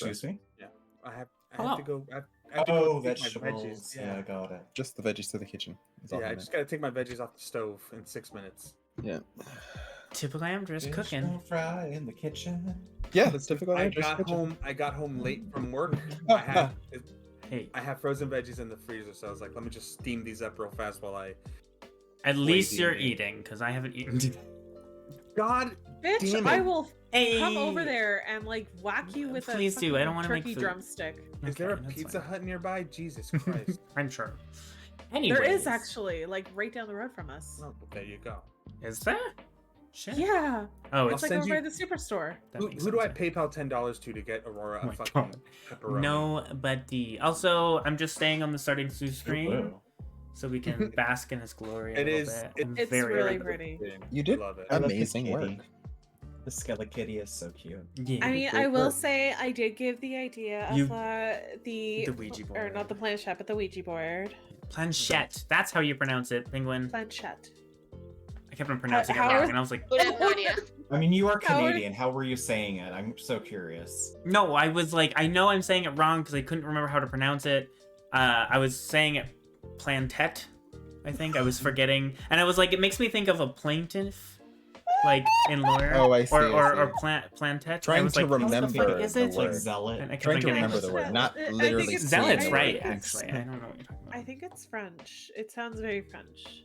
Excuse me? Yeah, I have to go. I have to Oh, go take my vegetables. veggies. Yeah, got it. Just the veggies to the kitchen. Is all Yeah, I I meant. just gotta take my veggies off the stove in 6 minutes. Yeah. Typical Amdrus cooking. Fish fry in the kitchen. Yeah, that's typical. I Andrew's got kitchen. home. I got home late from work. Hey, I have frozen veggies in the freezer, so I was like, let me just steam these up real fast while I. at least lazy you're me. eating, because I haven't eaten today. God Bitch, damn I it. will Hey, come over there and like whack you with Please a do. I don't want to make turkey food. drumstick. Is there a Okay, that's Pizza fine. Hut nearby? Jesus Christ. I'm sure. Anyways, There is actually, like right down the road from us. Oh, there you go. Is there? Shit. Yeah, Oh, I'll it's like send over you- by the superstore. that Who makes do I sense. PayPal $10 to get Aurora Oh a my fucking God. pepperoni? No, but also I'm just staying on the starting screen Ooh. so we can bask in its glory. A It little is- Bit. it- I'm It's very really happy. pretty. You did Love it. I love the amazing kitty. work. The Skelly is so cute. Yeah. I mean, great I will work. say I did give the idea of You- the Ouija or board. not the planchette, but the Ouija board. Planchette. That's how you pronounce it, Penguin. Planchette. I kept on pronouncing it how wrong, are- and I was like, But I have no idea. I mean, you are How are- Canadian. How were you saying it? I'm so curious. no, I was like, I know I'm saying it wrong because I couldn't remember how to pronounce it. I was saying it plantette, I think. I was forgetting. And I was like, it makes me think of a plaintiff, like in lawyer. Oh, I see, I Or see. plantette. I Trying was to like, what the remember fuck is the it? Like word. zealot. And I kept Trying to forgetting. remember the word, not I think literally. it's Zealots, saying right? it. Actually, I don't know what you're talking about. I think it's French. It sounds very French.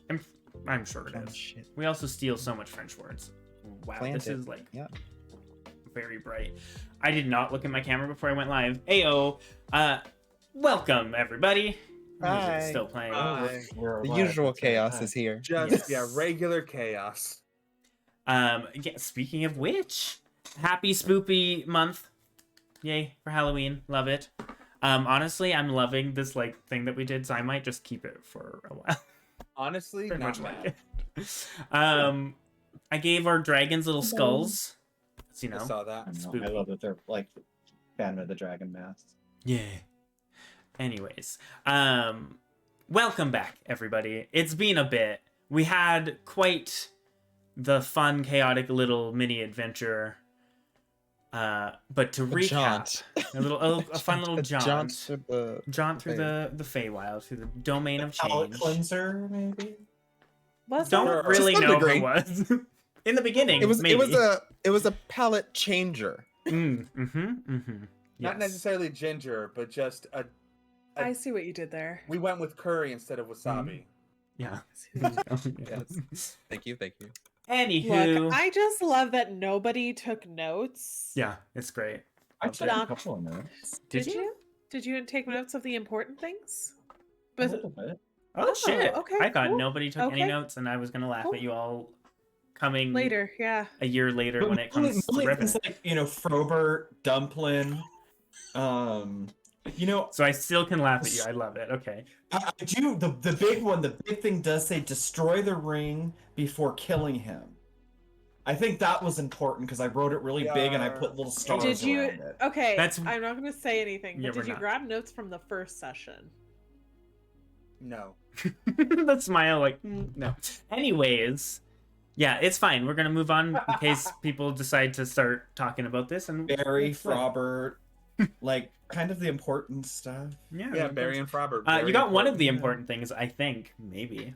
I'm sure it Oh, is. shit. We also steal so much French words. Wow, Plant this it. is like Yeah. very bright. I did not look at my camera before I went live. Ayo, welcome everybody. I'm usually Hi. still playing. We're The alive. usual That's right. chaos Hi. is here. Just Yes. regular chaos. Yeah, speaking of which, happy spoopy month. Yay for Halloween. Love it. Honestly, I'm loving this like thing that we did, so I might just keep it for a while. Honestly, Very not much like mad. it. I gave our dragons little skulls. So, you I know. saw that. I know. Spooky. I love that they're like fan of the dragon masks. Yeah. Anyways, welcome back, everybody. It's been a bit. We had quite the fun, chaotic little mini adventure. But to recap, jaunt. a fun little jaunt. through the Jaunt through Fey. the Feywild, through the domain of Palate change. cleanser, maybe. Was Don't that? really To some know if degree. it was. In the beginning, It was maybe. it was a palette changer. Not Yes. necessarily ginger, but just a. I see what you did there. We went with curry instead of wasabi. Yeah. Yes. Thank you. Anywho. Look, I just love that nobody took notes. Yeah, it's great. I Loved took it. a couple of notes. Did you? Did you take notes of the important things? A But little bit. Oh, Oh, shit. okay, I thought cool. nobody took any Okay. notes and I was gonna laugh Cool. at you all coming later, yeah. a year later when it comes to Mainly ribbon. things like, Frobert, Dumplin, So I still can laugh at you. I love it. Okay. I do the big one. The big thing does say destroy the ring before killing him. I think that was important because I wrote it really big and I put little stars Did you? around it. Okay, That's- I'm not going to say anything. Yeah, But we're did you not. grab notes from the first session? No. The smile, like, no. Anyways, yeah, it's fine. We're gonna move on in case people decide to start talking about this. And Barry, Frobert, like kind of the important stuff. Yeah, Barry and Frobert. You very got one of the important. important things, I think. Maybe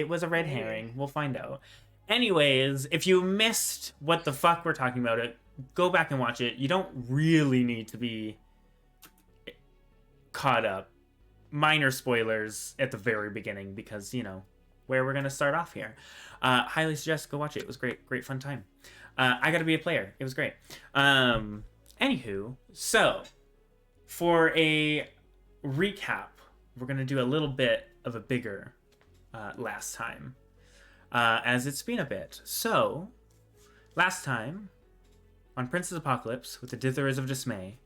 it was a red herring. We'll find out. Anyways, if you missed what the fuck we're talking about, go back and watch it. You don't really need to be caught up. Minor spoilers at the very beginning because, where we're going to start off here. Highly suggest go watch it. It was great fun time. I got to be a player. It was great. Anywho, so for a recap, we're going to do a little bit of a bigger last time, as it's been a bit. So, last time, on Princess Apocalypse with the Ditherers of Dismay,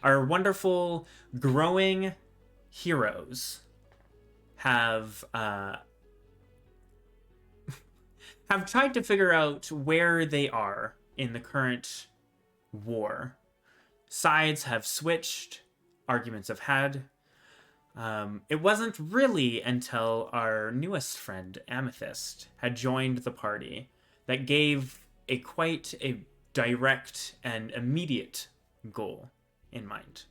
our wonderful, growing heroes have tried to figure out where they are in the current war. Sides have switched, arguments have had. It wasn't really until our newest friend, Amethyst, had joined the party that gave quite a direct and immediate goal in mind.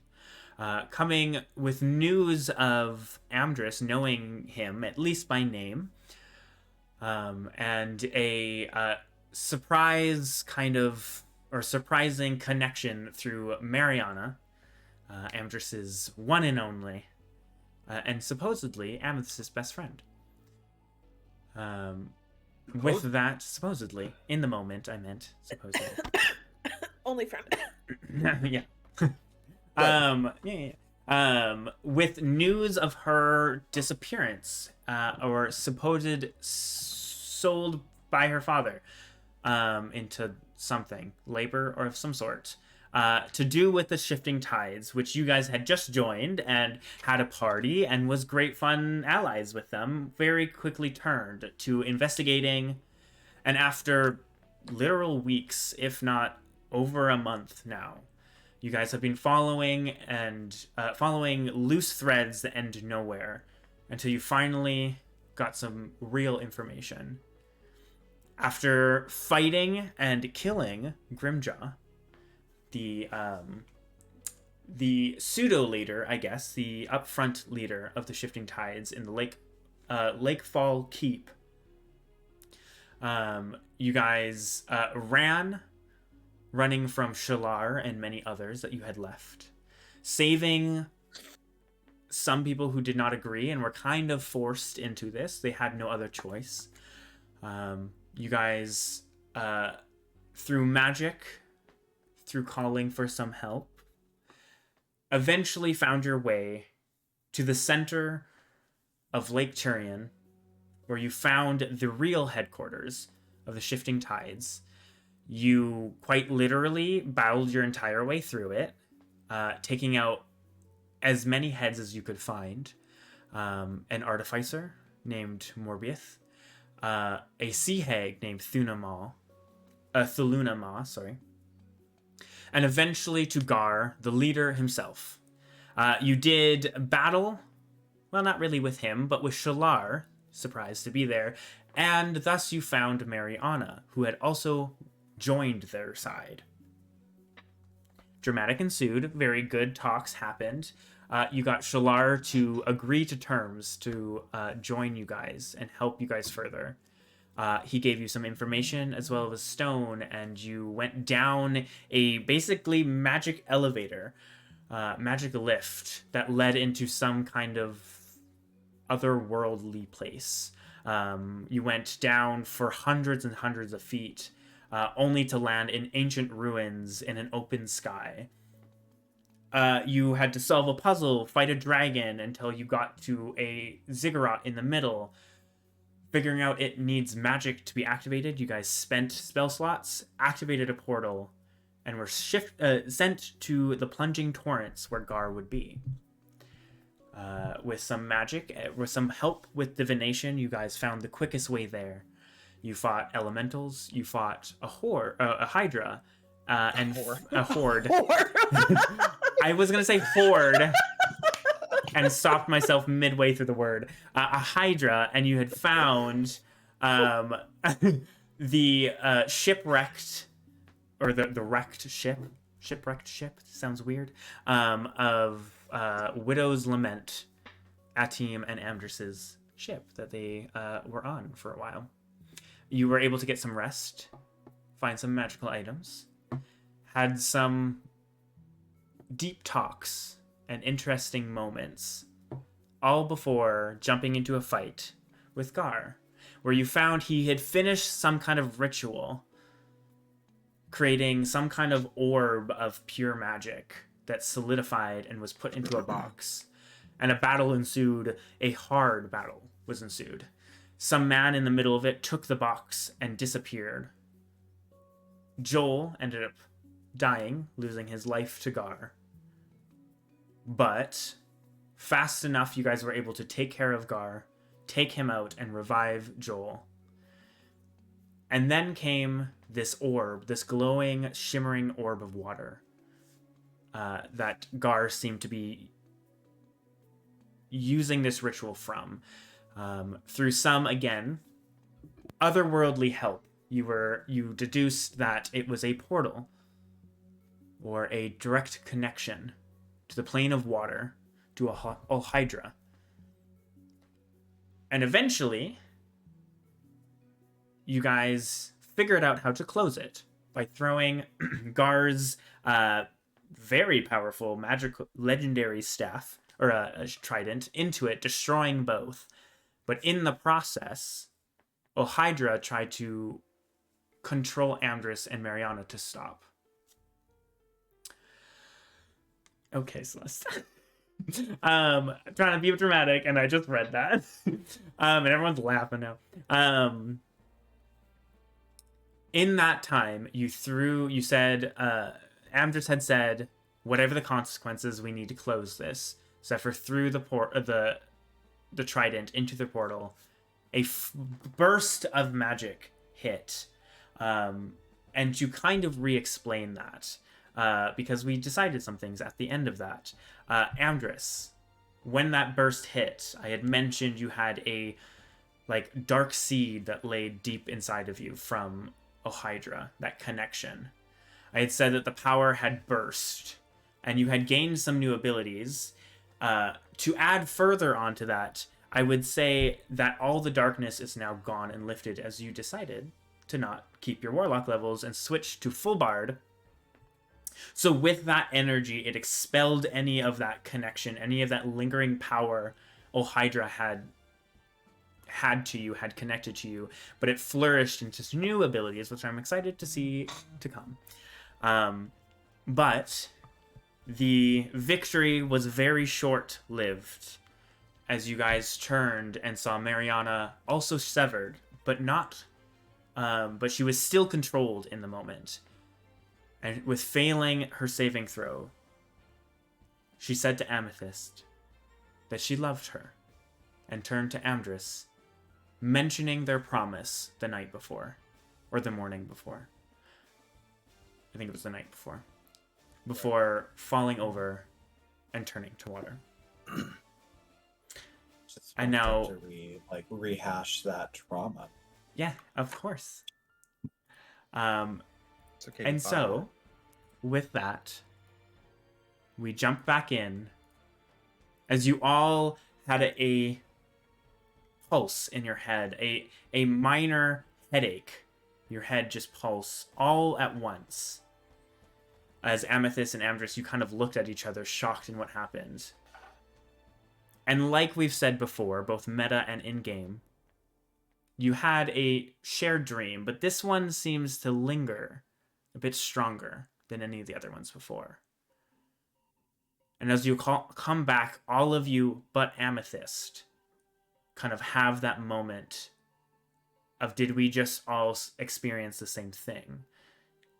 Coming with news of Amdrus, knowing him, at least by name, and a surprise kind of, or surprising connection through Mariana, Amdrus's one and only, and supposedly Amethyst's best friend. With that, supposedly, in the moment, I meant supposedly. Only friend. Yeah. With news of her disappearance, or supposed sold by her father, into something, labor or of some sort, to do with the shifting tides, which you guys had just joined and had a party and was great fun allies with them, very quickly turned to investigating, and after literal weeks, if not over a month now, you guys have been following loose threads that end nowhere until you finally got some real information. After fighting and killing Grimjaw, the pseudo leader, I guess, the upfront leader of the Shifting Tides in the Lakefall Keep, you guys running from Shalar and many others that you had left, saving some people who did not agree and were kind of forced into this. They had no other choice. You guys, through magic, through calling for some help, eventually found your way to the center of Lake Turian, where you found the real headquarters of the Shifting Tides. You quite literally battled your entire way through it, taking out as many heads as you could find. An artificer named Morbius, a sea hag named Thulunama, and eventually to Gar, the leader himself. You did battle, well, not really with him, but with Shalar, surprised to be there, and thus you found Mariana, who had also joined their side. Dramatic ensued. Very good talks happened. You got Shalar to agree to terms to join you guys and help you guys further. He gave you some information as well as a stone, and you went down a basically magic elevator, magic lift that led into some kind of otherworldly place. You went down for hundreds and hundreds of feet, only to land in ancient ruins in an open sky. You had to solve a puzzle, fight a dragon, until you got to a ziggurat in the middle. Figuring out it needs magic to be activated, you guys spent spell slots, activated a portal, and were sent to the plunging torrents where Gar would be. With some magic, with some help with divination, you guys found the quickest way there. You fought elementals, you fought a hydra, and a horde. I was gonna say horde, and stopped myself midway through the word. A hydra, and you had found the shipwrecked, or the shipwrecked ship, sounds weird, of Widow's Lament, Atim and Amdrus's ship that they were on for a while. You were able to get some rest, find some magical items, had some deep talks and interesting moments, all before jumping into a fight with Gar, where you found he had finished some kind of ritual, creating some kind of orb of pure magic that solidified and was put into a box. And a battle ensued. A hard battle was ensued. Some man in the middle of it took the box and disappeared. Joel ended up dying, losing his life to Gar. But fast enough, you guys were able to take care of Gar, take him out, and revive Joel. And then came this orb, this glowing, shimmering orb of water that Gar seemed to be using this ritual from. Through some, again, otherworldly help, you deduced that it was a portal or a direct connection to the plane of water, to a Hydra. And eventually, you guys figured out how to close it by throwing Gar's very powerful magical legendary staff, or a trident, into it, destroying both. But in the process, Hydra tried to control Amdrus and Mariana to stop. Okay, Celeste. Trying to be dramatic, and I just read that. And everyone's laughing now. In that time, you said, Amdrus had said, whatever the consequences, we need to close this. Zephyr threw the trident into the portal. A burst of magic hit. And you kind of re-explain that. Because we decided some things at the end of that. Amdrus, when that burst hit, I had mentioned you had a dark seed that lay deep inside of you from Hydra, that connection. I had said that the power had burst, and you had gained some new abilities. To add further onto that, I would say that all the darkness is now gone and lifted as you decided to not keep your warlock levels and switch to full bard. So with that energy, it expelled any of that connection, any of that lingering power Hydra had connected to you, but it flourished into new abilities, which I'm excited to see to come. But the victory was very short-lived as you guys turned and saw Mariana also severed, but she was still controlled in the moment. And with failing her saving throw, she said to Amethyst that she loved her and turned to Amdrus, mentioning their promise the night before, or the morning before. I think it was the night before falling over and turning to water. And now to rehash that trauma. Yeah, of course. It's okay to And follow so, with that, we jump back in as you all had a pulse in your head, a minor headache. Your head just pulse all at once. As Amethyst and Amdrus, you kind of looked at each other, shocked in what happened. And like we've said before, both meta and in-game, you had a shared dream, but this one seems to linger a bit stronger than any of the other ones before. And as you come back, all of you but Amethyst kind of have that moment of, did we just all experience the same thing?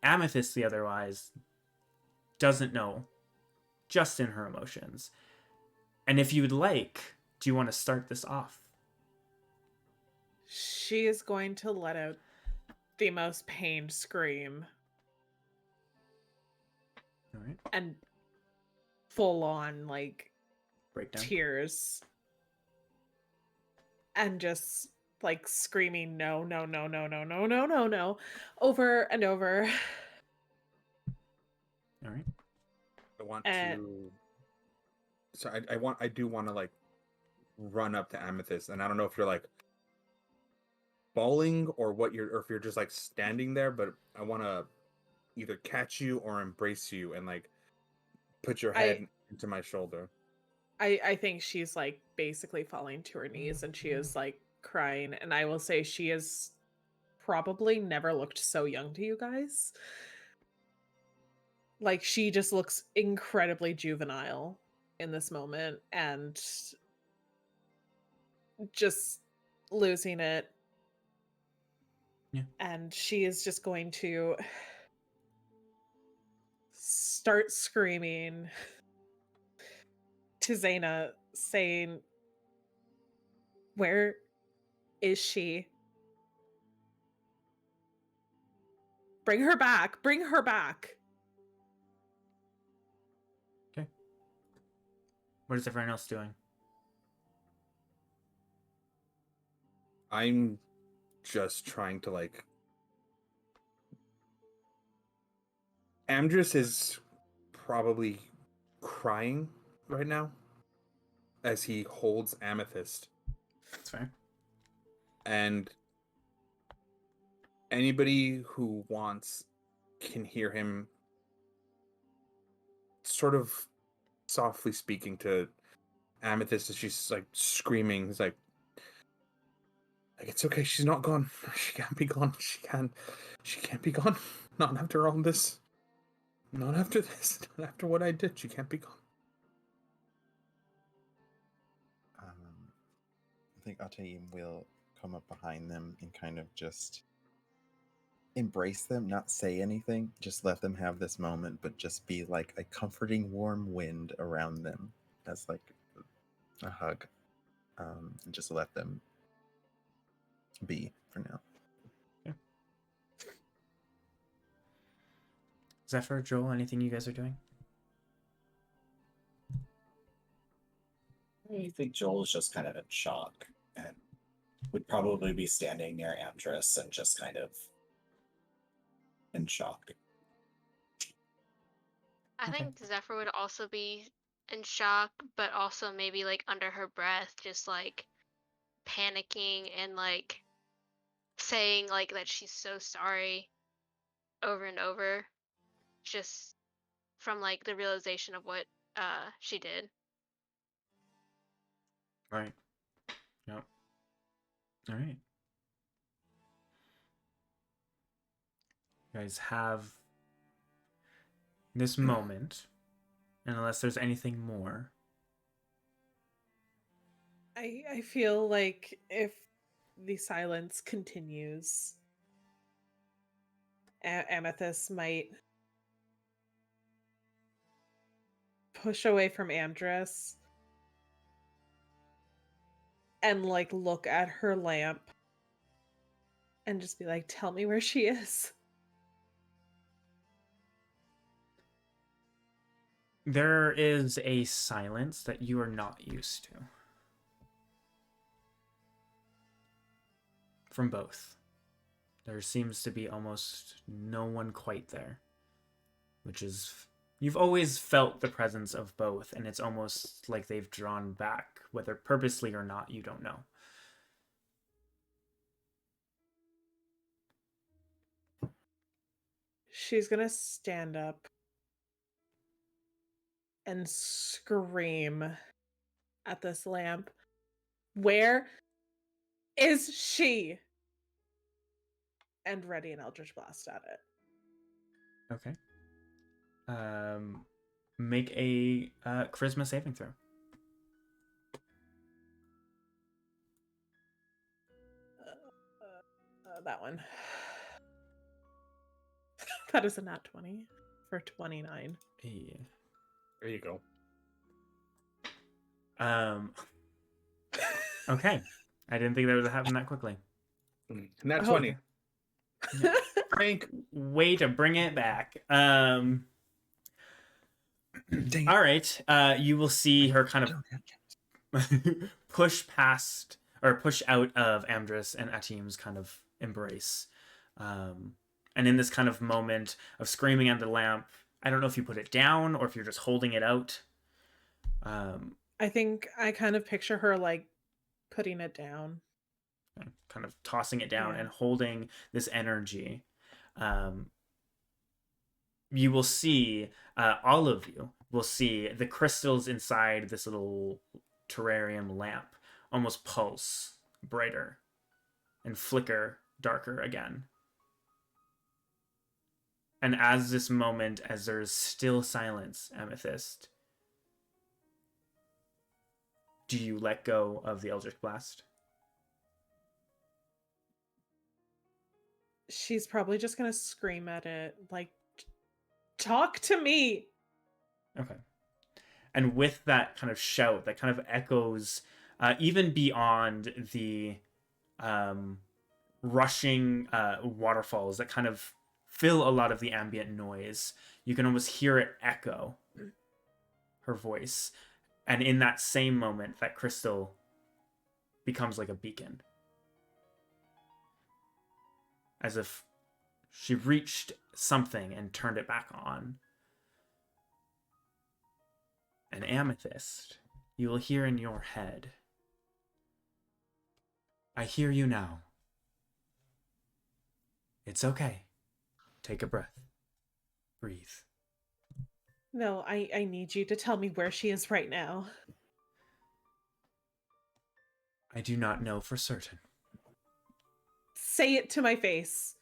Amethyst, the otherwise, doesn't know, just in her emotions. And if you would like, do you want to start this off? She is going to let out the most pained scream. All right. And full on, Breakdown. tears. And just, screaming, no, no, no, no, no, no, no, no, no, over and over. All right. I want to. So I do want to run up to Amethyst, and I don't know if you're falling or if you're just standing there, but I want to either catch you or embrace you and put your head into my shoulder. I think she's basically falling to her knees, and she is crying, and I will say she has probably never looked so young to you guys. She just looks incredibly juvenile in this moment, and just losing it. Yeah. And she is just going to start screaming to Zaina, saying, "Where is she? Bring her back! Bring her back!" Okay. What is everyone else doing? I'm just trying to Amdrus is probably crying right now as he holds Amethyst. That's fair. And anybody who wants can hear him sort of softly speaking to Amethyst as she's like screaming. He's like it's okay, she's not gone. She can't be gone. She can't be gone. Not after all this. Not after this. Not after what I did. She can't be gone. I think Ataim will come up behind them and kind of just embrace them, not say anything, just let them have this moment, but just be like a comforting warm wind around them as like a hug, and just let them be for now. Yeah. Zephyr, Joel, anything you guys are doing? I think Joel's just kind of in shock and would probably be standing near Amdrus and just kind of in shock. I think Zephyr would also be in shock, but also maybe like under her breath, just like panicking and like saying like that she's so sorry over and over, just from like the realization of what she did. Right. Yep. All right. You guys have this moment, and unless there's anything more. I feel like if the silence continues, Amethyst might push away from Amdrus and like look at her lamp and just be like, tell me where she is. There is a silence that you are not used to. From both. There seems to be almost no one quite there. Which is... You've always felt the presence of both, and it's almost like they've drawn back. Whether purposely or not, you don't know. She's gonna stand up and scream at this lamp. Where is she? And ready an Eldritch Blast at it. Okay. Make a charisma saving throw. That one. That is a nat 20 for 29. Yeah. There you go. Okay. I didn't think that would happen that quickly. Nat Oh, 20. okay. Frank. Way to bring it back. Dang it. All right. You will see her kind of push past or push out of Amdrus and Atim's kind of embrace. And in this kind of moment of screaming at the lamp, I don't know if you put it down or if you're just holding it out. I think I kind of picture her like putting it down. Kind of tossing it down Yeah. and holding this energy. You will see, all of you will see the crystals inside this little terrarium lamp almost pulse brighter and flicker darker again. And as this moment, as there's still silence, Amethyst, do you let go of the Eldritch Blast? She's probably just gonna scream at it, like, talk to me. Okay. And with that kind of shout that kind of echoes even beyond the rushing waterfalls that kind of fill a lot of the ambient noise, you can almost hear it echo her voice. And in that same moment, that crystal becomes like a beacon. As if she reached something and turned it back on. And Amethyst, you will hear in your head, I hear you now. It's okay. Take a breath. Breathe. No, I need you to tell me where she is right now. I do not know for certain. Say it to my face.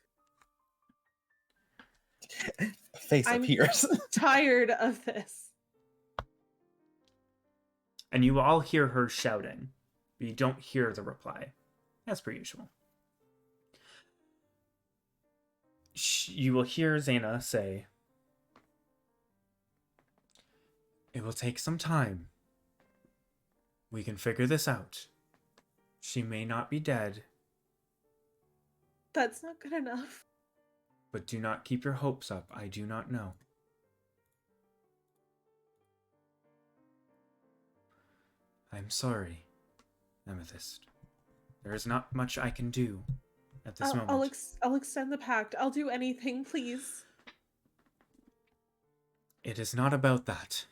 Face I'm appears. tired of this. And you all hear her shouting, but you don't hear the reply, as per usual. You will hear Zaina say, it will take some time. We can figure this out. She may not be dead, That's not good enough. but do not keep your hopes up. I do not know. I'm sorry, Amethyst. There is not much I can do at this moment. I'll extend the pact. I'll do anything, please. It is not about that.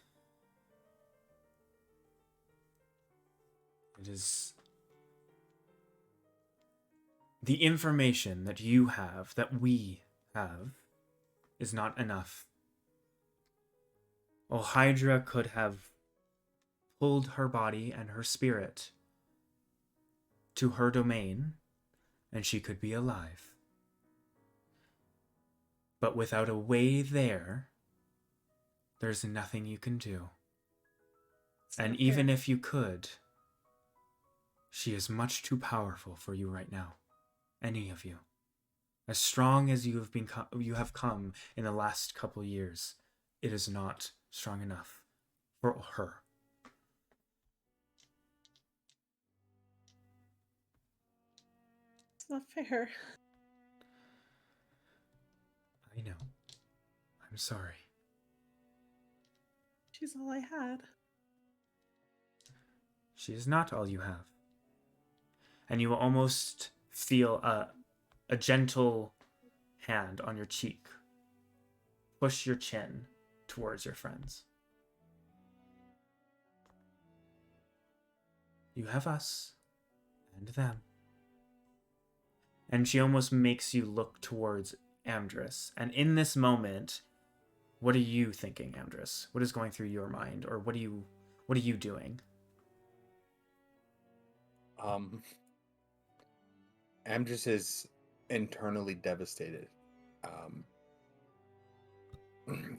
It is the information that you have, that we have, is not enough. Oh, Hydra could have pulled her body and her spirit to her domain, and she could be alive. But without a way there, there's nothing you can do. And even if you could, she is much too powerful for you right now. Any of you. As strong as you have come in the last couple years, it is not strong enough for her. It's not fair. I know. I'm sorry. She's all I had. She is not all you have. And you will almost feel a gentle hand on your cheek push your chin towards your friends. You have us and them. And she almost makes you look towards Amdrus. And in this moment, what are you thinking, Amdrus? What is going through your mind? Or what are you doing? Amdrus is internally devastated.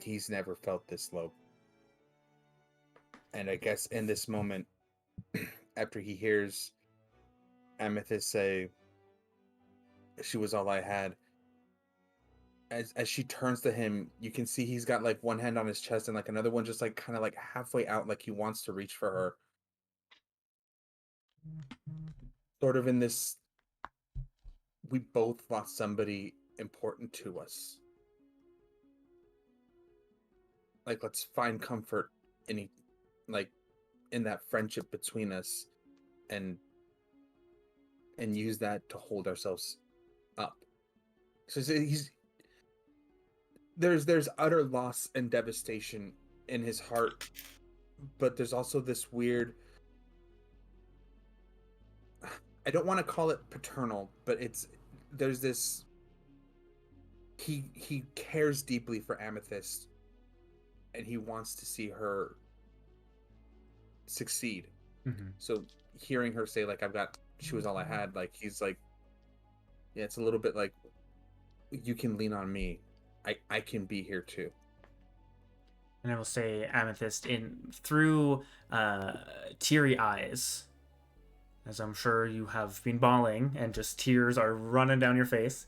He's never felt this low. And I guess in this moment, after he hears Amethyst say, she was all I had, as she turns to him, you can see he's got like one hand on his chest and like another one just like kind of like halfway out, like he wants to reach for her. Sort of in this, we both lost somebody important to us. Like, let's find comfort in that friendship between us, and use that to hold ourselves up. So there's utter loss and devastation in his heart, but there's also this weird, I don't want to call it paternal, but there's this, he cares deeply for Amethyst, and he wants to see her succeed. Mm-hmm. So hearing her say like, she was all I had, like he's like, yeah, it's a little bit like, you can lean on me. I can be here too. And I will say, Amethyst, through teary eyes, as I'm sure you have been bawling and just tears are running down your face,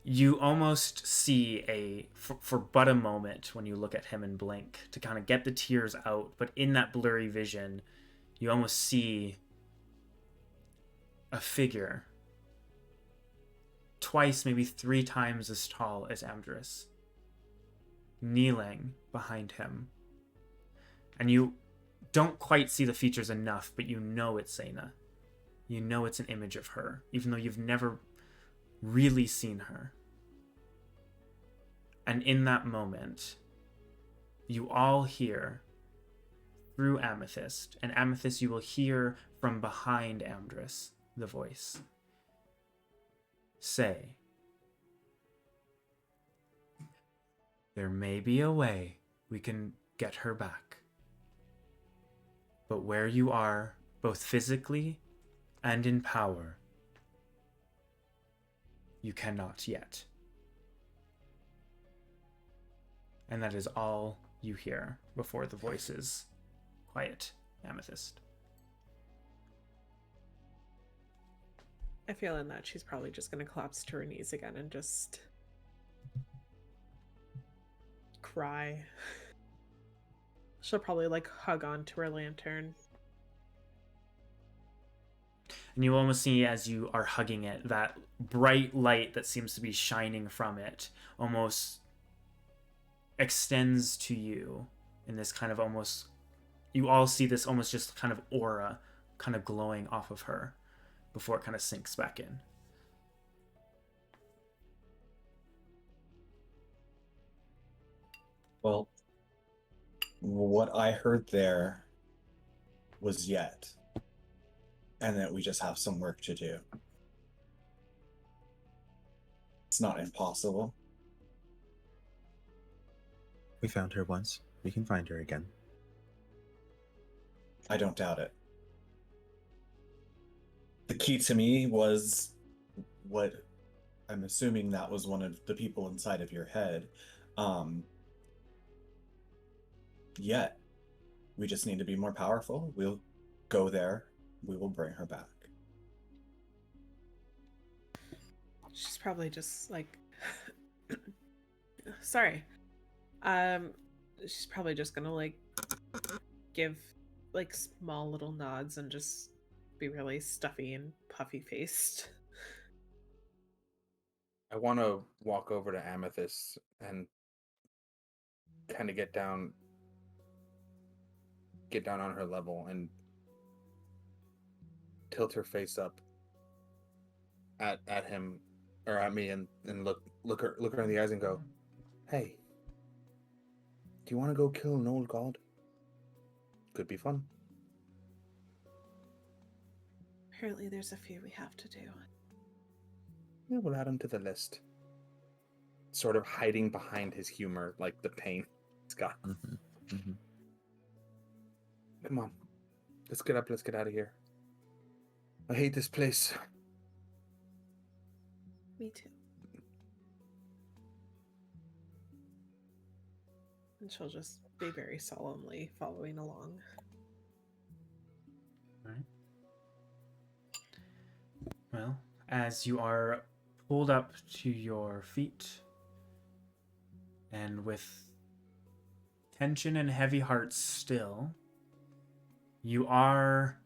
you almost see for but a moment when you look at him and blink to kind of get the tears out, but in that blurry vision, you almost see a figure twice, maybe 3 times as tall as Amdrus, kneeling behind him. And you don't quite see the features enough, but you know it's Zaina. You know it's an image of her, even though you've never really seen her. And in that moment, you all hear through Amethyst. And Amethyst, you will hear from behind Amdrus the voice say, "There may be a way we can get her back. But where you are, both physically and in power, you cannot yet." And that is all you hear before the voices quiet. Amethyst. I feel in that she's probably just going to collapse to her knees again and just cry. She'll probably like hug onto her lantern. And you almost see, as you are hugging it, that bright light that seems to be shining from it almost extends to you in this kind of almost, you all see this almost just kind of aura kind of glowing off of her before it kind of sinks back in. Well, what I heard there was yet, and that we just have some work to do. It's not impossible. We found her once. We can find her again. I don't doubt it. The key to me was what I'm assuming that was one of the people inside of your head. Yet, we just need to be more powerful. We'll go there. We will bring her back. She's probably just like sorry. She's probably just gonna like give like small little nods and just be really stuffy and puffy faced. I want to walk over to Amethyst and kind of get down on her level and tilt her face up at him or at me and look her in the eyes and go, "Hey, do you want to go kill an old god? Could be fun." Apparently there's a few we have to do. Yeah, we'll add him to the list. Sort of hiding behind his humor, like the pain he's got. Mm-hmm. Mm-hmm. Come on. Let's get up. Let's get out of here. I hate this place. Me too. And she'll just be very solemnly following along. Right. Well, as you are pulled up to your feet and with tension and heavy hearts still, you are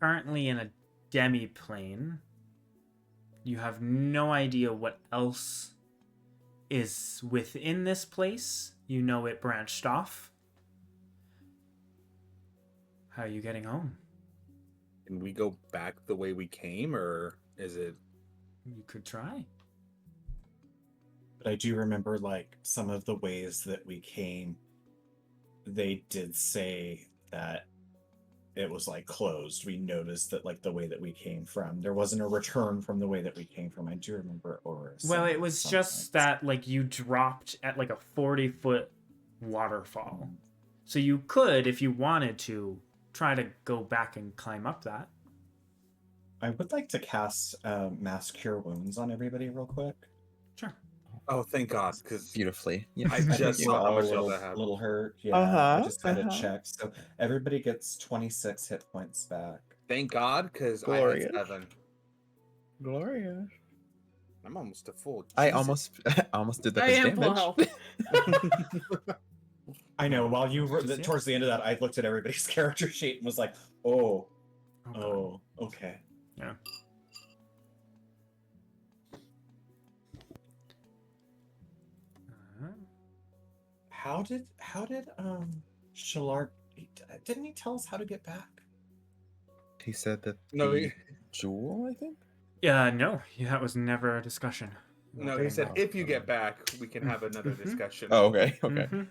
currently in a demi-plane. You have no idea what else is within this place. You know it branched off. How are you getting home? Can we go back the way we came, or is it... You could try. But I do remember, like, some of the ways that we came, they did say that it was, like, closed. We noticed that, like, the way that we came from, there wasn't a return from the way that we came from. I do remember Aurora. Well, it was just that, like, you dropped at, like, a 40-foot waterfall. So you could, if you wanted to, try to go back and climb up that. I would like to cast Mass Cure Wounds on everybody real quick. Sure. Oh, thank God, because Beautifully. I just saw how all much a little, health I have. little hurt. Yeah, I just had to check. So everybody gets 26 hit points back. Thank God, because I had Glorious. 7. Glorious. I'm almost a full. I Jesus. almost did that I as am full damage. health. I know. While you were Yeah. towards the end of that, I looked at everybody's character sheet and was like, "Oh, God. oh, okay." Yeah. How did Shalar? Didn't he tell us how to get back? He said that No, the he- jewel, I think? Yeah, no, that was never a discussion. No, he said Okay. if you get back, we can have another discussion. Oh, okay. Okay. Mhm.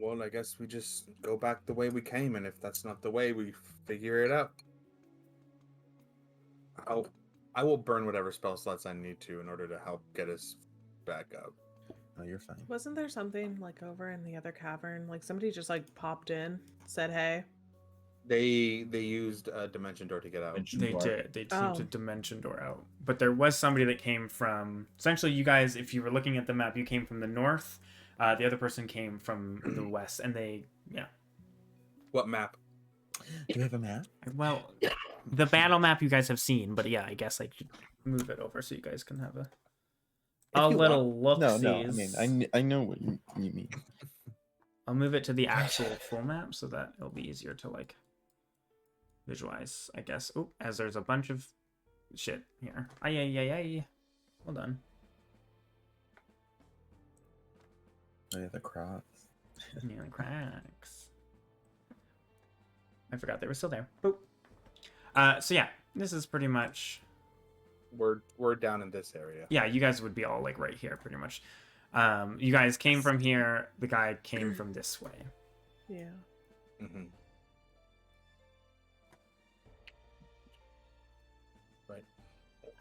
Well, I guess we just go back the way we came, and if that's not the way, we figure it out. I will burn whatever spell slots I need to in order to help get us back up. No, you're fine. Wasn't there something like over in the other cavern? Like somebody just like popped in, said hey. They used a dimension door to get out. Dimension They door. did. They seemed to Oh. dimension door out. But there was somebody that came from. Essentially, you guys, if you were looking at the map, you came from the north. The other person came from the west, and they, yeah. What map? Do you have a map? Well, the battle map you guys have seen, but yeah, I guess I could move it over so you guys can have a If you little look. No, no. I mean, I know what you mean. I'll move it to the actual full map so that it'll be easier to like visualize, I guess. Oh, as there's a bunch of shit here. Ay. Hold on. Oh, yeah, the cross. Yeah, cracks. I forgot they were still there. Boop. So yeah, this is pretty much. We're down in this area. Yeah, you guys would be all like right here, pretty much. You guys came from here. The guy came from this way. Yeah. Mm-hmm. Right.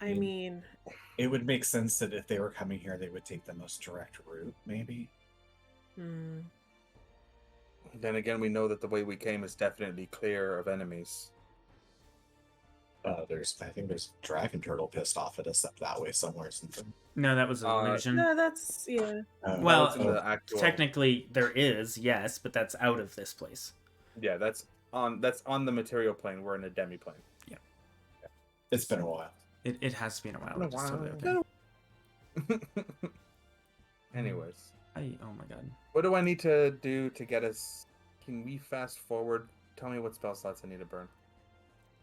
I mean, It would make sense that if they were coming here, they would take the most direct route, maybe. hmm. Then again, we know that the way we came is definitely clear of enemies. I think there's a dragon turtle pissed off at us up that way somewhere. Something. No, that was an illusion. No, that's yeah. Well, That's in the actual... Technically, there is, yes, but that's out of this place. Yeah, that's on the material plane. We're in a demi plane. It's been a while. It has been a while. Been a It's totally while. okay. Anyways, Oh my god. what do I need to do to get us? Can we fast forward? Tell me what spell slots I need to burn.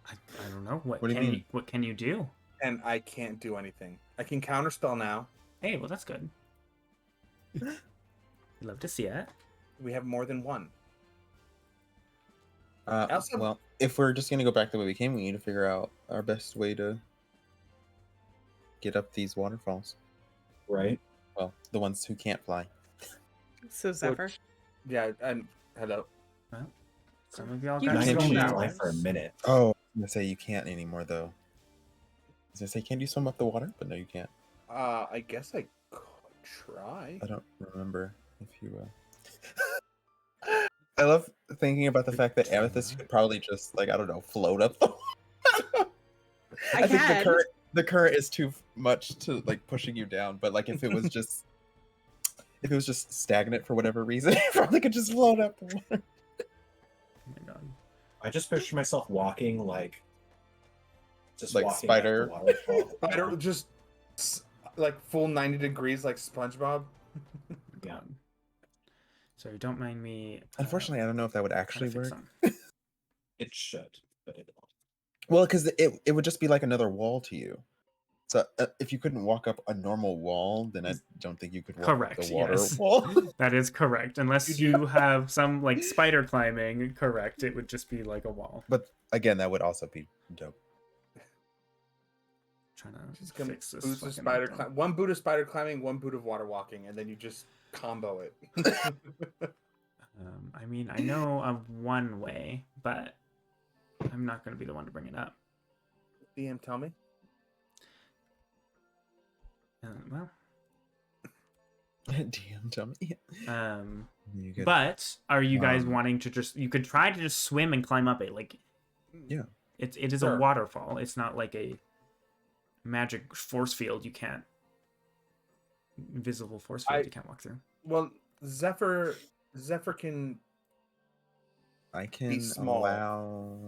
I don't know. What What do you can mean? what can you do? And I can't do anything. I can counterspell now. Hey, well that's good. Love to see it. We have more than one. Also- Well, if we're just gonna go back the way we came, we need to figure out our best way to get up these waterfalls. Right? Well, the ones who can't fly. So Zephyr. Yeah, and hello. Well, some of y'all You I got can can swim only that fly way. for a minute. Oh, I'm gonna say you can't anymore though. I was gonna say, can you swim up the water? But no, you can't. I guess I could try. I don't remember if you. I love thinking about the fact that Amethyst could probably just, like, I don't know, float up the water. I think can. the current is too much to, like, pushing you down. But like, if it was just stagnant for whatever reason, it probably could just float up the water. Oh my god. I just picture myself walking like Like walking Spider. up the waterfall. Spider just like full 90 degrees like SpongeBob. Yeah. So don't mind me. Unfortunately, I don't know if that would trying actually to fix work. some. It should, but it won't. Well, because it would just be like another wall to you. So if you couldn't walk up a normal wall, then I don't think you could walk Correct, up the water yes. wall. That is correct. Unless you have some like spider climbing, correct. It would just be like a wall. But again, that would also be dope. Trying to Just gonna fix this. boost of fucking spider thing. one boot of spider climbing, one boot of water walking, and then you just combo it. I mean, I know of one way, but I'm not going to be the one to bring it up. DM, tell me. Well, DM, tell me. You could- but are you guys Um, wanting to just? You could try to just swim and climb up it. Like, Yeah. it is Sure. a waterfall. It's not like a magic force field. You can't invisible force field. I- You can't walk through. Well, Zephyr can. I can small. allow.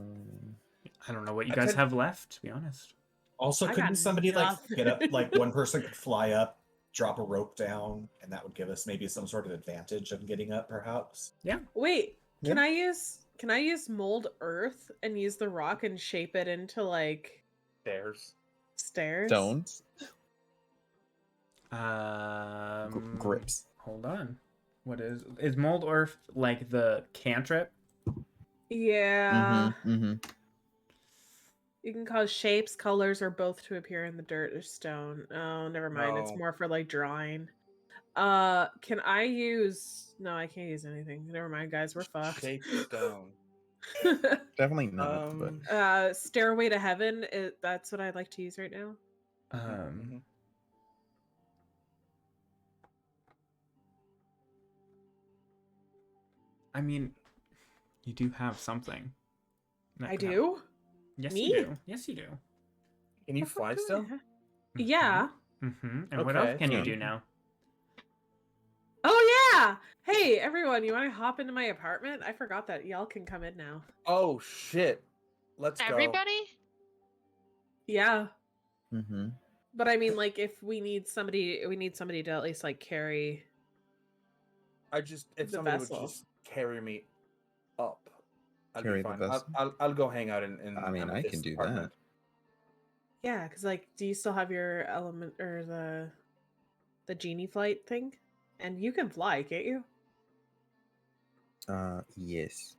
I don't know what you I guys could- have left. To be honest. Also, I got couldn't somebody like nothing. get up? Like one person could fly up, drop a rope down, and that would give us maybe some sort of advantage of getting up, perhaps. Wait, Yeah. can I use mold earth and use the rock and shape it into like Stairs. stairs? Stones. Grips. Grips. Hold on. What is mold earth like the cantrip? Yeah. Mm-hmm. You can cause shapes, colors, or both to appear in the dirt or stone. Oh, never mind. It's No. more for like drawing. Can I use? No, I can't use anything. Never mind, guys. We're fucked. Shape stone. Definitely not. But Stairway to Heaven. That's what I'd like to use right now. Mhm. I mean, you do have something. that I could help. do. Yes, Me? you do. Yes, you do. Can you The fuck fly do I still? have? Yeah. Mm-hmm. And what else Okay. can you Yeah. do now? Oh yeah. Hey everyone, you want to hop into my apartment? I forgot that y'all can come in now. Oh shit! Let's go. Everybody? Yeah. mm-hmm. But I mean, like, if we need somebody to at least like carry. If the somebody vessel. would just carry me up, I'd Carry be the fine. vessel? I'll go hang out in. I mean, I can Amethyst's do apartment. Yeah, because like, do you still have your element or the genie flight thing? And you can fly, can't you? Yes.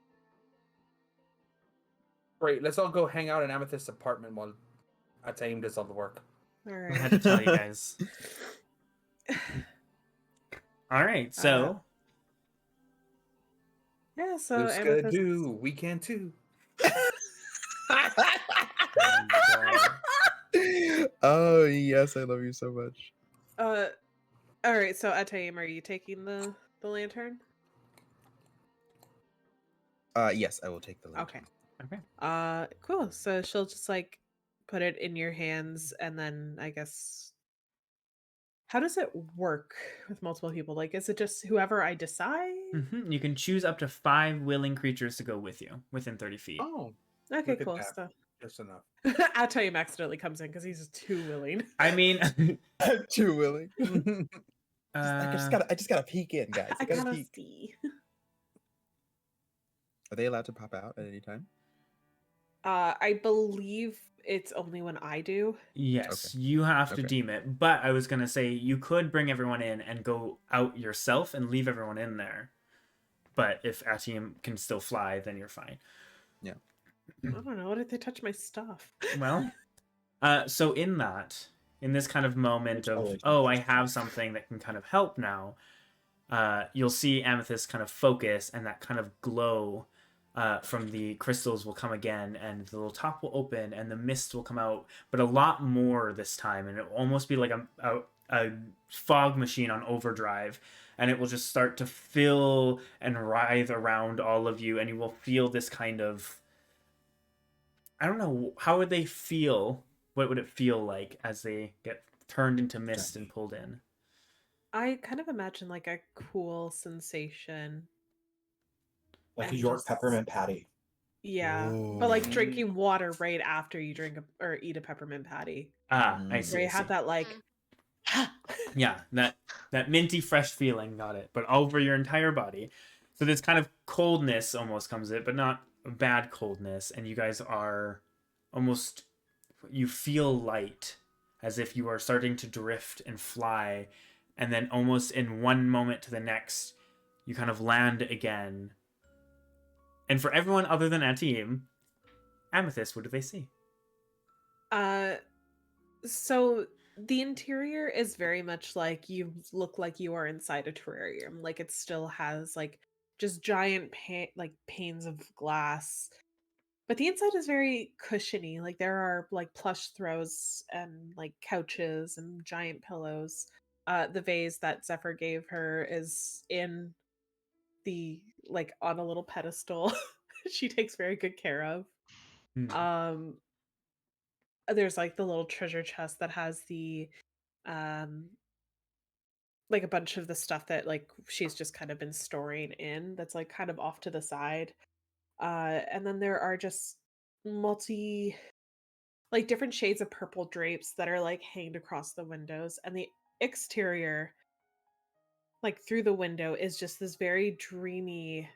Great. Let's all go hang out in Amethyst's apartment while Ataim does all the work. All I right. had to tell you guys. All right, so Yeah. So Luke's gonna Amethyst. do. We can too. Oh yes, I love you so much. All right. So Ataim, are you taking the lantern? Yes, I will take the lantern. Okay. okay. Cool. So she'll just like put it in your hands, and then I guess. How does it work with multiple people? Like, is it just whoever I decide? You can choose up to 5 willing creatures to go with you within 30 feet. Oh, Okay, look at cool that. stuff. Just enough. Ataim accidentally comes in because he's too willing. I mean, I'm too willing. I uh, just gotta peek in, guys. I I gotta gotta peek. see. Are they allowed to pop out at any time? I believe it's only when I do. yes, Okay. you have to Okay. deem it. But I was gonna say you could bring everyone in and go out yourself and leave everyone in there. But if Atium can still fly, then you're fine. I don't know. What if they touch my stuff? Well, so in this kind of moment of, Totally. oh, I have something that can kind of help now, you'll see Amethyst kind of focus, and that kind of glow from the crystals will come again, and the little top will open, and the mist will come out, but a lot more this time, and it will almost be like a fog machine on overdrive, and it will just start to fill and writhe around all of you, and you will feel this kind of, I don't know, how would they feel? What would it feel like as they get turned into mist and pulled in? I kind of imagine like a cool sensation. Like a And York just- peppermint patty. Yeah, but like Ooh. drinking water right after you drink or eat a peppermint patty. I Mm. see. Where you I have see. that like. Yeah, that minty fresh feeling, got it, but over your entire body. So this kind of coldness almost comes in, but not a bad coldness, and you guys are almost, you feel light, as if you are starting to drift and fly, and then almost in one moment to the next, you kind of land again. And for everyone other than Atim, Amethyst, what do they see? So the interior is very much like you look like you are inside a terrarium. Like it still has like just giant panes of glass. But the inside is very cushiony. Like there are like plush throws and like couches and giant pillows. The vase that Zephyr gave her is in the like on a little pedestal. She takes very good care of. Um there's like the little treasure chest that has the like a bunch of the stuff that she's just kind of been storing in that's like kind of off to the side. And then there are just different shades of purple drapes that are like hanged across the windows, and the exterior like through the window is just this very dreamy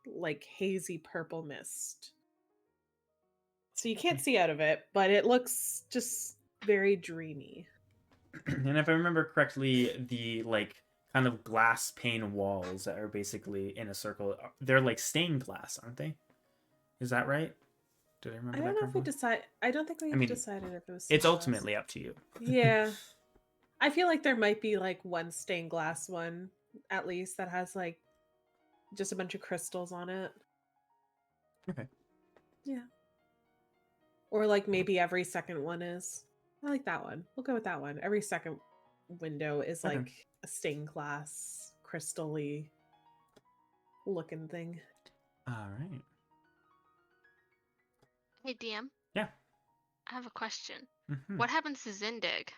like hazy purple mist. So you can't see out of it, but it looks just very dreamy. And if I remember correctly, the like kind of glass pane walls that are basically in a circle, they're like stained glass, aren't they? Is that right? Did I remember I that don't know if we correctly? decide. I don't think we mean, decided if it was. It's stained glass. ultimately up to you. Yeah. I feel like there might be like one stained glass one at least that has like just a bunch of crystals on it. Okay. Yeah. Or like maybe every second one is. I like that one. We'll go with that one. Every second window is Okay. like a stained glass, crystal-y looking thing. All right. Hey, DM. Yeah. I have a question. Mhm. What happens to Zindig?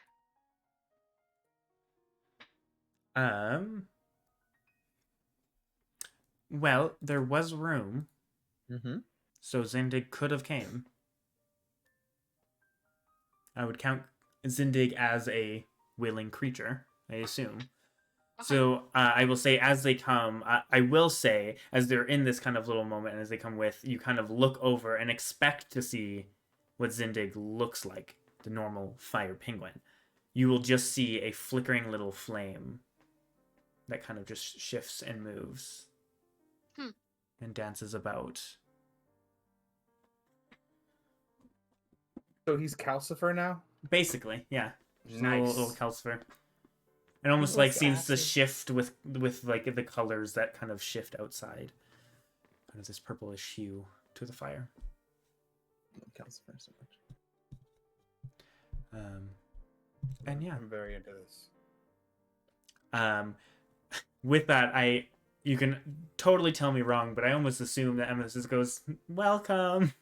Well, there was room, Mm-hmm. so Zindig could have came. I would count Zindig as a willing creature, I assume. Okay. So I will say, as they come, I will say, as they're in this kind of little moment, and as they come with, you kind of look over and expect to see what Zindig looks like, the normal fire penguin. You will just see a flickering little flame that kind of just shifts and moves and dances about. So he's Calcifer now? Basically, yeah. Just a little Calcifer. It almost Little like seems to sassy. shift with like the colors that kind of shift outside. Kind of this purplish hue to the fire. Calcifer so much. And yeah. I'm very into this. With that, you can totally tell me wrong, but I almost assume that Amethyst goes, "Welcome."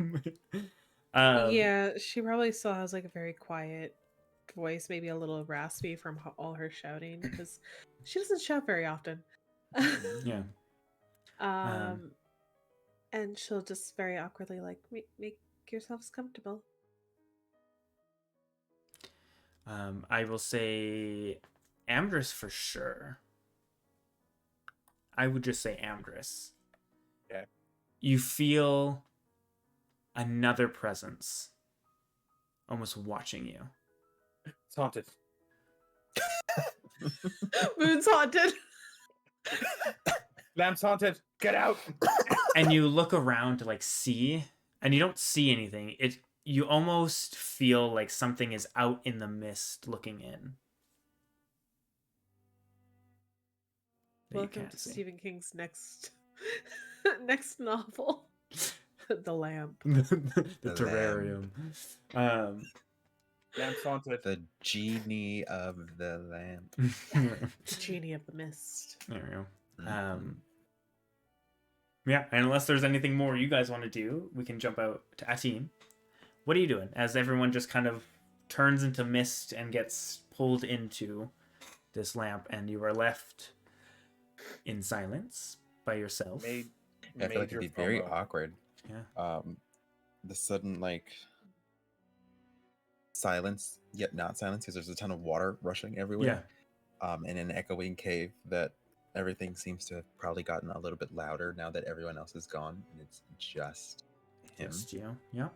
Yeah, she probably still has like a very quiet voice, maybe a little raspy from all her shouting because she doesn't shout very often. Yeah. And she'll just very awkwardly like make yourselves comfortable. I will say Amdrus for sure. I would just say Amdrus. Okay. You feel another presence almost watching you. It's haunted. Moon's haunted. Lamp's haunted. Get out. And you look around to like see, and you don't see anything. You almost feel like something is out in the mist looking in. that you Welcome can't to see. Stephen King's next next novel, The Lamp. the The terrarium. Lamp's haunted. The genie of the lamp. The Genie of the Mist. There we go. Mhm. Yeah, and unless there's anything more you guys want to do, we can jump out to Atim. What are you doing as everyone just kind of turns into mist and gets pulled into this lamp, and you are left in silence by yourself? I feel like it'd be very awkward. Yeah. The sudden like silence, yet not silence, because there's a ton of water rushing everywhere. In an echoing cave that everything seems to have probably gotten a little bit louder now that everyone else is gone, and it's just him. Just you. Yeah.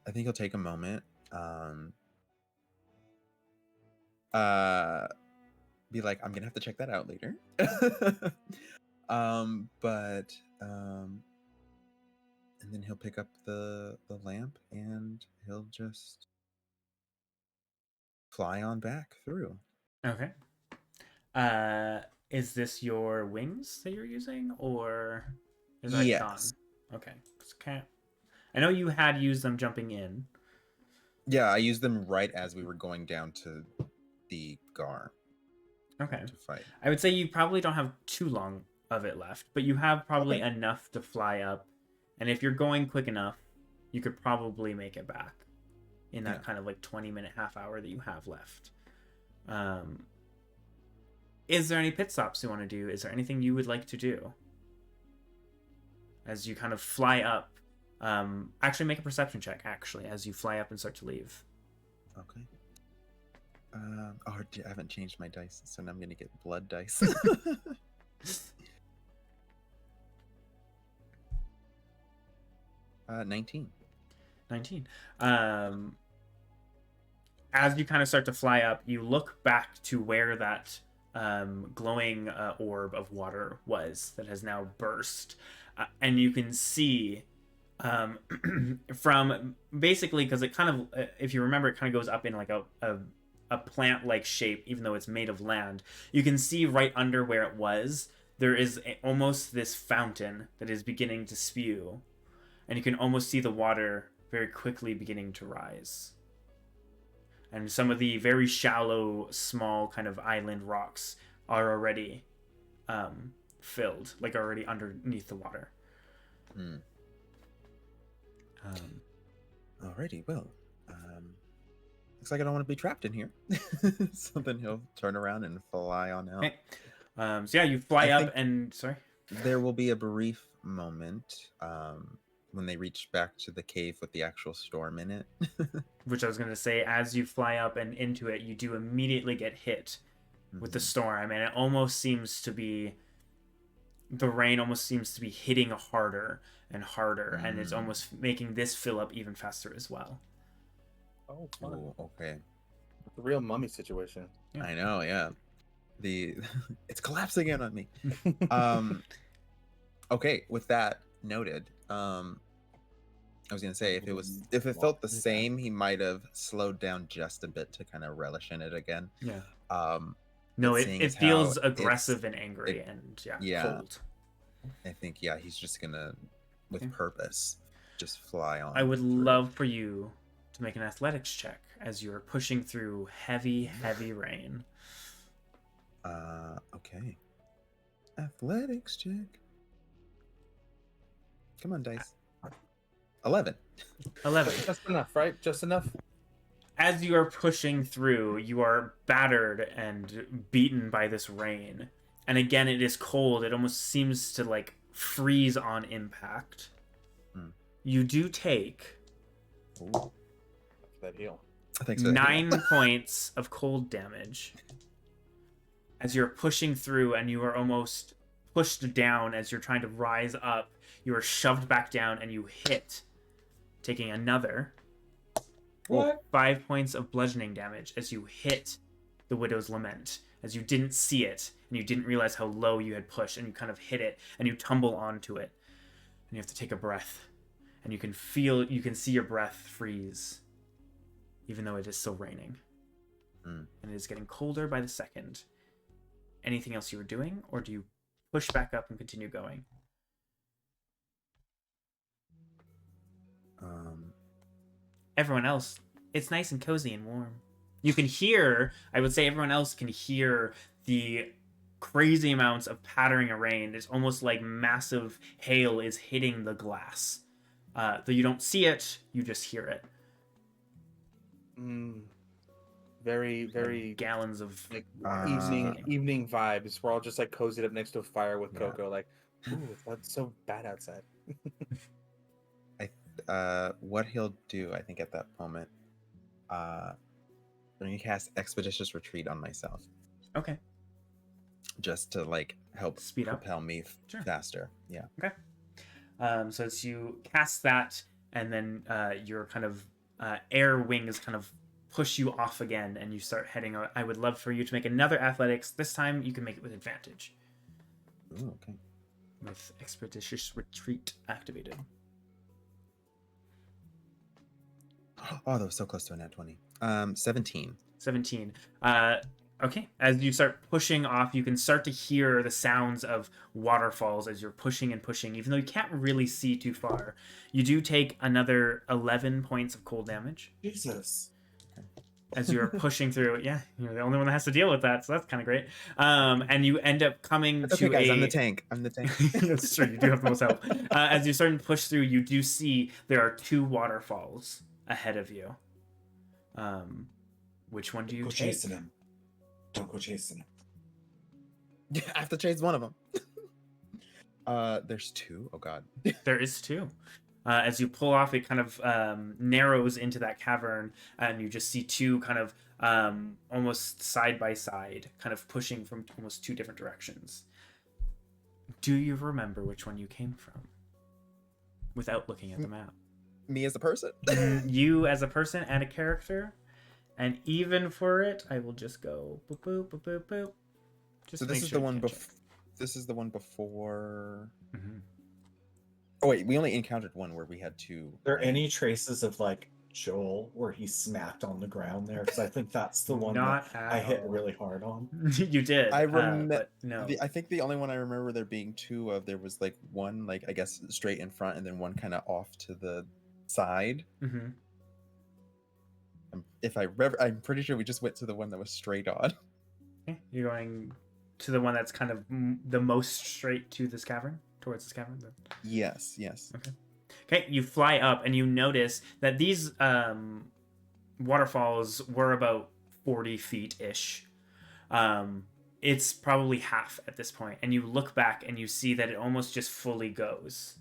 I think he'll take a moment. Be like, I'm gonna have to check that out later. And then he'll pick up the lamp and he'll just fly on back through. Okay. Is this your wings that you're using, or is that gone? Yes. Okay. I know you had used them jumping in. Yeah, I used them right as we were going down to the Gar Okay. to fight. I would say you probably don't have too long of it left, but you have probably enough to fly up. And if you're going quick enough, you could probably make it back in that kind of like 20-minute half hour that you have left. Is there any pit stops you want to do? Is there anything you would like to do as you kind of fly up? Actually, make a perception check, actually, as you fly up and start to leave. Okay. I haven't changed my dice, so now I'm gonna get blood dice. 19. 19. As you kind of start to fly up, you look back to where that glowing orb of water was that has now burst. And you can see from basically because it kind of, if you remember, it kind of goes up in like a plant-like shape, even though it's made of land. You can see right under where it was, there is almost this fountain that is beginning to spew, and you can almost see the water very quickly beginning to rise. And some of the very shallow, small kind of island rocks are already filled, like already underneath the water. Alrighty, well, looks like I don't want to be trapped in here. So then he'll turn around and fly on out. Okay. So yeah, you fly I up think- and sorry. There will be a brief moment when they reach back to the cave with the actual storm in it. Which I was going to say, as you fly up and into it, you do immediately get hit with the storm, and it almost seems to be, the rain almost seems to be hitting harder and harder, and it's almost making this fill up even faster as well. Oh, fun. Ooh, okay. The real mummy situation. Yeah. I know, yeah. It's collapsing in on me. Okay, with that noted, I was gonna say if it felt the same, he might have slowed down just a bit to kind of relish in it again. Yeah. But No, seeing it as feels how aggressive and angry and yeah. cold. I think he's just gonna, with Okay. purpose, just fly on. I would through. love for you to make an athletics check as you're pushing through heavy, heavy rain. Okay. Athletics check. Come on, dice. 11. 11. Just enough, right? Just enough. As you are pushing through, you are battered and beaten by this rain. And again, it is cold. It almost seems to like freeze on impact. You do take Ooh. That heal. Thanks for that. 9 points of cold damage as you're pushing through, and you are almost pushed down as you're trying to rise up. You are shoved back down and you hit, taking another What? 5 points of bludgeoning damage as you hit the Widow's Lament, as you didn't see it and you didn't realize how low you had pushed, and you kind of hit it and you tumble onto it, and you have to take a breath, and you can see your breath freeze even though it is still raining. And it is getting colder by the second. Anything else you were doing, or do you push back up and continue going? Everyone else, it's nice and cozy and warm. You can hear, I would say everyone else can hear the crazy amounts of pattering of rain. It's almost like massive hail is hitting the glass. Though you don't see it, you just hear it. Very, very Gallons of like Uh, evening vibes. We're all just like cozied up next to a fire with Yeah. Coco. Like, ooh, that's so bad outside. What he'll do, I think, at that moment, I'm gonna cast Expeditious Retreat on myself, Okay. just to like help Speed up? propel me Sure. faster. Yeah. So as you cast that, and then your kind of air wings kind of push you off again, and you start heading out. I would love for you to make another athletics. This time you can make it with advantage, Ooh, okay. with Expeditious Retreat activated. Oh, that was so close to a nat 20. 17. 17. Okay. As you start pushing off, you can start to hear the sounds of waterfalls as you're pushing and pushing, even though you can't really see too far. You do take another 11 points of cold damage Jesus. as you're pushing through. Yeah, you're the only one that has to deal with that, so that's kind of great. And you end up coming That's to okay, guys. a... I'm the tank. I'm the tank. That's true. You do have the most help. As you start to push through, you do see there are 2 waterfalls ahead of you. Which one do you Go take? chasing him. Don't go chasing him. Yeah, I have to chase one of them. There's 2. Oh god. There is 2. As you pull off, it kind of narrows into that cavern, and you just see 2 kind of almost side by side, kind of pushing from almost 2 different directions. Do you remember which one you came from? Without looking at the map. Me as a person. You as a person and a character. And even for it, I will just go boop boop boop boop boop. Just So make this is sure the you one catch it. This is the one before. Mhm. Oh wait, we only encountered one where we had two. Are there right? any traces of like Joel where he smacked on the ground there? Because I think that's the one Not that I at hit all. really hard on. You did, I remember. but no. I think the only one I remember there being two of, there was like one, like I guess straight in front, and then one kind of off to the side. Mm-hmm. I'm pretty sure we just went to the one that was straight on. Okay. You're going to the one that's kind of the most straight to this cavern, towards this cavern. Yes, yes. Okay, you fly up and you notice that these waterfalls were about 40 feet ish. It's probably half at this point, and you look back and you see that it almost just fully goes.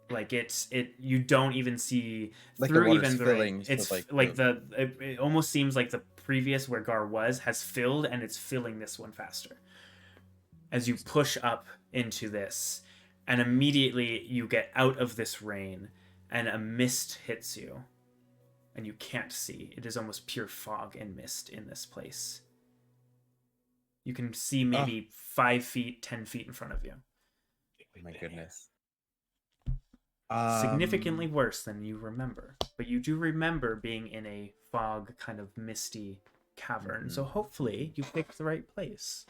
Like you don't even see Like the through water's even the filling, rain. so It's like it almost seems like the previous where Gar was has filled, and it's filling this one faster. As you push up into this, and immediately you get out of this rain, and a mist hits you, and you can't see. It is almost pure fog and mist in this place. You can see maybe 5 feet, 10 feet in front of you. Oh my goodness. Significantly worse than you remember, but you do remember being in a fog kind of misty cavern. So hopefully you picked the right place.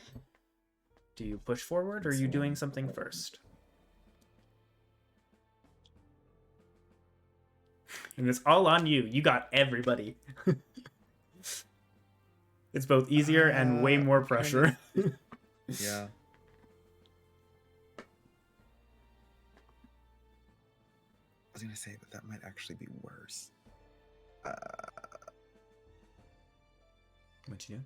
Do you push forward, or are you doing something first? And it's all on you. You got everybody. It's both easier and way more pressure. Yeah. I was gonna say that might actually be worse. What'd you do?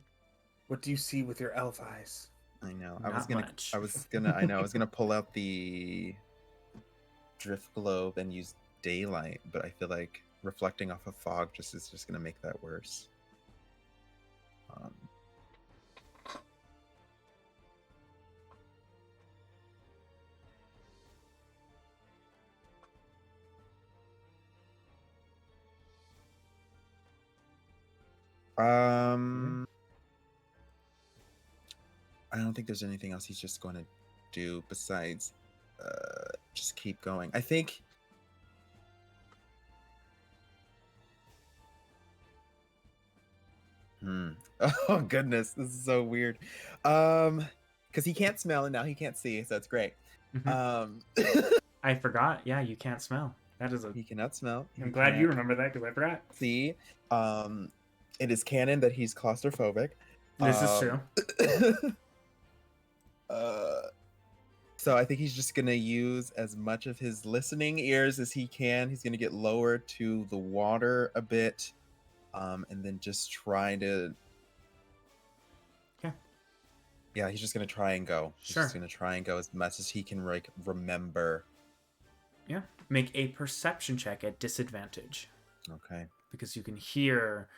What do you see with your elf eyes? I know. Not much. I was gonna pull out the drift globe and use daylight, but I feel like reflecting off of fog is just gonna make that worse. I don't think there's anything else he's just going to do besides just keep going. I think oh goodness, this is so weird. Because he can't smell and now he can't see, so that's great. I forgot. Yeah, you can't smell. That is He cannot smell. I'm glad you remember that because I forgot. See. It is canon that he's claustrophobic. This is true. So I think he's just gonna use as much of his listening ears as he can. He's gonna get lower to the water a bit, and then just try to. Okay. Yeah, he's just gonna try and go. He's Sure. just gonna try and go as much as he can remember. Yeah. Make a perception check at disadvantage. Okay. Because you can hear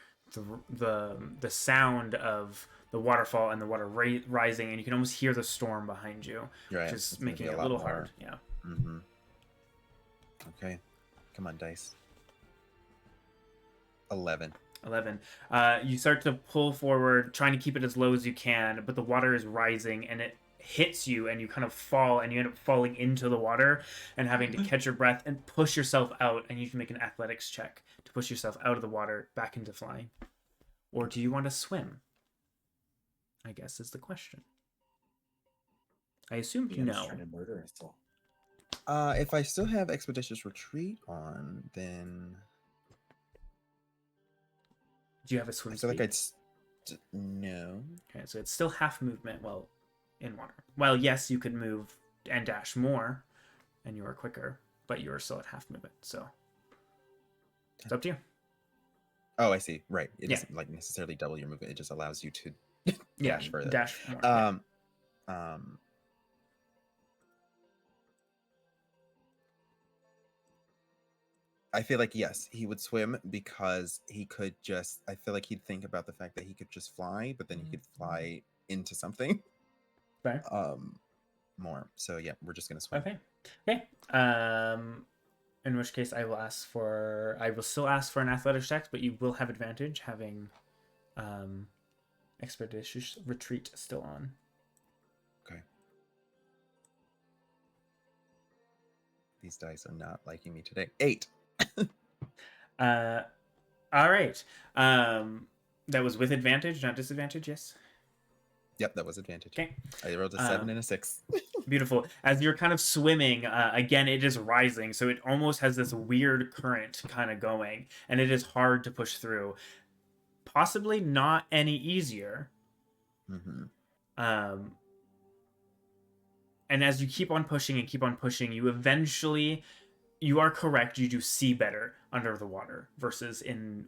the sound of the waterfall and the water rising, and you can almost hear the storm behind you, Right. which is making it a little hard. Yeah. Mm-hmm. Okay. Come on, dice. 11. 11. You start to pull forward, trying to keep it as low as you can, but the water is rising, and it hits you, and you kind of fall, and you end up falling into the water and having to catch your breath and push yourself out, and you can make an athletics check to push yourself out of the water back into flying. Or do you want to swim? I guess is the question. I assume Yeah, no. just trying to murder us all. If I still have Expeditious Retreat on, then Do you have a swim I feel speed? like no. Okay, so it's still half movement while in water. Well, yes, you could move and dash more, and you are quicker, but you are still at half movement. So it's up to you. Oh, I see. Right. It Yeah. doesn't like necessarily double your movement. It just allows you to Yeah, dash further. dash more. Yeah. I feel like yes, he would swim because he could just. I feel like he'd think about the fact that he could just fly, but then he could fly into something. Fair. More. So yeah, we're just gonna swim. Okay. Okay. In which case, I will still ask for an athletics check, but you will have advantage having, Expeditious Retreat still on. Okay. These dice are not liking me today. 8. All right. That was with advantage, not disadvantage. Yes. Yep, that was advantage. Okay. I rolled a 7 and a 6. Beautiful. As you're kind of swimming, again, it is rising, so it almost has this weird current kind of going, and it is hard to push through. Possibly not any easier. Mm-hmm. And as you keep on pushing and keep on pushing, you eventually, you are correct, you do see better under the water versus in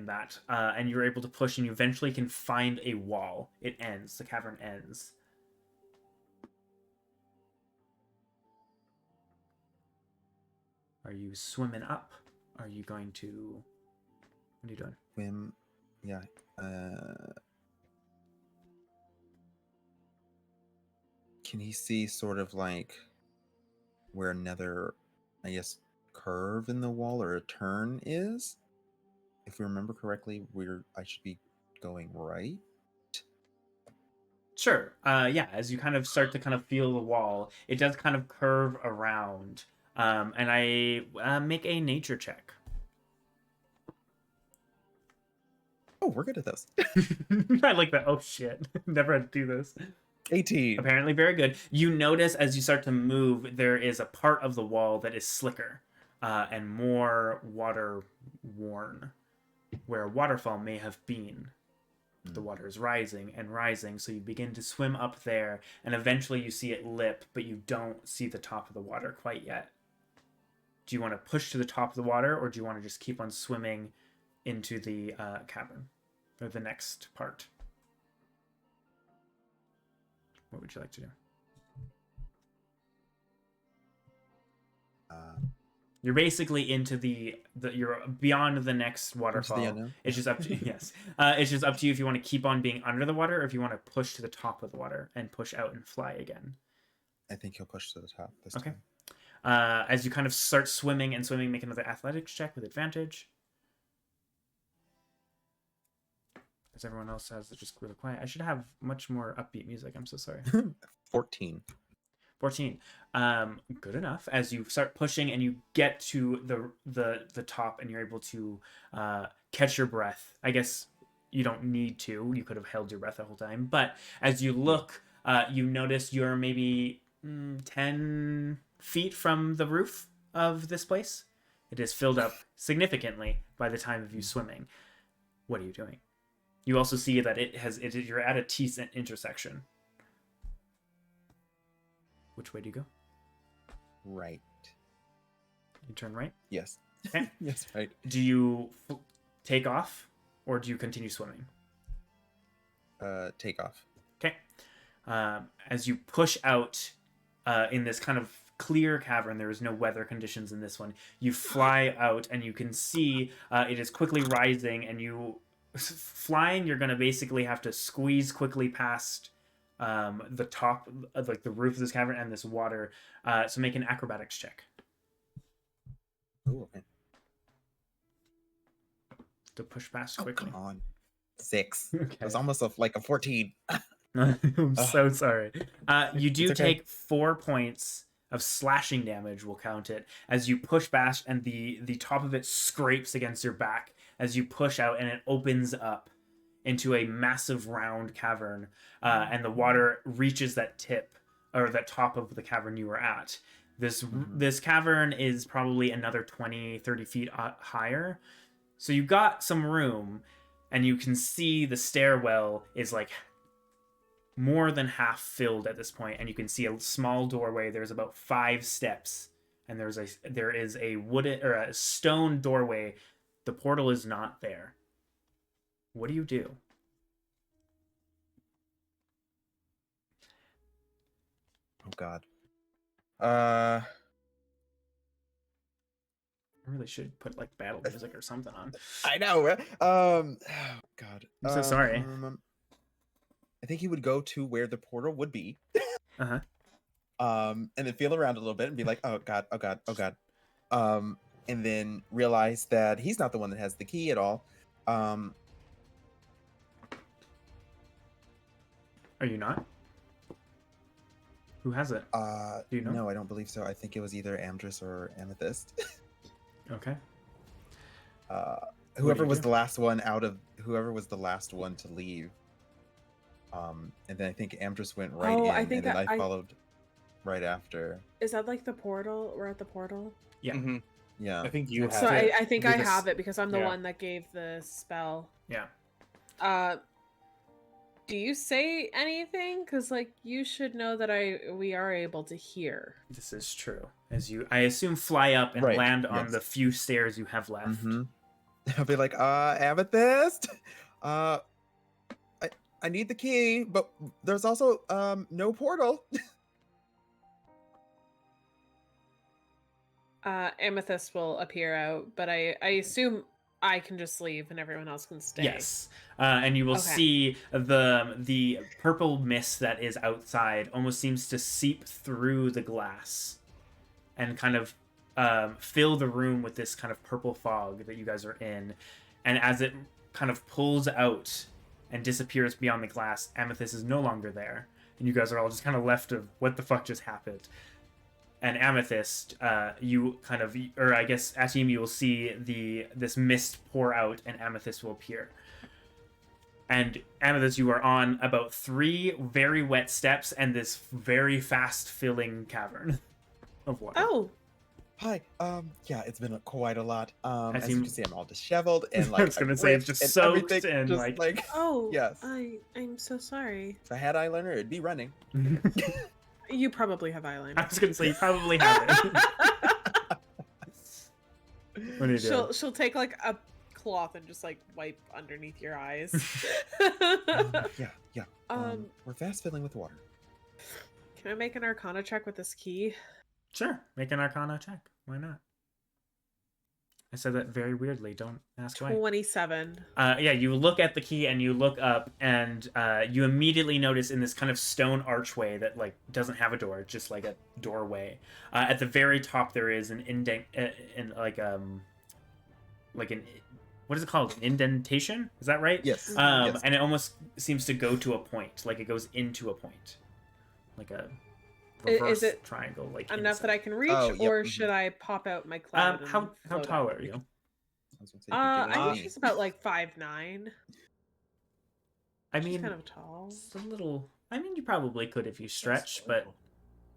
that. And you're able to push, and you eventually can find a wall. It ends. The cavern ends. Are you swimming up? Are you going to... What are you doing? Swim. Yeah. Can he see sort of like where another, I guess, curve in the wall or a turn is? If we remember correctly, I should be going right. Sure. Yeah, as you kind of start to kind of feel the wall, it does kind of curve around. And I make a nature check. Oh, we're good at those. I like that. Oh, shit. Never had to do this. 18. Apparently very good. You notice as you start to move, there is a part of the wall that is slicker and more water-worn, where a waterfall may have been. The water is rising and rising, so you begin to swim up there, and eventually you see it lip, but you don't see the top of the water quite yet. Do you want to push to the top of the water, or do you want to just keep on swimming into the cavern, or the next part? What would you like to do? You're basically into the you're beyond the next waterfall. It's just up to yes. It's just up to you if you want to keep on being under the water, or if you want to push to the top of the water and push out and fly again. I think he'll push to the top this Okay. time. As you kind of start swimming and swimming, make another athletics check with advantage. As everyone else has, it's just really quiet. I should have much more upbeat music. I'm so sorry. 14. 14. Good enough. As you start pushing and you get to the top, and you're able to catch your breath. I guess you don't need to. You could have held your breath the whole time. But as you look, you notice you're maybe 10 feet from the roof of this place. It is filled up significantly by the time of you swimming. What are you doing? You also see that you're at a T intersection. Which way do you go? Right. You turn right? Yes. Okay. Yes, right. Do you take off, or do you continue swimming? Take off. Okay. As you push out in this kind of clear cavern, there is no weather conditions in this one. You fly out, and you can see it is quickly rising, and flying, you're going to basically have to squeeze quickly past the top of like the roof of this cavern and this water. So make an acrobatics check. Oh, okay. To push past quickly. Come on. 6. Okay. It was almost like a 14. I'm so sorry. You do It's okay. take 4 points of slashing damage, we'll count it, as you push past, and the top of it scrapes against your back as you push out, and it opens up into a massive round cavern, and the water reaches that tip, or that top of the cavern you were at. This cavern is probably another 20-30 feet higher, so you got some room, and you can see the stairwell is like more than half filled at this point, and you can see a small doorway. There's about 5 steps, and there is a wooden or a stone doorway. The portal is not there. What do you do? Oh God. I really should put like battle music or something on. I know. Oh God. I'm so sorry. I think he would go to where the portal would be. Uh-huh. And then feel around a little bit and be like, oh God, oh God, oh God. And then realize that he's not the one that has the key at all. Are you not? Who has it? Do you know? No, I don't believe so. I think it was either Amdrus or Amethyst. Okay. Whoever was do? the last one whoever was the last one to leave. And then I think Amdrus went right Oh, in, I think and then I I- followed right after. Is that like the portal? We're at the portal. Yeah. Mm-hmm. Yeah. I think you have So it. I think Do I this- have it because I'm the yeah. one that gave the spell. Yeah. Do you say anything? Because like you should know that we are able to hear. This is true. As you, I assume, fly up and Right, land on yes. the few stairs you have left. Mm-hmm. I'll be like, Amethyst, I need the key, but there's also no portal. Amethyst will appear out, but I assume I can just leave and everyone else can stay. Yes, and you will Okay. see the purple mist that is outside almost seems to seep through the glass, and kind of fill the room with this kind of purple fog that you guys are in. And as it kind of pulls out and disappears beyond the glass, Amethyst is no longer there, and you guys are all just kind of left of what the fuck just happened. And Amethyst, you kind of, or I guess Atim, you will see this mist pour out, and Amethyst will appear. And Amethyst, you are on about 3 very wet steps and this very fast filling cavern of water. Oh, Hi. Yeah, it's been quite a lot. As seem- you can see, I'm all disheveled and I like was gonna say, it's ripped just and soaked everything, and, just, like- oh. Yes. I'm so sorry. If I had eyeliner, it'd be running. You probably have eyeliner. I was gonna say, you probably have it. What are you doing? She'll take like a cloth and just like wipe underneath your eyes. Yeah. We're fast filling with water. Can I make an Arcana check with this key? Sure, make an Arcana check. Why not? I said that very weirdly. Don't ask why. 27. Yeah, you look at the key and you look up, and you immediately notice in this kind of stone archway that like doesn't have a door, just like a doorway. At the very top, there is an indent, like an what is it called? An indentation? Is that right? Yes. And it almost seems to go to a point, like it goes into a point, like a reverse Is it triangle, like Enough that I can reach, Oh, yep, or mhm. should I pop out my cloud? How and how float tall out? are you? I think she's about like 5'9". I She's mean, kind of tall. it's a little. I mean, you probably could if you stretch, but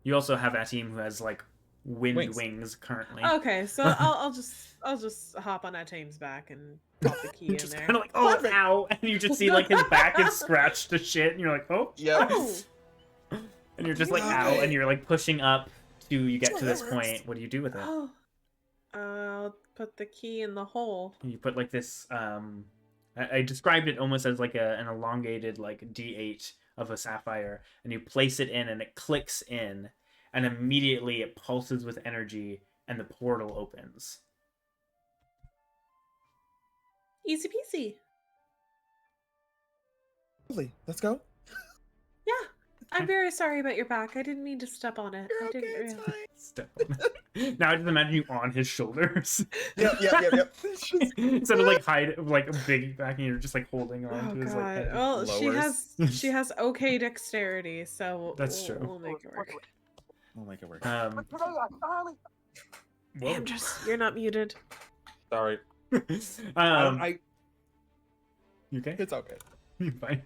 you also have Atim who has like wind Wings. wings currently. Okay, so I'll just hop on Atim's back and pop the key in Just there. kind of like, oh, Perfect. ow, and you just see like his back is scratched to shit, and you're like, oh, Yep. Oh, and you're just like, ow, and you're like pushing up to you get to this point. What do you do with it? oh. I'll put the key in the hole. You put like this. I described it almost as like an elongated like D8 of a sapphire, and you place it in, and it clicks in, and immediately it pulses with energy, and the portal opens. Easy peasy. Lovely. Let's go. Yeah. I'm very sorry about your back. I didn't mean to step on it. You're I okay. didn't It's realize. fine. Step on it. Now I just imagine you on his shoulders. Yep. It's just- Instead of like like big back, and you're just like holding on Oh to his like god. head. Well, lowers. she has okay dexterity, so That's true. We'll make it work. We'll make it work. Whoa. Amdrus, you're not muted. Sorry. I you okay? It's okay. You're fine.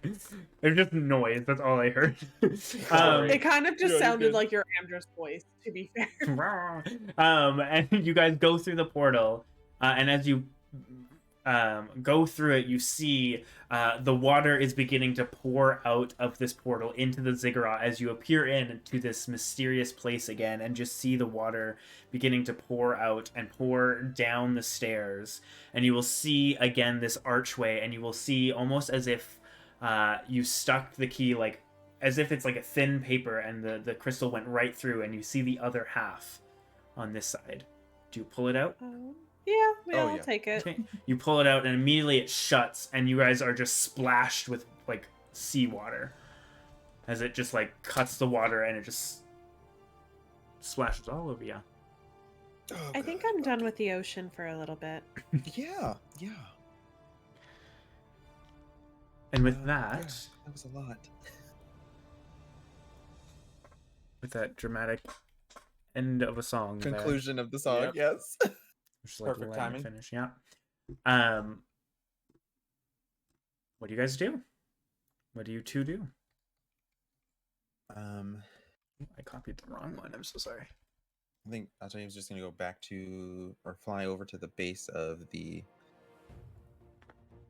There's just noise. That's all I heard. It kind of just Yeah, you're sounded good. like your Amdrus voice, to be fair. And you guys go through the portal, and as you go through it, you see the water is beginning to pour out of this portal into the ziggurat as you appear into this mysterious place again, and just see the water beginning to pour out and pour down the stairs. And you will see again this archway, and you will see almost as if you stuck the key like as if it's like a thin paper, and the crystal went right through, and you see the other half on this side. Do you pull it out? Yeah, Oh, I'll yeah. take it. Okay. You pull it out, and immediately it shuts, and you guys are just splashed with like seawater as it just like cuts the water, and it just splashes all over you. Oh, I think God. I'm done with the ocean for a little bit. Yeah. And with Yeah, that, that was a lot. with that dramatic end of a song. there. Conclusion of the song, Yep. yes. Just like Perfect letting it timing. finish. Yeah. What do you guys do? What do you two do? I copied the wrong one. I'm so sorry. I think Ajay was just gonna go back to or fly over to the base of the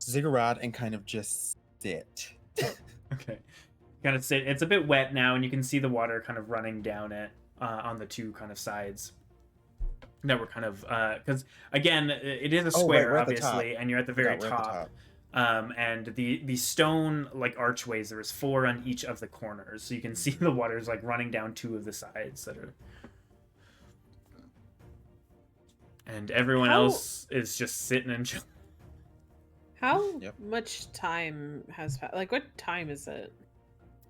ziggurat and kind of just sit. Okay. Kind of sit. It's a bit wet now, and you can see the water kind of running down it on the two kind of sides. That were kind of because again, it is a Oh, right, square, we're at the obviously, top. and you're at the very Forgot we're at the top. top. And the stone like archways, there's 4 on each of the corners, so you can see the water's like running down 2 of the sides that are. And everyone How- else is just sitting and chilling. How Yep. much time has passed? Like, what time is it?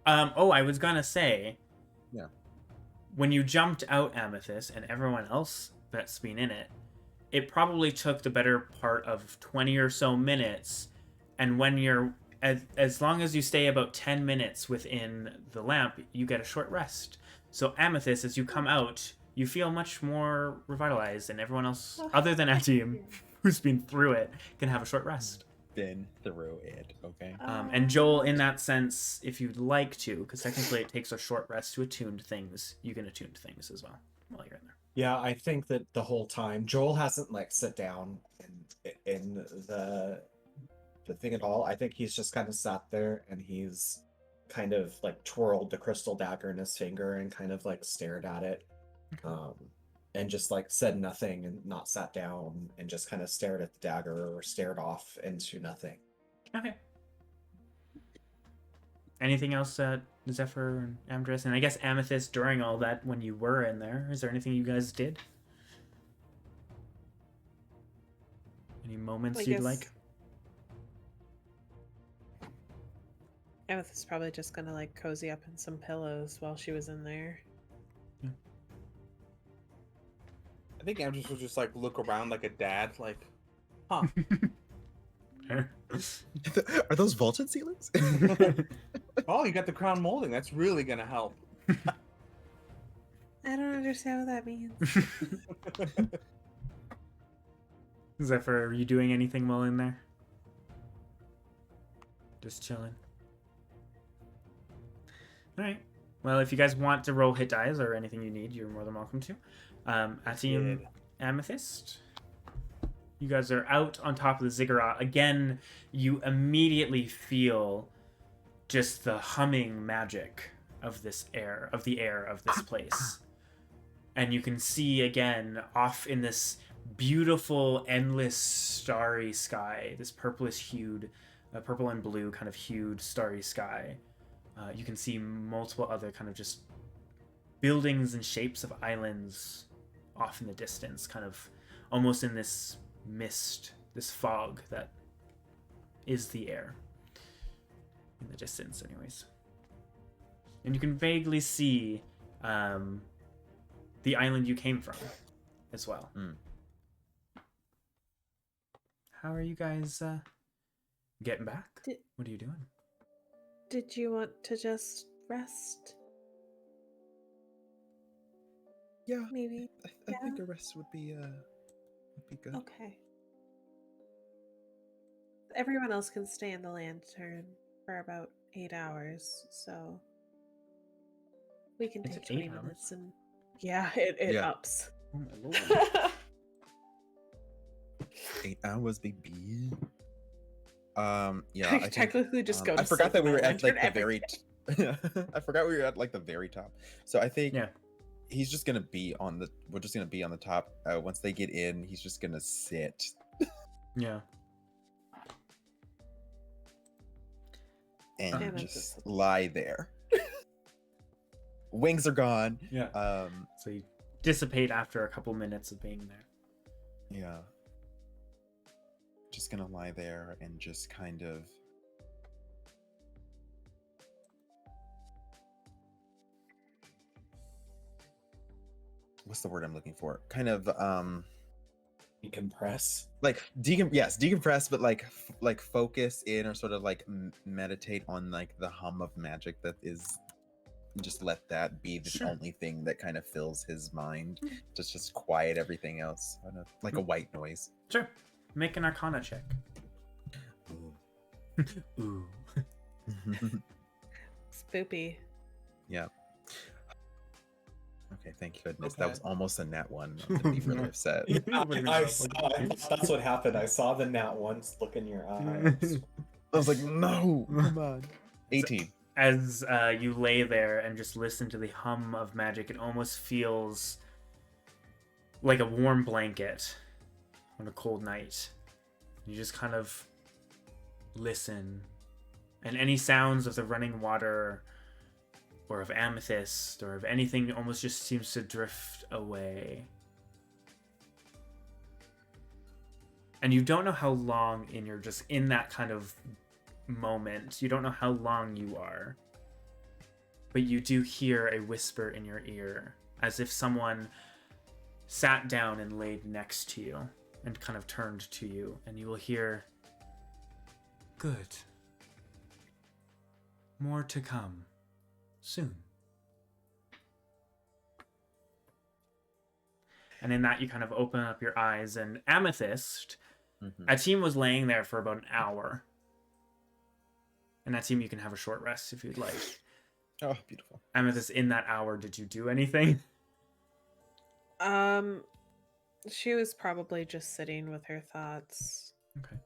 Oh, I was gonna say. Yeah. When you jumped out, Amethyst, and everyone else that's been in it probably took the better part of 20 or so minutes. And when you're as long as you stay about 10 minutes within the lamp, you get a short rest. So Amethyst, as you come out, you feel much more revitalized, and everyone else, other than Atim, who's been through it, can have a short rest. Been through it, okay? And Joel, in that sense, if you'd like to, because technically it takes a short rest to attune to things, you can attune to things as well while you're in there. Yeah, I think that the whole time Joel hasn't like sit down in the thing at all. I think he's just kind of sat there and he's kind of like twirled the crystal dagger in his finger and kind of like stared at it, and just like said nothing and not sat down and just kind of stared at the dagger or stared off into nothing. Okay. Anything else that Zephyr and Amdrus, and I guess Amethyst, during all that, when you were in there, is there anything you guys did? Any moments I you'd guess like? Amethyst is probably just gonna like cozy up in some pillows while she was in there. I think Amdrus would just like look around like a dad, like, huh? Are those vaulted ceilings? Oh, you got the crown molding. That's really gonna help. I don't understand what that means. Zephyr, are you doing anything while in there? Just chilling. Alright. Well, if you guys want to roll hit dice or anything you need, you're more than welcome to. Atim, Good. Amethyst, you guys are out on top of the ziggurat. Again, you immediately feel just the humming magic of this air, of the air of this place. And you can see again off in this beautiful, endless, starry sky, this purplish hued, purple and blue kind of hued, starry sky. You can see multiple other kind of just buildings and shapes of islands off in the distance, kind of almost in this mist, this fog that is the air in the distance anyways. And you can vaguely see the island you came from as well. How are you guys getting back? What are you doing? Did you want to just rest? Yeah, Maybe. I think a rest would be good. Okay. Everyone else can stay in the lantern for about 8 hours, so we can It's take 8 20 hours? minutes and yeah, it Yeah. ups. Oh my lord. 8 hours, baby. Yeah, I think, technically just go to I forgot sleep that in we my were at like lantern the every very I forgot we were at like the very top. So I think Yeah. he's just gonna be on the we're just gonna be on the top. Once they get in, he's just gonna sit. Yeah. And Damn it. just lie there. Wings are gone. Yeah. So you dissipate after a couple minutes of being there. Yeah. Just gonna lie there and just kind of what's the word I'm looking for? Kind of Decompress. like decompress, but like focus in or sort of like meditate on like the hum of magic that is just let that be the Sure. only thing that kind of fills his mind. Just quiet everything else, like a white noise. Sure. Make an Arcana check. Ooh. Spoopy. Yeah. Okay, thank goodness. That Okay. was almost a nat one. I'm gonna be really upset. I thought that's what happened. I saw the nat ones look in your eyes. I was like, no, come on. 18. As you lay there and just listen to the hum of magic, it almost feels like a warm blanket on a cold night. You just kind of listen, and any sounds of the running water or of Amethyst or of anything almost just seems to drift away. And you don't know how long you're just in that kind of moment. You don't know how long you are. But you do hear a whisper in your ear, as if someone sat down and laid next to you and kind of turned to you, and you will hear, "Good. More to come. Soon." And in that, you kind of open up your eyes, and Amethyst, a team was laying there for about an hour. And that team, you can have a short rest if you'd like. Oh, beautiful. Amethyst, in that hour, did you do anything? She was probably just sitting with her thoughts. Okay.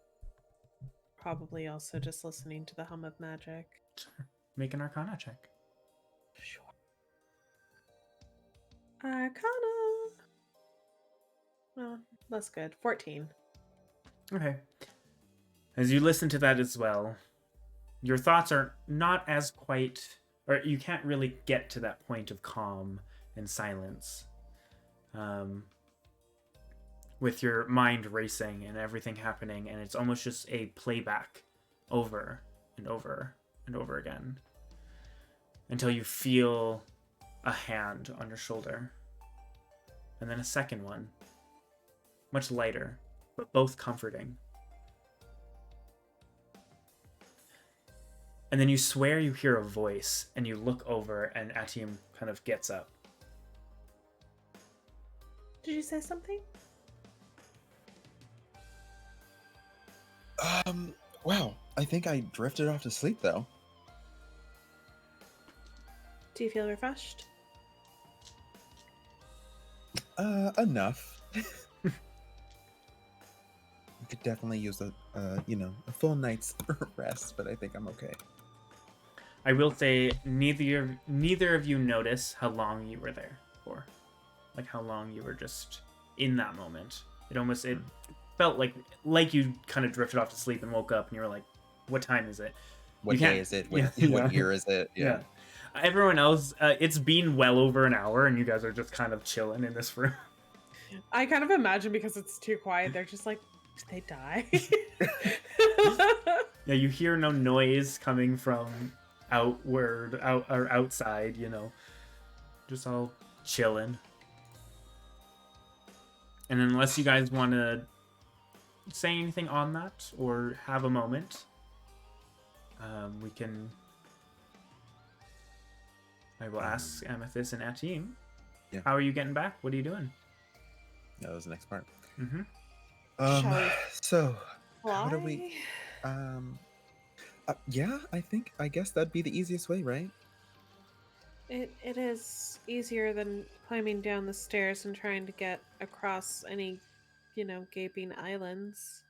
Probably also just listening to the hum of magic. Sure. Make an Arcana check. Sure. Arcana. Oh, that's good. 14. Okay. As you listen to that as well, your thoughts are not as quite, or you can't really get to that point of calm and silence. With your mind racing and everything happening, and it's almost just a playback over and over and over again until you feel a hand on your shoulder, and then a second one, much lighter, but both comforting. And then you swear you hear a voice, and you look over, and Atium kind of gets up. Did you say something? Wow. I think I drifted off to sleep though. Do you feel refreshed? Enough. I could definitely use a full night's rest, but I think I'm okay. I will say neither of you notice how long you were there for. Like how long you were just in that moment. It felt like you kind of drifted off to sleep and woke up and you were like, what time is it? What day is it? What year is it? Yeah. Everyone else, it's been well over an hour and you guys are just kind of chilling in this room. I kind of imagine because it's too quiet, they're just like, did they die? Yeah, you hear no noise coming from outside, just all chilling. And unless you guys want to say anything on that or have a moment, we can. I will ask Amethyst and Atim. Yeah. How are you getting back? What are you doing? That was the next part. Mm-hmm. Shall we So how do we? fly? Yeah, I guess that'd be the easiest way, right? It is easier than climbing down the stairs and trying to get across any, gaping islands.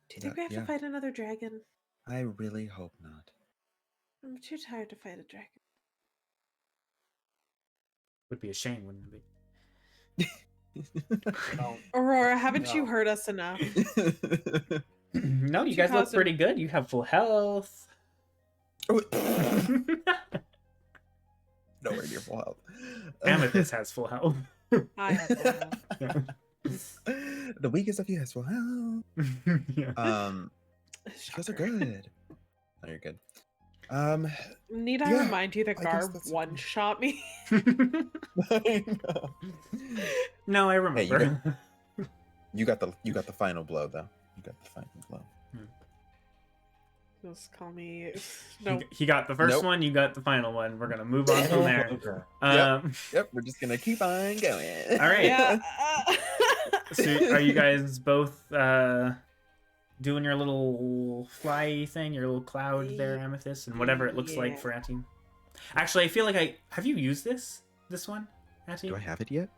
Do you think we have to fight another dragon? I really hope not. I'm too tired to fight a dragon. Would be a shame, wouldn't it be? Aurora, haven't you heard us enough? No, you guys look pretty good. You have full health. Nowhere near full health. Amethyst has full health. I have full health. Yeah. The weakest of you has full health. Yeah. You guys are good. No, you're good. Need I Yeah, remind you that I guess Garb that's one-shot me? I know. No, I remember. You got the final blow though. You got the final blow. Just call me. He, No. he got the first Nope. one, you got the final one. We're gonna move on from there. Okay. Yep, we're just gonna keep on going. All right. Yeah. So are you guys both doing your little fly thing, your little cloud there, Amethyst, and whatever it looks like Yeah. for Atim? Actually, I feel like have you used this one, Atim? Do I have it yet?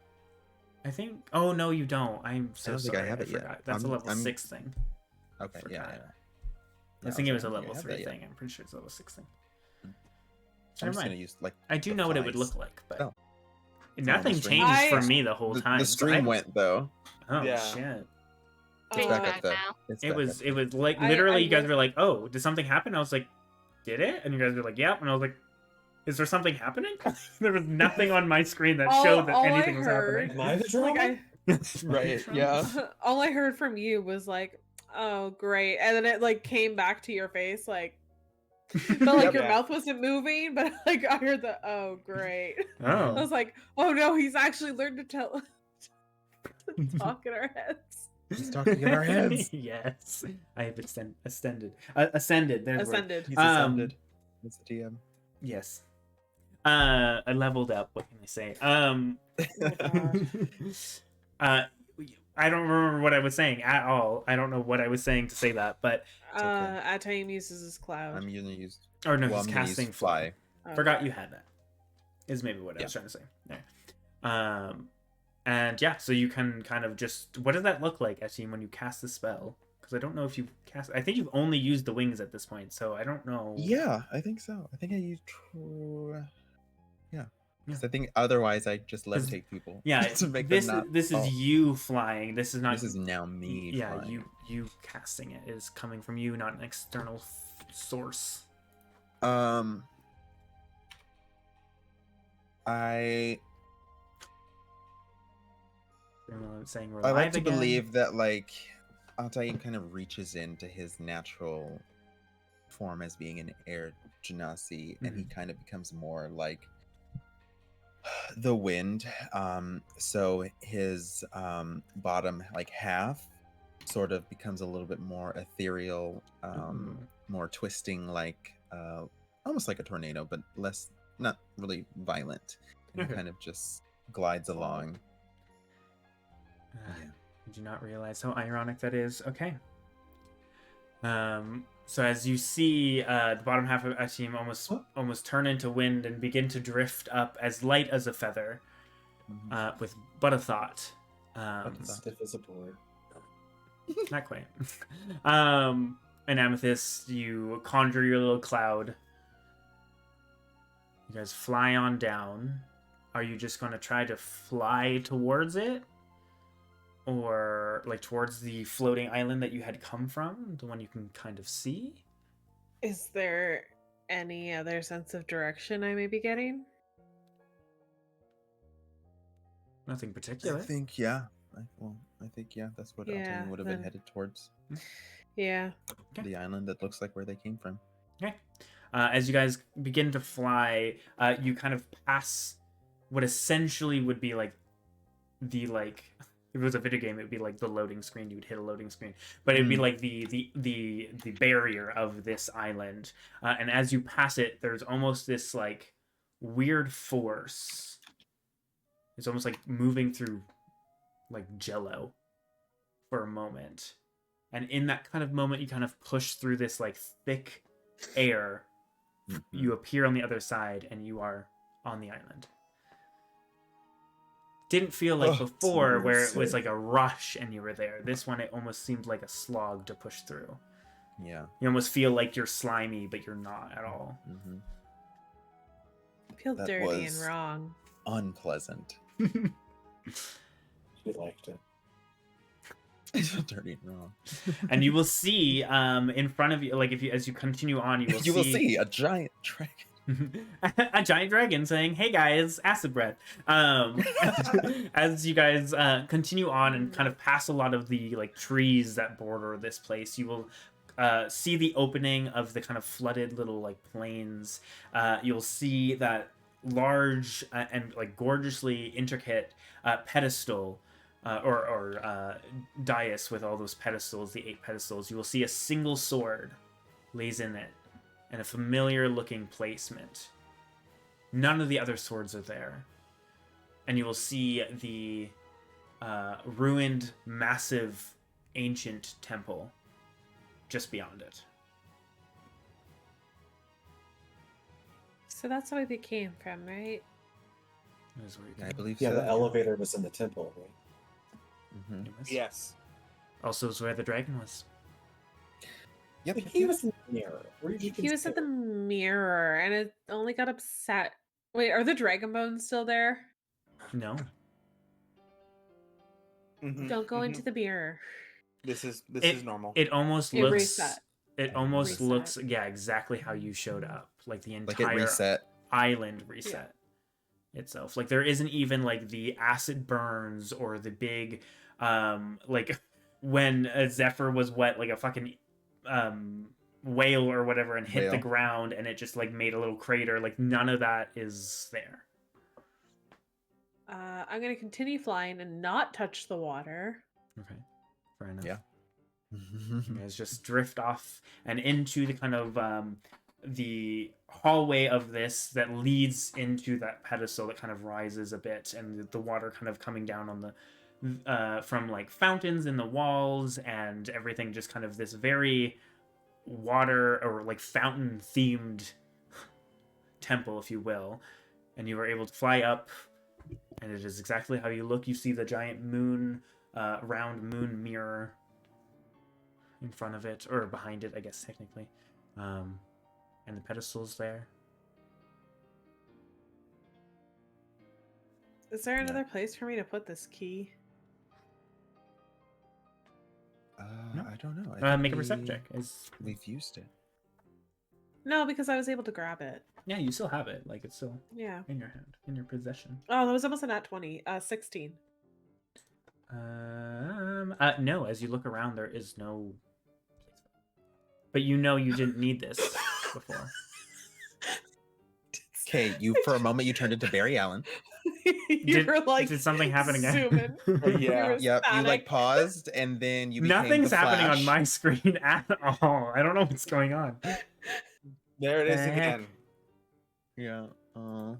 I think. Oh no, you don't. I'm so don't think sorry. I have it yet. forgot. That's a level 6 thing. Okay, yeah. Forgot. Yeah, I think it was a like, level I have 3 that yet. thing. I'm pretty sure it's a level 6 thing. I'm So never just gonna mind. use like. I do the know what it would flies. look like, but Oh. nothing the stream. changed for I- me the whole time. The so stream I- went though. Oh Yeah. shit! It's Uh, back though. now. It's It back was up. it was like I literally you guys will- were like, "Oh, did something happen?" I was like, "Did it?" And you guys were like, "Yep." And I was like, "Is there something happening?" There was nothing on my screen that showed that all I anything was heard- happening. Am I the drama? Like Right. Yeah. all I heard from you was like, "Oh, great," and then it like came back to your face, like, but like your Yeah. mouth wasn't moving, but like I heard the "Oh, great." I Oh, was like, "Oh no, he's actually learned to tell to talk in our heads." He's talking in our heads. Yes, I have ascended. Ascended. There's the word. Ascended. He's Um, ascended. It's the DM. Yes. I leveled up. What can I say? Oh, uh, I don't remember what I was saying at all. I don't know what I was saying to say that, but okay. Atayim uses his cloud. I'm gonna use. or no, well, he's I'm gonna use casting fly. Okay. Forgot you had that. Is maybe what I was trying to say. There. And yeah, so you can kind of just. What does that look like, Etienne, when you cast the spell? Because I don't know if you cast. I think you've only used the wings at this point, so I don't know. Yeah, I think so. I think I used. Yeah. Because I think otherwise I just 'Cause- levitate people. Yeah, to make this them not. this is fall. you flying. This is not. This is now me. Yeah, flying. you casting it is coming from you, not an external source. Saying we're I like live to again. believe that like Altair kind of reaches into his natural form as being an air genasi, and he kind of becomes more like the wind. So his bottom like half sort of becomes a little bit more ethereal, more twisting, like almost like a tornado, but less, not really violent, and Okay. kind of just glides along. Yeah. Did you not realize how ironic that is? Okay. So as you see, the bottom half of Atim almost turn into wind and begin to drift up as light as a feather, with but a thought. Stiff as a board. Not quite. And Amethyst, you conjure your little cloud. You guys fly on down. Are you just going to try to fly towards it? Or like towards the floating island that you had come from? The one you can kind of see? Is there any other sense of direction I may be getting? Nothing I particular. think yeah. I think yeah. That's what Yeah, Altair would have been then- headed towards. Yeah. Okay. The island that looks like where they came from. Okay. As you guys begin to fly, you kind of pass what essentially would be like the if it was a video game, it would be like the loading screen. You would hit a loading screen, but it'd be like the barrier of this island. And as you pass it, there's almost this like weird force. It's almost like moving through like jello for a moment, and in that kind of moment, you kind of push through this like thick air. You appear on the other side, and you are on the island. Didn't feel like Oh, before it's where it so was sick. like a rush and you were there. This one, it almost seemed like a slog to push through. Yeah. You almost feel like you're slimy, but you're not at all. Hmm. I feel That dirty was- and wrong. Unpleasant. We liked it. Dirty and wrong. And you will see in front of you, like if you as you continue on, You will see a giant dragon. a giant dragon saying, "Hey guys, acid breath." As you guys continue on and kind of pass a lot of the like trees that border this place, you will see the opening of the kind of flooded little like plains. You'll see that large and like gorgeously intricate pedestal. Or dais with all those pedestals, the 8 pedestals. You will see a single sword lays in it, and a familiar looking placement. None of the other swords are there. And you will see the ruined, massive, ancient temple just beyond it. So that's where they came from, right? That is where you I can- believe Yeah, so. the elevator was in the temple, right? Mhm. it was. Yes. Also is where the dragon was. Yep. But he was in the mirror. Where did you He was at the consider? mirror and it only got upset. Wait, are the dragon bones still there? No. Mhm, Don't go mhm. into the mirror. This is It- normal. It almost It looks. reset. It almost Reset. looks, yeah, exactly how you showed up. Like the Like it entire reset. island reset itself. Like there isn't even like the acid burns or the big, like when Zephyr was wet, like a fucking whale or whatever, and hit the Whale. ground, and it just like made a little crater. Like none of that is there. I'm gonna continue flying and not touch the water. Okay, fair enough. Yeah. You guys just drift off and into the kind of the hallway of this that leads into that pedestal that kind of rises a bit, and the water kind of coming down on the from like fountains in the walls and everything, just kind of this very water or like fountain themed temple, if you will. And you are able to fly up, and it is exactly how you look. You see the giant moon, round moon mirror in front of it, or behind it, I guess, technically. And the pedestal's there. Is there another place for me to put this key? No. I don't know. I think Make a perception check. We've used it. No, because I was able to grab it. Yeah, you still have it. Like, it's still Yeah. in your hand, in your possession. Oh, that was almost a nat 20. 16. No, as you look around, there is no... But you know you didn't need this before. Okay, you for a moment you turned into Barry Allen. You were like, did something happen again? zooming. Yeah. You were Yep, you like static. paused and then you became Nothing's the happening on Flash. my screen at all. I don't know what's going on. There it is The heck? again. Yeah.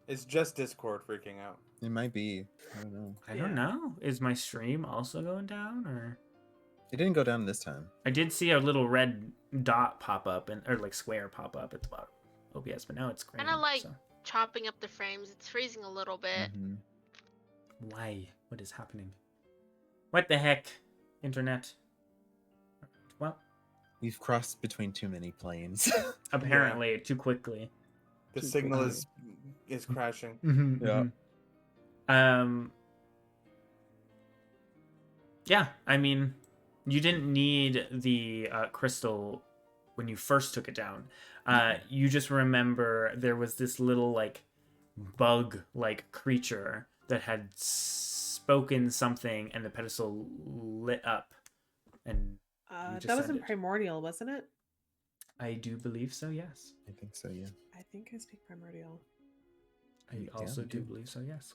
It's just Discord freaking out. It might be. I don't know. I don't know. Is my stream also going down, or It didn't go down this time. I did see a little red dot pop up or like square pop up at the bottom of OBS, but now it's green. Kinda like- so. Chopping up the frames. It's freezing a little bit. Mhm. Why? What is happening? What the heck? Internet. Well, We've crossed between too many planes. apparently too quickly. The Too signal quickly. is crashing. Yeah. Yeah, I mean, you didn't need the crystal when you first took it down. You just remember there was this little like bug-like creature that had spoken something, and the pedestal lit up. And just That was said in it. Primordial, wasn't it? I do believe so. Yes, I think so, yeah. I think I speak Primordial. I Yeah, also we do do. believe so. Yes.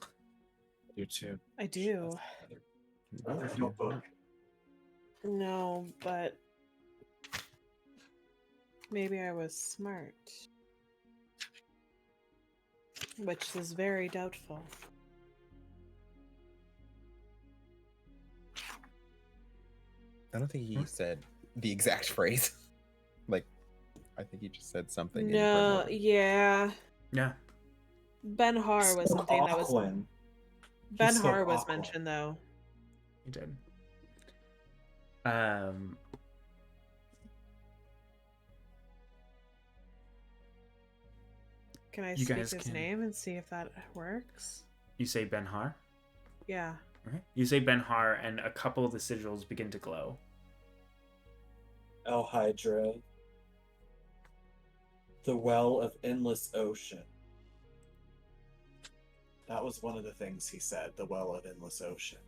You too. I do. There's no book. No, but maybe I was smart. Which is very doubtful. I don't think he said the exact phrase. Like, I think he just said something. in No, Primordial. yeah. Yeah. Ben Har was Spoke something that was Auckland. Ben spoke Har was Auckland. mentioned though. You did. Can I You speak guys his can- name and see if that works? You say Ben Har. Yeah. Okay. You say Ben Har, and a couple of the sigils begin to glow. El Hydra. The Well of Endless Ocean. That was one of the things he said, the Well of Endless Ocean.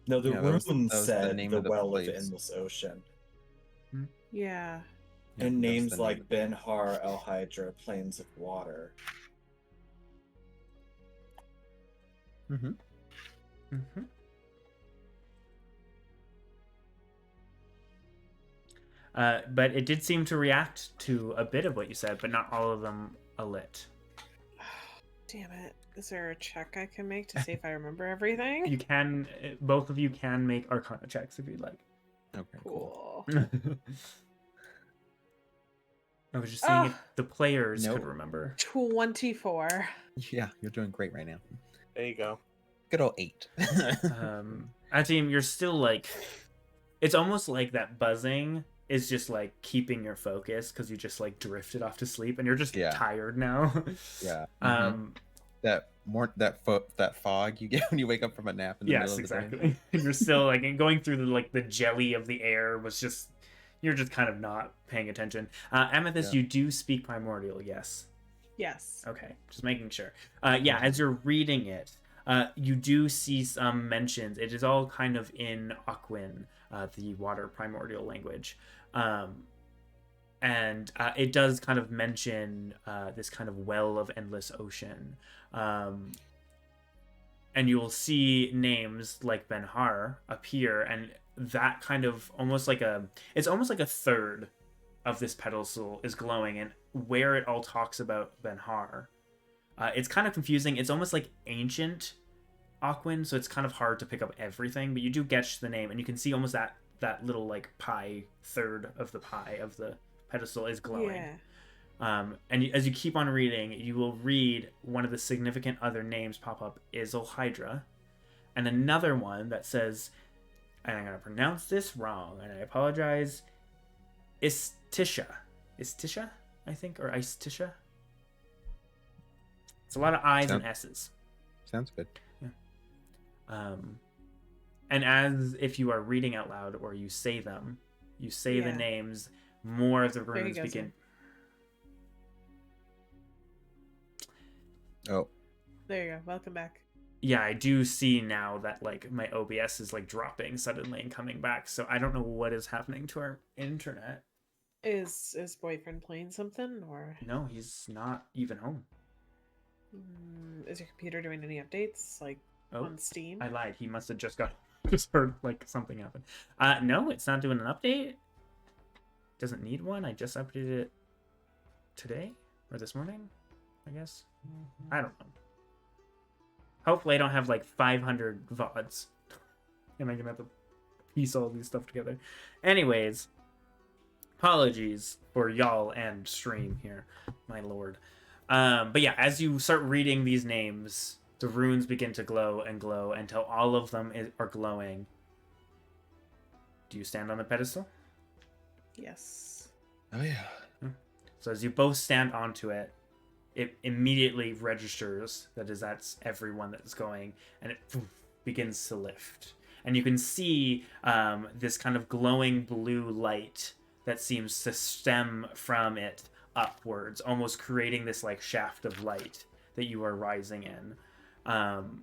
No, the Yeah, that was- rune that was the said name the, of the Well place. of Endless Ocean. Yeah. Yeah, And that was names the name like of it. Ben Har, El Hydra, Plains of Water. Mhm. Mm-hmm. But it did seem to react to a bit of what you said, but not all of them a lit. Damn it. Is there a check I can make to see if I remember everything? You can, both of you can make Arcana checks if you'd like. Okay, cool. Cool. I was just seeing if Ah. the players could Nope. remember. 24. Yeah, you're doing great right now. There you go. Good old 8. Atim, you're still like, it's almost like that buzzing is just like keeping your focus because you just like drifted off to sleep and you're just Yeah. tired now. Yeah. That fog you get when you wake up from a nap in the Yes, middle of the day. exactly. And you're still like and going through the jelly of the air was just you're just kind of not paying attention. Amethyst, Yeah. you do speak primordial, yes. Yes. Okay, just making sure. Yeah, as you're reading it, you do see some mentions. It is all kind of in Aquin, the water primordial language. And it does kind of mention this kind of well of endless ocean. And you will see names like Ben-Har appear, and that kind of it's almost like a third of this pedestal is glowing, and where it all talks about Ben-Har. It's kind of confusing. It's almost like ancient Aquin, so it's kind of hard to pick up everything, but you do get the name, and you can see almost that little like pie, third of the pie of the pedestal is glowing. Yeah. As you keep on reading, you will read one of the significant other names pop up, Isil Hydra, and another one that says, and I'm going to pronounce this wrong, and I apologize, Istisha, I think, or Istisha. It's a lot of I's and S's. Sounds good. And as if you are reading out loud or you say them, you say the Yeah. names, more of the There you runes go, begin. Oh, There you go. Welcome back. Yeah, I do see now that like my OBS is like dropping suddenly and coming back, so I don't know what is happening to our internet. Is boyfriend playing something, or No, he's not even home. is your computer doing any updates like Oh, on Steam? I lied. He must have just heard like something happen. No, it's not doing an update. Doesn't need one. I just updated it today or this morning, I guess. I don't know. Hopefully I don't have like 500 VODs and I'm gonna have to piece all these stuff together. Anyways, apologies for y'all and stream here, my lord. But yeah, as you start reading these names, the runes begin to glow and glow until all of them are glowing. Do you stand on the pedestal? Yes. oh yeah. So as you both stand onto it, it immediately registers that's everyone that's going, and it begins to lift. And you can see this kind of glowing blue light that seems to stem from it upwards, almost creating this like shaft of light that you are rising in. And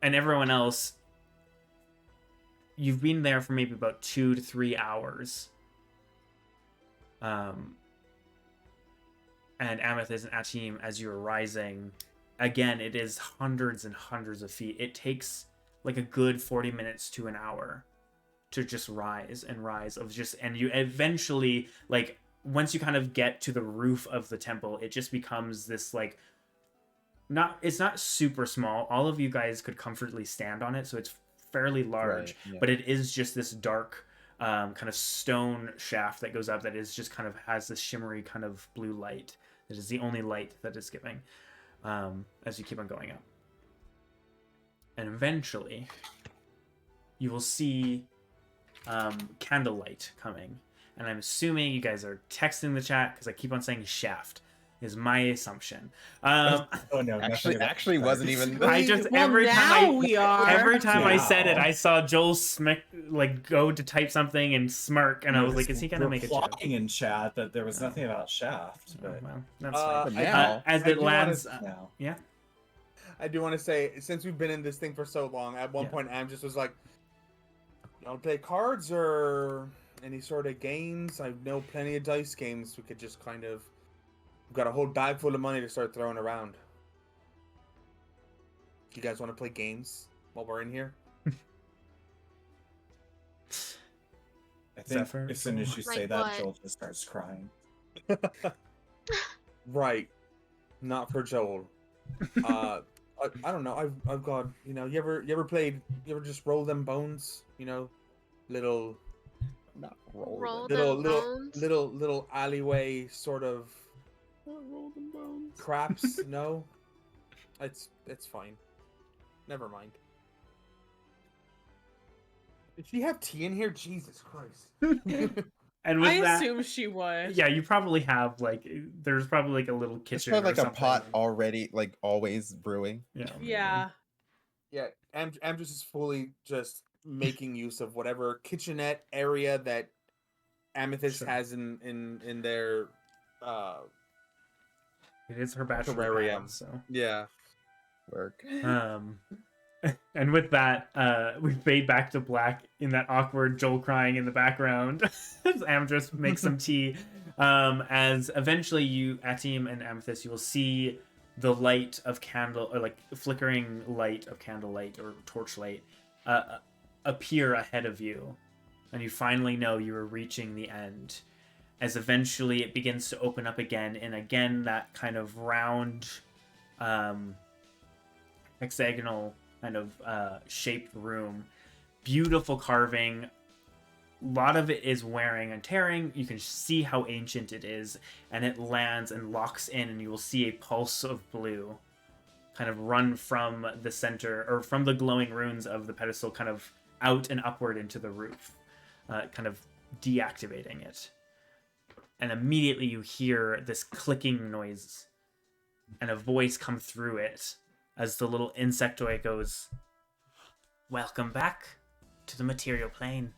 everyone else, you've been there for maybe about 2 to 3 hours. And Amethyst and Atim, as you're rising, again, it is hundreds and hundreds of feet. It takes like a good 40 minutes to an hour to just rise and rise and you eventually, like, once you kind of get to the roof of the temple, it just becomes this like, it's not super small. All of you guys could comfortably stand on it, so it's fairly large, Right, yeah. but it is just this dark kind of stone shaft that goes up that is just kind of has this shimmery kind of blue light. That is the only light that it's giving as you keep on going up. And eventually, you will see candlelight coming. And I'm assuming you guys are texting the chat because I keep on saying shaft is my assumption. Oh no, Actually wasn't even. I just Well, every now time we are. every time I said it, Wow. I saw Joel go to type something and smirk, and I was like, "Is he gonna make a joke?" replying in chat that there was nothing about Shaft, Oh, but well, that's But fine. now- As I it do wanna lands, now. yeah. I do want to say, since we've been in this thing for so long, at one Yeah. point Amdrus was like, "You don't play cards or any sort of games? I know plenty of dice games. We could just kind of we've got a whole bag full of money to start throwing around. You guys want to play games while we're in here?" I think Zephyr? as soon as you say Like that, what? Joel just starts crying. Right. Not for Joel. I don't know. I've got, you know, you ever just roll them bones, you know, little Not roll Roll them. them bones? little alleyway sort of Not roll them bones. craps. No, it's fine. Never mind. Did she have tea in here? Jesus Christ. And with I that, assume she would. yeah, you probably have like there's probably like a little It's kitchen probably or like a something. pot already, like always brewing. Yeah. Yeah. Yeah, Amdrus is fully just making use of whatever kitchenette area that Amethyst Sure. has in their It is her bachelor terrarium. pad, so. Yeah. Work. And with that, we fade back to black in that awkward Joel crying in the background as Amdrus makes some tea. As eventually you, Atim and Amethyst, you will see the light of candle, or like flickering light of candlelight or torchlight, appear ahead of you, and you finally know you are reaching the end. As eventually it begins to open up again, and again that kind of round, hexagonal kind of shaped room, beautiful carving. A lot of it is wearing and tearing. You can see how ancient it is, and it lands and locks in, and you will see a pulse of blue kind of run from the center, or from the glowing runes of the pedestal, kind of out and upward into the roof, kind of deactivating it. And immediately you hear this clicking noise and a voice come through it as the little insectoid goes, "Welcome back to the material plane."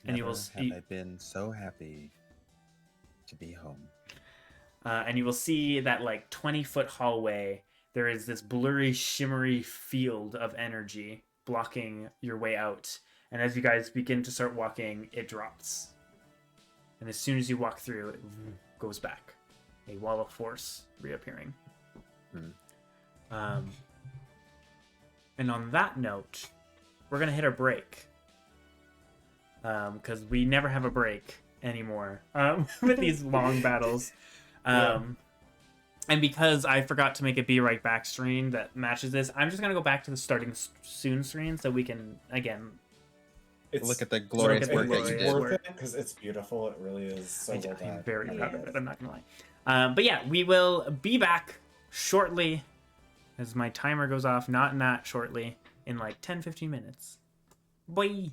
And you will Never see, have I been so happy to be home. and you will see that like 20-foot hallway. There is this blurry, shimmery field of energy blocking your way out. And as you guys begin to start walking, it drops. And as soon as you walk through, it goes back. A wall of force reappearing. And on that note, we're going to hit a break. Because we never have a break anymore with these long battles. And because I forgot to make a Be Right Back screen that matches this, I'm just going to go back to the starting soon screen so we can, again... Look at the glorious look at work the that you glorious did. Worth it because it's beautiful. It really is so well I'm done. very It proud of is. it. I'm not gonna lie. But yeah, we will be back shortly as my timer goes off. Not shortly, in like 10-15 minutes. Bye.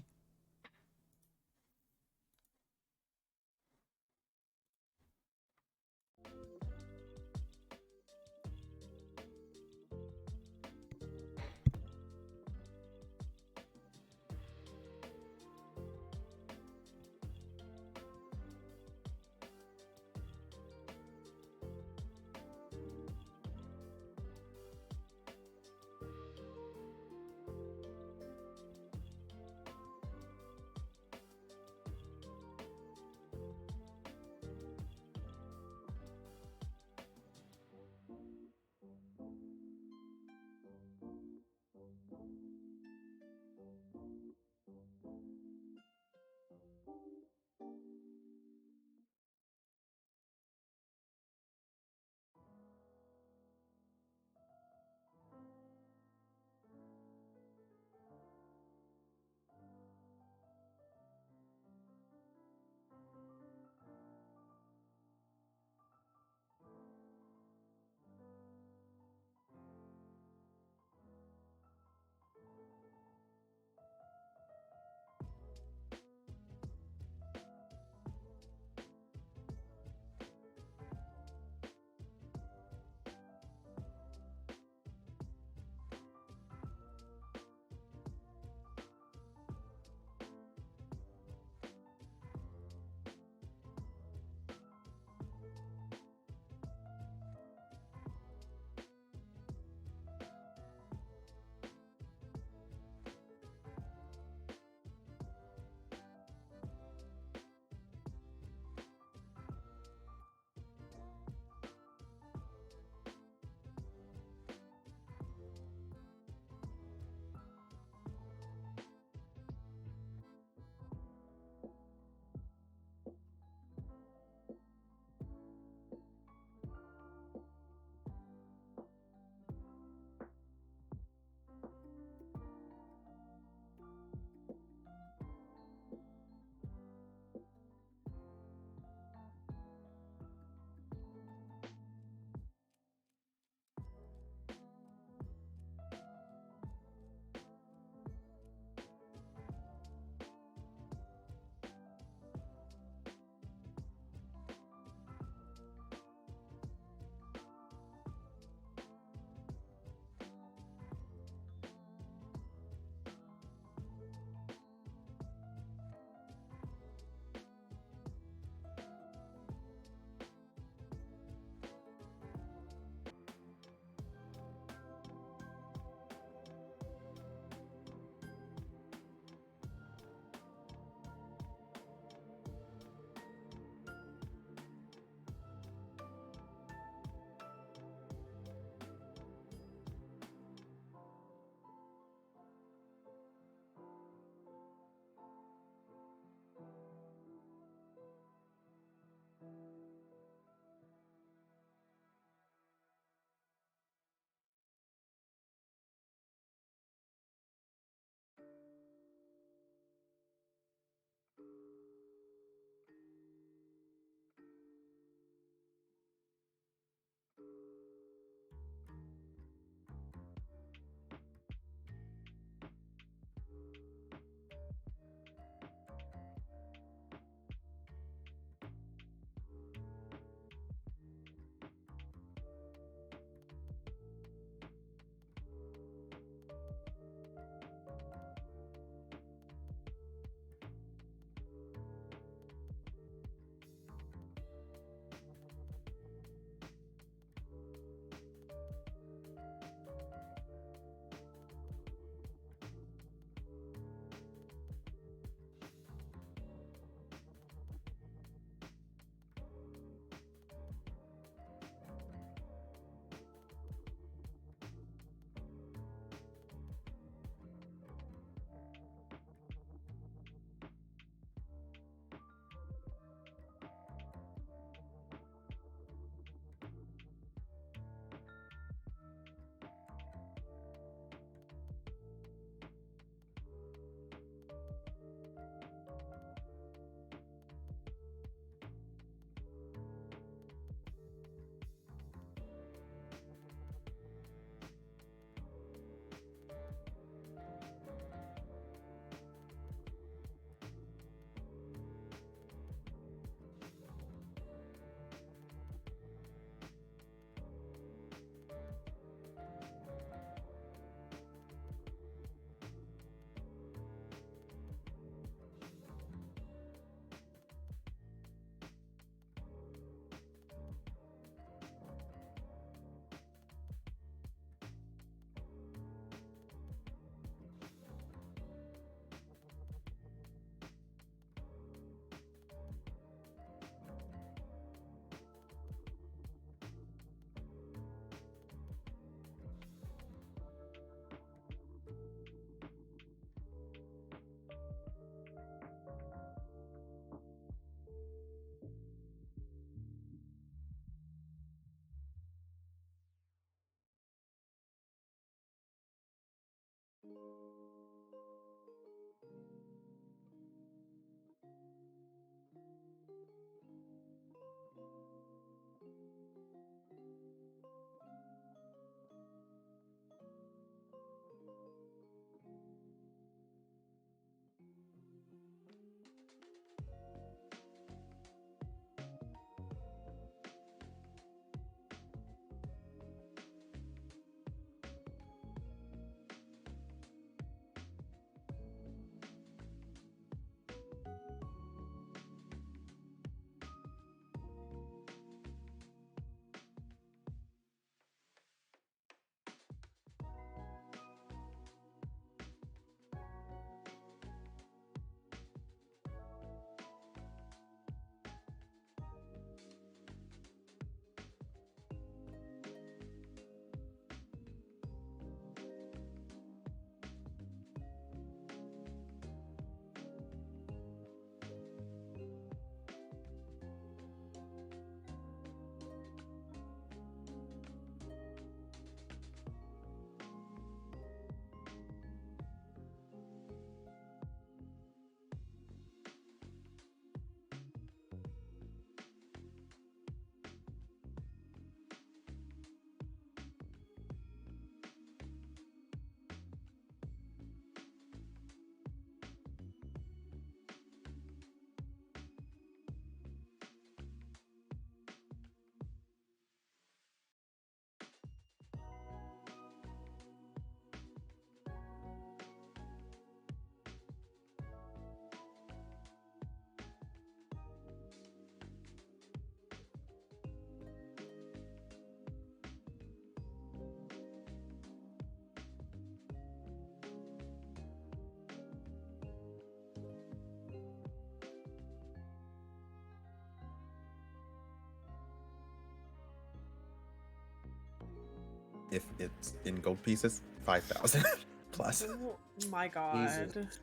If it's in gold pieces, 5,000 plus. Oh my god. Jesus.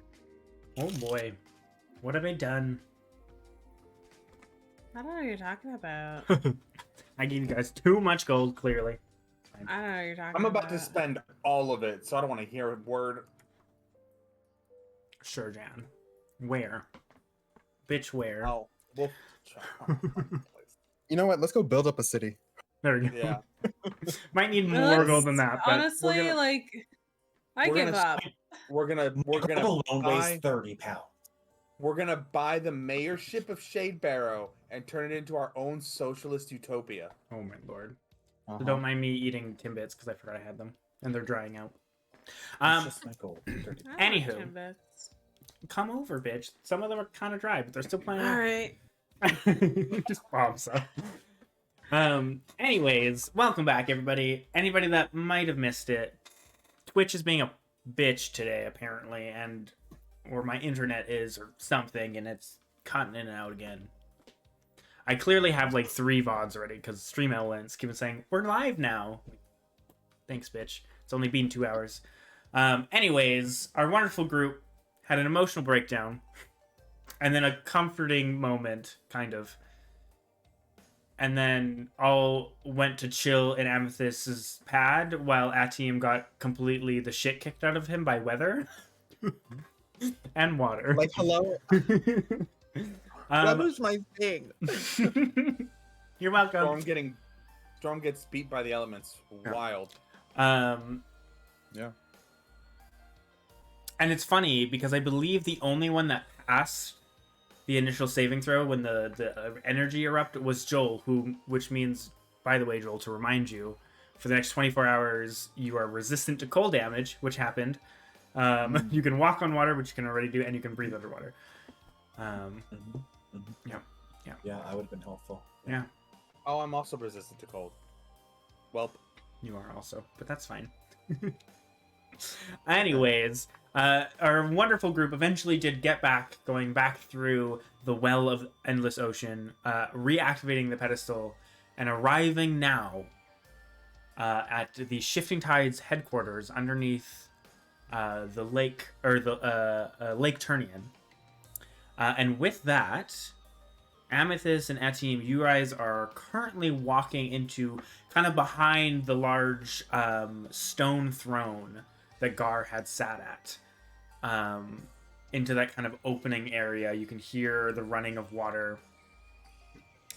Oh boy. What have I done? I don't know what you're talking about. I gave you guys too much gold, clearly. I don't know what you're talking I'm about. about to spend all of it, so I don't want to hear a word. Sure, Jan. Where? Bitch, where? Oh, well, You know what? Let's go build up a city. There you go. yeah. Might need No, more that's- gold than that, but honestly, gonna- like, I we're give gonna up. We're gonna Alone weighs buy 30 pounds. we're gonna buy the mayorship of Shade Barrow and turn it into our own socialist utopia. oh my lord. Uh-huh. So don't mind me eating Timbits because I forgot I had them. And they're drying out. It's just my gold. 30 I don't Anywho. want Timbits. Come over, bitch. Some of them are kind of dry, but they're still playing All out. right. Just bombs up. Anyways, welcome back, everybody. Anybody that might have missed it, Twitch is being a bitch today, apparently, or my internet is, or something, and it's cutting in and out again. I clearly have like 3 VODs already because Stream Elements keep saying we're live now. Thanks, bitch. It's only been 2 hours. Anyways, our wonderful group had an emotional breakdown, and then a comforting moment, kind of. And then all went to chill in Amethyst's pad while Atium got completely the shit kicked out of him by weather and water. Like, hello? Weather's my thing. You're welcome. Storm gets beat by the elements. Wild. Yeah. And it's funny because I believe the only one that passed the initial saving throw when the energy erupted was Joel, which means, by the way, Joel, to remind you, for the next 24 hours, you are resistant to cold damage, which happened. You can walk on water, which you can already do, and you can breathe underwater. Yeah, I would have been helpful. Yeah, Oh, I'm also resistant to cold. Welp. you are also, but that's fine. Anyways, our wonderful group eventually did get back, going back through the Well of Endless Ocean, reactivating the pedestal, and arriving now at the Shifting Tides headquarters underneath the lake, or the Lake Turnian. And with that, Amethyst and Atium, you guys are currently walking into kind of behind the large stone throne that Gar had sat at. Into that kind of opening area. You can hear the running of water.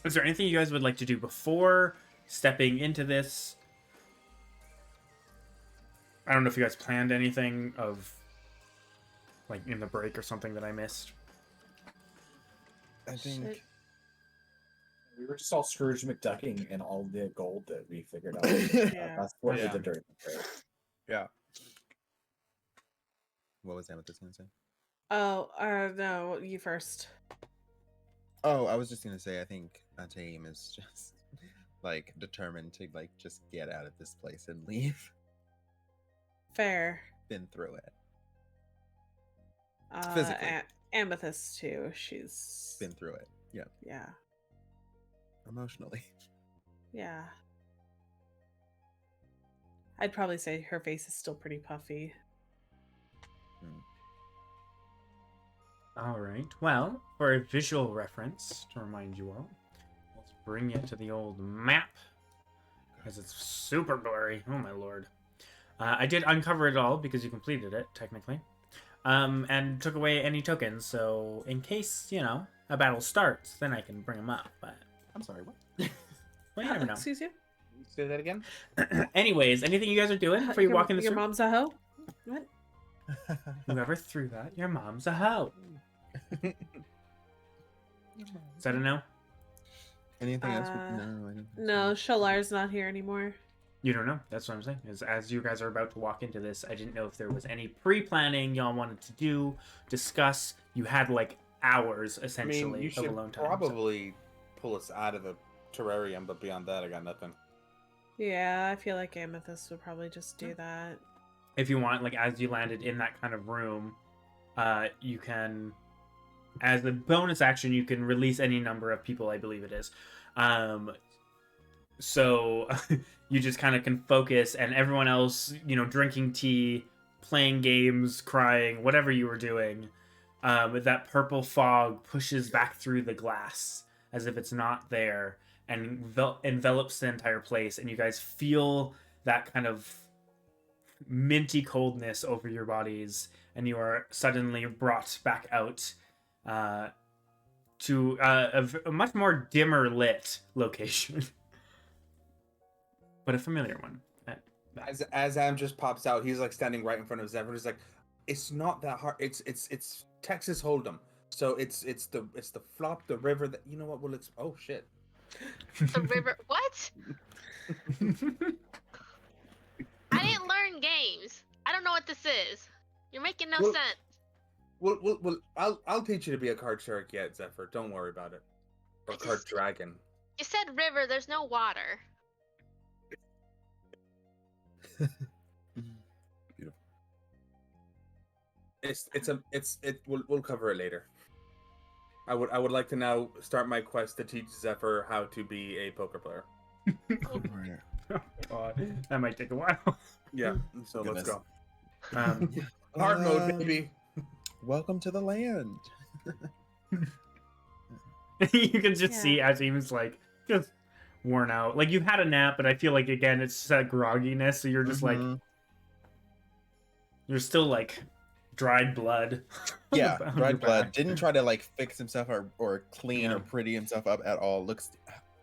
Is there anything you guys would like to do before stepping into this? I don't know if you guys planned anything of, like, in the break or something that I missed. I think Shit. We were just all Scrooge McDucking and all the gold that we figured out. Yeah. That's what Yeah. we did during the break. Yeah. what was Amethyst gonna say? Oh, no, you first. Oh, I was just gonna say I think Ataim is just like determined to like just get out of this place and leave. Fair. Been through it. Uh, Physically. Amethyst too. She's Been through it. Yeah. yeah, Emotionally. yeah. I'd probably say her face is still pretty puffy. All right. Well, for a visual reference, to remind you all, let's bring you to the old map, because it's super blurry. Oh, my lord. I did uncover it all, because you completed it, technically. And took away any tokens, so in case, you know, a battle starts, then I can bring them up. But, I'm sorry, what? well, you never know. Excuse you? Say that again? Anyways, anything you guys are doing before you walk in the Your room? mom's a hoe? What? Whoever threw that, your mom's a hoe. Is that a no? Anything else? Uh, No, I don't think No, so. Shalar's not here anymore. You don't know. That's what I'm saying. Is as you guys are about to walk into this, I didn't know if there was any pre-planning y'all wanted to do, discuss. You had like hours I essentially mean, you of should alone time. so- probably pull us out of the terrarium, but beyond that, I got nothing. Yeah, I feel like Amethyst would probably just do that. If you want, like as you landed in that kind of room, you can, as a bonus action, you can release any number of people. I believe it is. So you just kind of can focus, and everyone else, you know, drinking tea, playing games, crying, whatever you were doing, that purple fog pushes back through the glass as if it's not there and envelops the entire place, and you guys feel that kind of minty coldness over your bodies, and you are suddenly brought back out to a much more dimmer lit location. But a familiar one. As Am just pops out, he's like standing right in front of Zephyr. He's like, "It's not that hard. It's Texas Hold'em. So it's the flop, the river. That you know what? Well, oh shit. The river. What? I didn't learn games. I don't know what this is. You're making no Well- sense. Well, I'll teach you to be a card shark yet, Zephyr. Don't worry about it. Or I card just- dragon. You said river. There's no water. Beautiful. We'll cover it later. I would like to now start my quest to teach Zephyr how to be a poker player. That might take a while. Yeah, so Goodness. let's go. Um, Hard mode, baby. Welcome to the land. you can just Yeah. see Azim's like just worn out. Like you've had a nap, but I feel like again it's just that grogginess. So you're just like Mhm. you're still like dried blood. on Yeah, the- on dried your blood. back. Didn't try to like fix himself or clean Yeah. or pretty himself up at all. Looks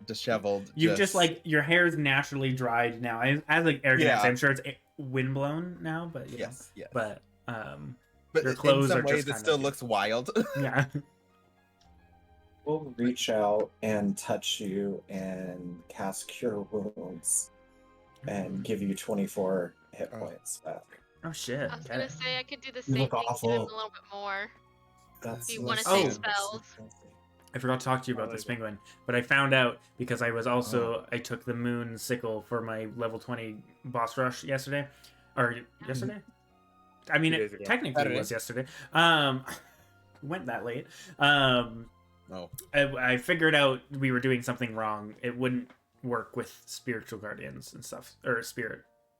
disheveled. You just like your hair's naturally dried now. As like air Yeah. I'm sure it's windblown now, but you know. yes, yes. But But your in clothes some are ways just it kind still of- looks wild. yeah. We'll reach out and touch you and cast Cure Wounds and give you 24 hit Oh. points back. Oh shit. I was Get gonna it. say I could do the You same look thing to awful. him a little bit more. That's you wanna say that's- spells? I forgot to talk to you about this penguin, but I found out because I was also I took the moon sickle for my level 20 boss rush yesterday, or yesterday. I mean, 2 it days ago. technically Saturday. was yesterday. Went that late. Oh, I figured out we were doing something wrong. It wouldn't work with spiritual guardians and stuff, or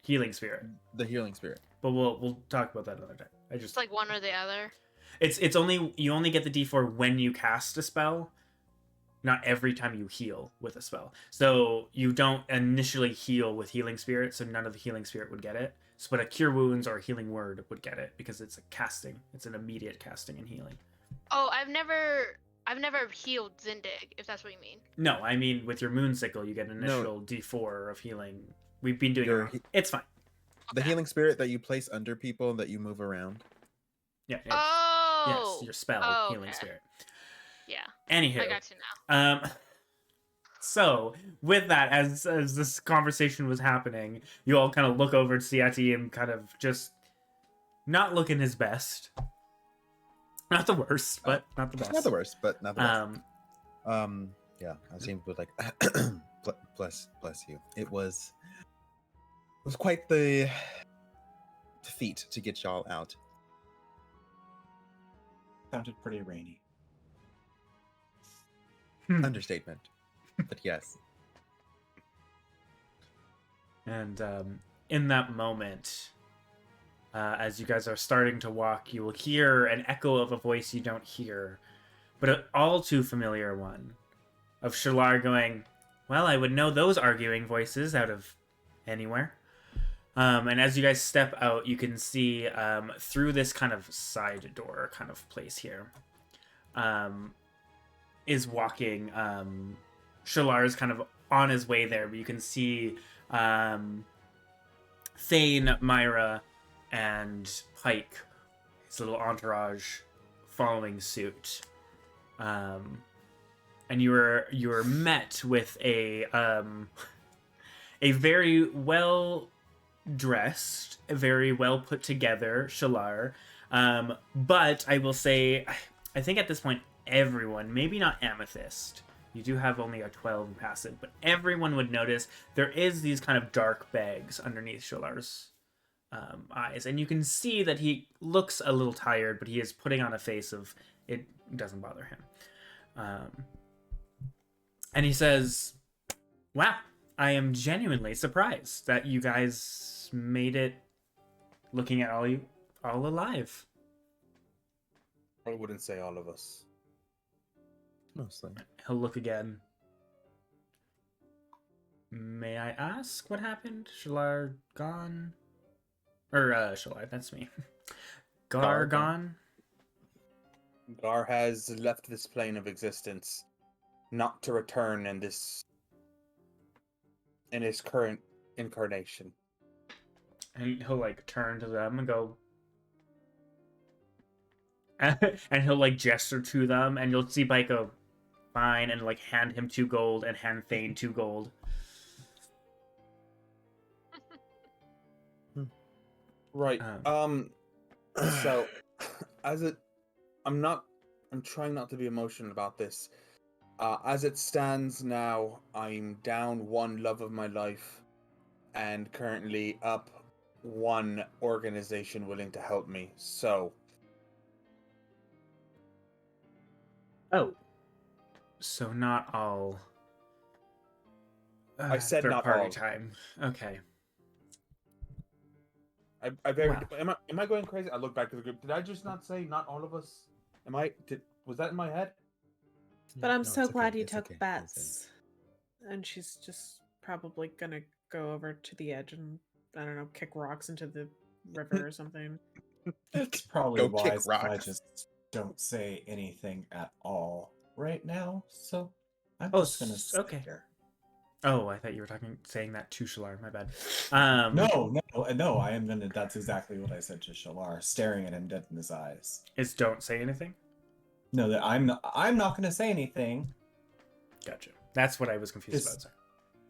healing spirit. the healing spirit. But we'll talk about that another time. I just It's like one or the other. it's only you only get the D4 when you cast a spell, not every time you heal with a spell. So you don't initially heal with healing spirit, so none of the healing spirit would get it. So, but a cure wounds or a healing word would get it because it's a casting. It's an immediate casting and healing. Oh, I've never I've never healed Zindig, if that's what you mean. No, I mean with your moonsickle, you get an initial D4 of healing. We've been doing Your it. It's fine. The Okay. healing spirit that you place under people that you move around. Yeah. Oh. Yes, your spell, Oh, healing okay. spirit. Yeah. Anywho, I got you now. So with that, as this conversation was happening, you all kind of look over to see Atim kind of just not looking his best. Not the worst, but not the best. Not the worst, but not the best. Yeah, I seem to like bless you. It was quite the feat to get y'all out. Sounded pretty rainy. Understatement. But yes. And in that moment, as you guys are starting to walk, you will hear an echo of a voice you don't hear, but an all too familiar one of Shalar going, "Well, I would know those arguing voices out of anywhere." And as you guys step out, you can see through this kind of side door kind of place here is walking. Shalar is kind of on his way there, but you can see Thane, Myra, and Pike, his little entourage, following suit. And you were met with a very well dressed, very well put together Shalar. But I will say, I think at this point, everyone, maybe not Amethyst, you do have only a 12 in passive, but everyone would notice there is these kind of dark bags underneath Shalar's eyes. And you can see that he looks a little tired, but he is putting on a face of it doesn't bother him. And he says, "Wow, I am genuinely surprised that you guys made it looking at all alive." I wouldn't say all of us. Mostly. He'll look again. "May I ask what happened? Shalar gone?" Or, Shalar, that's me. Gar gone? Gar has left this plane of existence, not to return in his current incarnation. And he'll, like, turn to them and go... and he'll, like, gesture to them, and you'll see Pike go, "Fine," and, like, hand him 2 gold, and hand Thane 2 gold. Right. So, I'm trying not to be emotional about this. As it stands now, I'm down 1 love of my life, and currently up 1 organization willing to help me. So. Oh. So not all. I said not third-party all. time. Okay. Wow. Am I going crazy? I look back to the group. Did I just not say not all of us? Was that in my head? But I'm No, so it's glad okay, you it's took okay. bets. And she's just probably gonna go over to the edge and, I don't know, kick rocks into the river or something. It's probably Go kick wise if I rocks. just don't say anything at all right now. So I'm Oh, just gonna sit okay. here. Oh, I thought you were saying that to Shalar. My bad. No. I am gonna. That's exactly what I said to Shalar, staring at him dead in his eyes. Is don't say anything? No, that I'm not gonna say anything. Gotcha. That's what I was confused about. Sorry.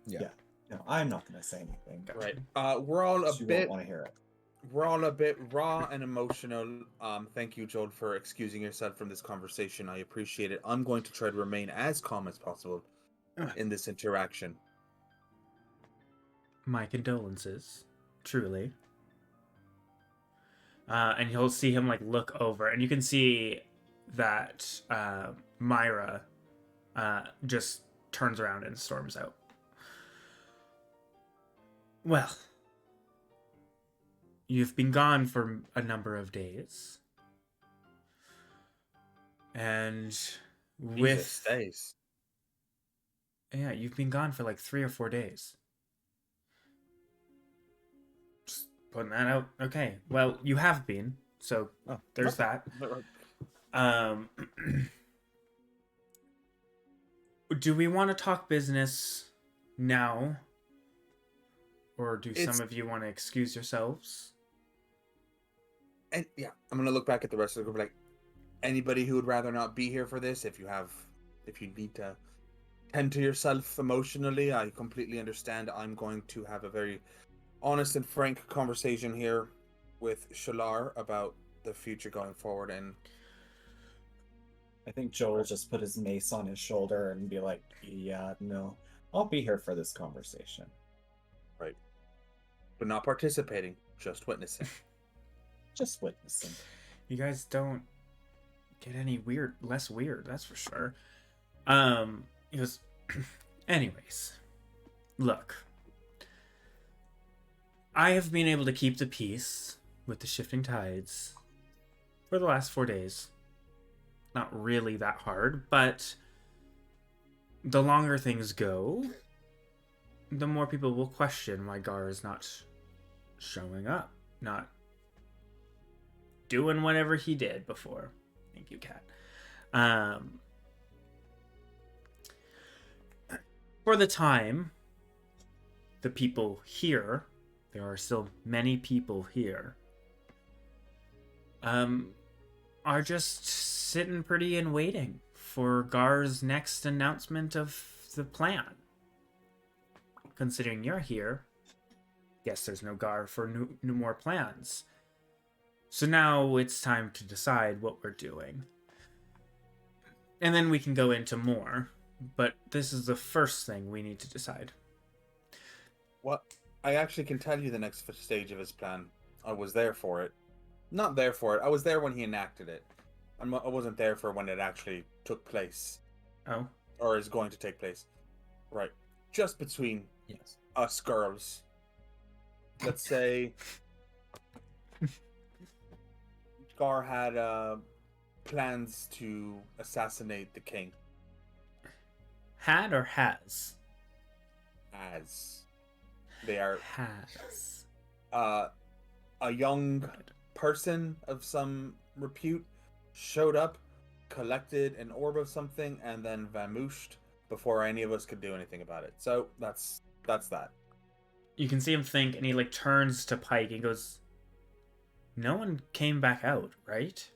Yeah. No, I'm not gonna say anything. Gotcha. Right. We're all a You bit. won't want to hear it. We're all a bit raw and emotional. Thank you, Joel, for excusing yourself from this conversation. I appreciate it. I'm going to try to remain as calm as possible in this interaction. My condolences, truly. And you'll see him like look over, and you can see that Myra just turns around and storms out. "Well, you've been gone for a number of days, and Jesus days. yeah, you've been gone for like 3 or 4 days. Just putting that out. Okay, well, you have been, so Oh, there's okay. that. Do we want to talk business now? Or do It's- some of you want to excuse yourselves? And yeah, I'm gonna look back at the rest of the group like anybody who would rather not be here for this. If you need to tend to yourself emotionally, I completely understand. I'm going to have a very honest and frank conversation here with Shalar about the future going forward. And I think Joel will just put his mace on his shoulder and be like, yeah, no, I'll be here for this conversation. right, but not participating, just witnessing. Just witnessing. You guys don't get any less weird, that's for sure. He goes, anyways, look. I have been able to keep the peace with the shifting tides for the last 4 days. Not really that hard, but the longer things go, the more people will question why Gar is not showing up, not doing whatever he did before. Thank you, Kat. For the time, the people here, there are still many people here, are just sitting pretty and waiting for Gar's next announcement of the plan. Considering you're here, guess there's no Gar for no more plans. So now it's time to decide what we're doing. And then we can go into more, but this is the first thing we need to decide. What? I actually can tell you the next stage of his plan. I was there for it. Not there for it. I was there when he enacted it. I wasn't there for when it actually took place. Oh? Or is going to take place. Right. Just between Yes. us girls. Let's say Gar had plans to assassinate the king. Had or has? As they are Has. a young person of some repute showed up, collected an orb of something, and then vamooshed before any of us could do anything about it. So that's that. You can see him think, and he like turns to Pike and goes, "No one came back out, right?"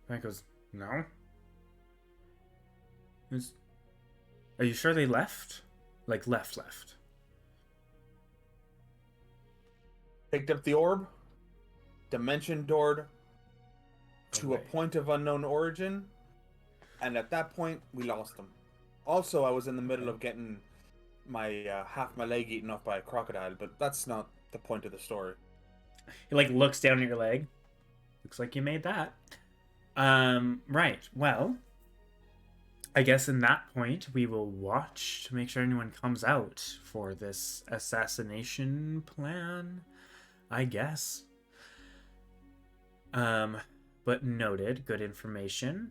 Pike goes, "No." He goes, "Are you sure they left? Like left. Picked up the orb, dimension doored to a Okay. point of unknown origin, and at that point we lost them. Also, I was in the middle of getting my half my leg eaten off by a crocodile, but that's not the point of the story. He like looks down at your leg. Looks like you made that. Right. Well, I guess in that point we will watch to make sure anyone comes out for this assassination plan. I guess. But noted. Good information.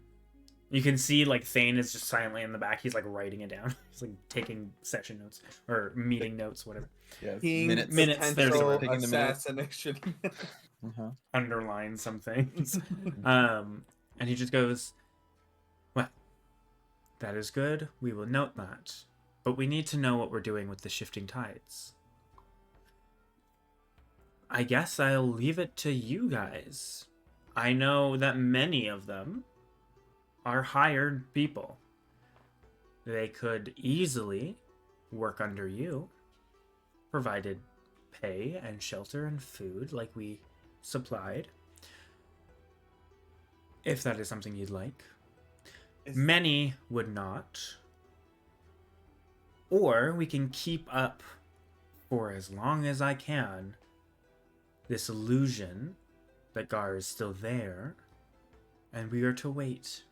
You can see like Thane is just silently in the back. He's like writing it down. He's like taking session notes or meeting notes, whatever. Yes. King Minutes. Minutes, there's the potential word. Taking the minutes. assassination. Uh-huh. Underline some things. And he just goes, "Well, that is good. We will note that. But we need to know what we're doing with the shifting tides. I guess I'll leave it to you guys. I know that many of them are hired people. They could easily work under you, provided pay and shelter and food like we supplied. If that is something you'd like. Many would not. Or we can keep up for as long as I can this illusion that Gar is still there, and we are to wait."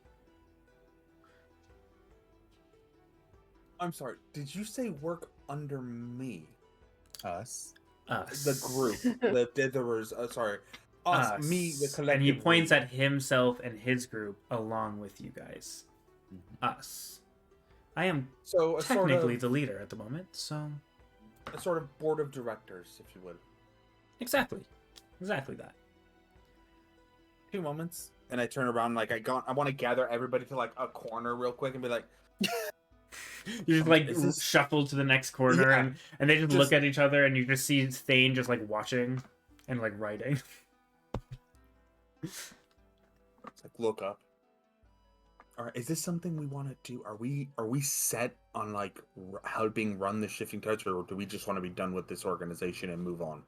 I'm sorry. Did you say work under me? Us. Us. The group, the Ditherers. Sorry, us, me, the collective. And he points we. at himself and his group along with you guys. Us. I am So technically the leader at the moment, so a sort of board of directors, if you would. exactly that. 2 moments, and I turn around like I want to gather everybody to like a corner real quick and be like, You just like Is this- shuffle to the next corner, Yeah, and they just just- look at each other, and you just see Thane just like watching and like writing. It's like look up. All right, is this something we want to do? Are we set on like helping run the shifting tides, or do we just want to be done with this organization and move on?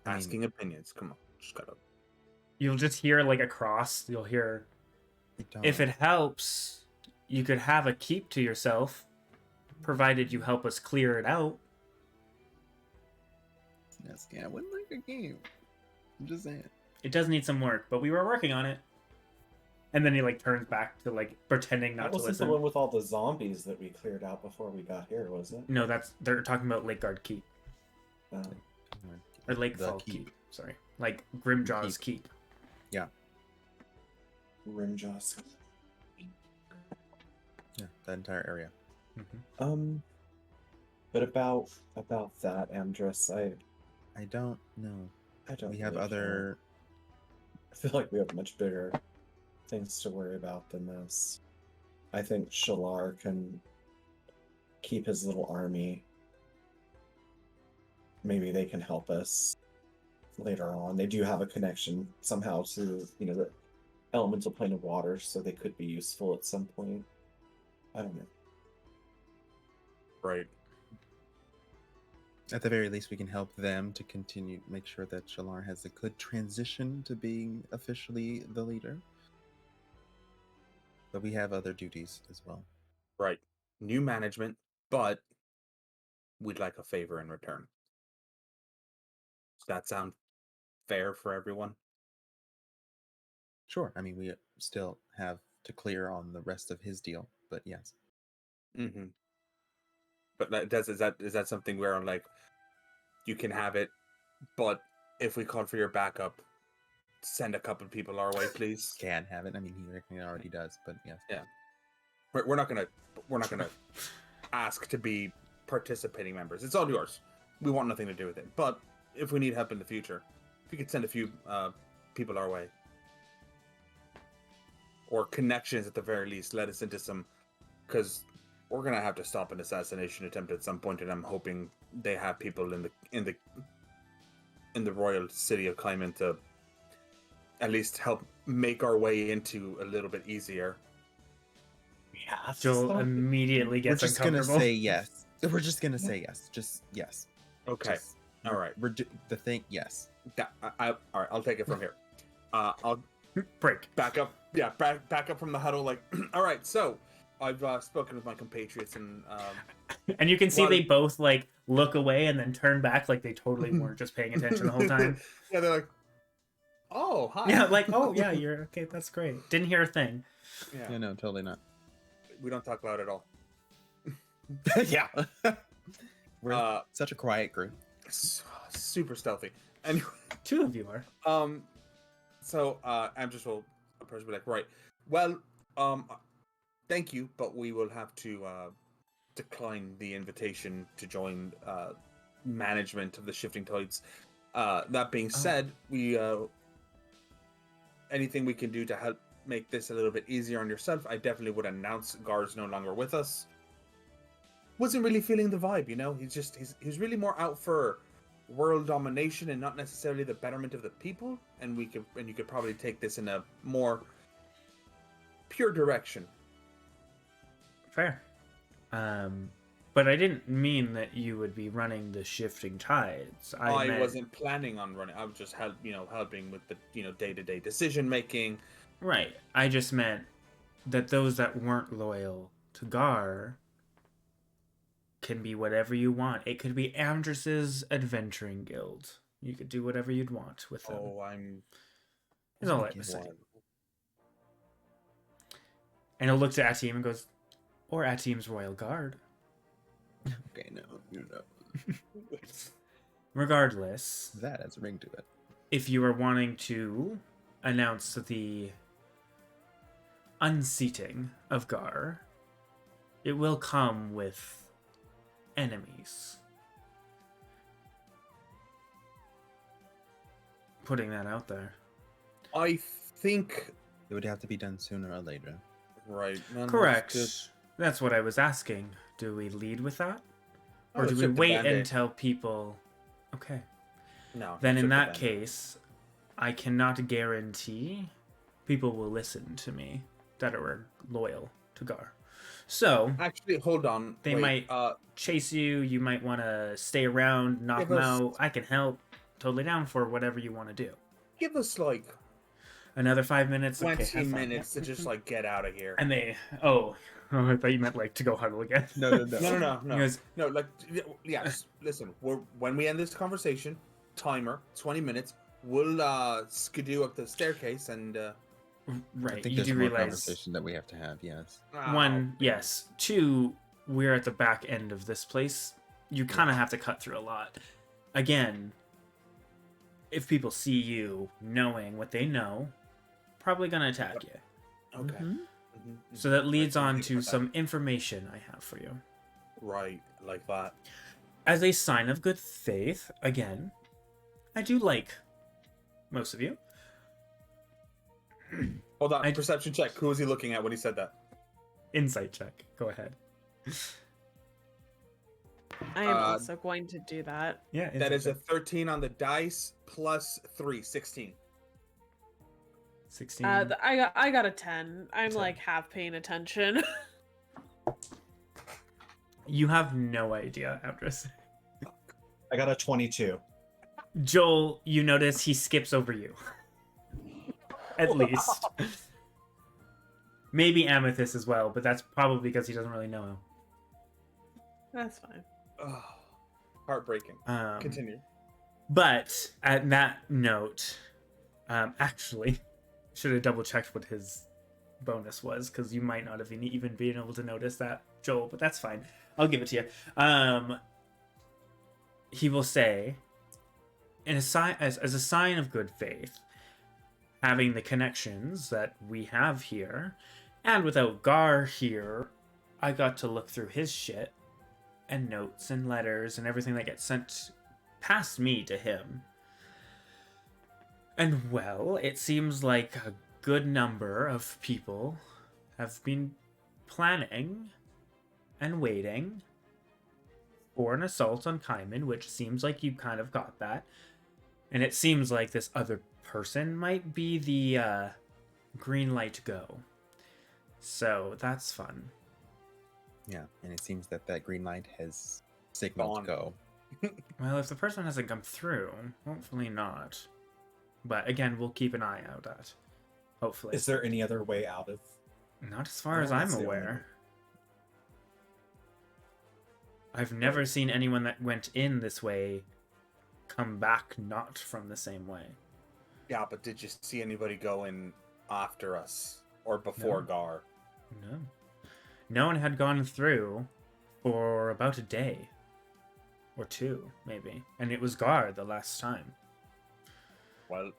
Asking opinions. Come on, just gotta. You'll just hear like across. You'll hear, if it helps, you could have a keep to yourself, provided you help us clear it out. Yes, yeah, I wouldn't like a game. I'm just saying. It does need some work, but we were working on it. And then he like turns back to like pretending not That to wasn't listen. the one with all the zombies that we cleared out before we got here, was it? No, they're talking about Lakeguard Keep or The Lakefall Keep. Sorry, like Grimjaw's Keep. Yeah, Rimjaws. yeah, that entire area. But about that, Amdrus, I don't know. I don't. We have really other. I feel like we have much bigger things to worry about than this. I think Shalar can keep his little army. Maybe they can help us later on. They do have a connection somehow to, the elemental plane of water, so they could be useful at some point. I don't know. Right. At the very least, we can help them to continue, make sure that Shalar has a good transition to being officially the leader. But we have other duties as well. Right. New management, but we'd like a favor in return. Does that sound fair for everyone? Sure. I mean, we still have to clear on the rest of his deal, but yes. Mm-hmm. But is that something where like you can have it, but if we call for your backup, send a couple people our way, please. Can have it. I mean, he already does, but yes. Yeah. We're not gonna ask to be participating members. It's all yours. We want nothing to do with it. But if we need help in the future, if you could send a few people our way, or connections at the very least, let us into some, because we're gonna have to stop an assassination attempt at some point, and I'm hoping they have people in the royal city of Cayman to at least help make our way into a little bit easier. We have to Joel stop it? immediately We're gets just gonna uncomfortable. say yes. We're just gonna say yes. Just yes. Okay. Just, All right. the thing, yes. All right. I'll take it from here. I'll Break. back up. Yeah, back up from the huddle. Like, all right. So I've spoken with my compatriots, and And you can see Well- they both like look away and then turn back like they totally weren't just paying attention the whole time. Yeah, they're like, oh, hi. Yeah, like, oh yeah, you're okay, that's great. Didn't hear a thing. Yeah, Yeah, no, totally not. we don't talk loud at all. Yeah. We're Uh, such a quiet group. Super stealthy. Anyway, Two of you are. so Amdrus will approach and be like, right, well, thank you, but we will have to decline the invitation to join management of the Shifting Tides. That being said, we anything we can do to help make this a little bit easier on yourself, I definitely would announce Gar's no longer with us. Wasn't really feeling the vibe, he's really more out for world domination and not necessarily the betterment of the people, and you could probably take this in a more pure direction. Fair. But I didn't mean that you would be running the Shifting Tides. I meant... wasn't planning on running. I was just helping with the day-to-day decision making. Right. I just meant that those that weren't loyal to Gar can be whatever you want. It could be Amdrus's adventuring guild. You could do whatever you'd want with them. Oh, I'm. Is all I was saying. And he'll look to Atim and goes, or Atim's Royal Guard. Okay, no. Regardless, That has a ring to it. if you are wanting to announce the unseating of Gar, it will come with enemies. Putting that out there. I think It would have to be done sooner or later. Right. No, Correct. it's That's what I was asking. Do we lead with that? Oh, Or do let's we rip the wait Band-Aid. until people... Okay. No. Then let's in rip the that Band-Aid. case, I cannot guarantee people will listen to me that are loyal to Gar. So, Actually, hold on. they Wait, might chase you. You might want to stay around, knock Give them us- out. I can help. Totally down for whatever you want to do. give us like Another 5 minutes. 20 Okay, have fun. minutes to just like get out of here. And they... Oh, I thought you meant like to go huddle again. No. No. He goes, No, like, yes. Listen, when we end this conversation, timer 20 minutes. We'll skidoo up the staircase and. I right, think you there's do more realize... conversation that we have to have. Yes. One, yes. Two, we're at the back end of this place. You kind of have to cut through a lot. Again, if people see you knowing what they know, probably gonna attack you. Okay. Mhm. Mhm, So that mhm. leads Right, on think to about that. some information I have for you. Right, like that. As a sign of good faith, again, I do like most of you. Hold on, I- perception check. Who was he looking at when he said that? Insight check. Go ahead. I am Uh, also going to do that. Yeah, That is a insight check. 13 on the dice plus 3, 16. 16. I got a 10. I'm 10. like half paying attention. You have no idea, Amdrus. I got a 22. Joel, you notice he skips over you. At least. Maybe Amethyst as well, but that's probably because he doesn't really know him. That's fine. Oh, heartbreaking. Continue. But at that note, actually, should have double checked what his bonus was, because you might not have even been able to notice that, Joel, but that's fine. I'll give it to you. He will say, as a sign of good faith, having the connections that we have here, and without Gar here, I got to look through his shit, and notes and letters and everything that gets sent past me to him. And well, it seems like a good number of people have been planning and waiting for an assault on Kaiman, which seems like you kind of got that. And it seems like this other person might be the green light to go. So that's fun. Yeah, and it seems that green light has signaled Gone. go. Well, if the person hasn't come through, hopefully not. But again, we'll keep an eye out at. Hopefully. Is there any other way out of? Not as far as Oh, I'm that's the only aware. I've never seen anyone that went in this way come back not from the same way. Yeah, but did you see anybody going after us or before No. Gar? No. No one had gone through for about a day. Or two, maybe. And it was Gar the last time. Well,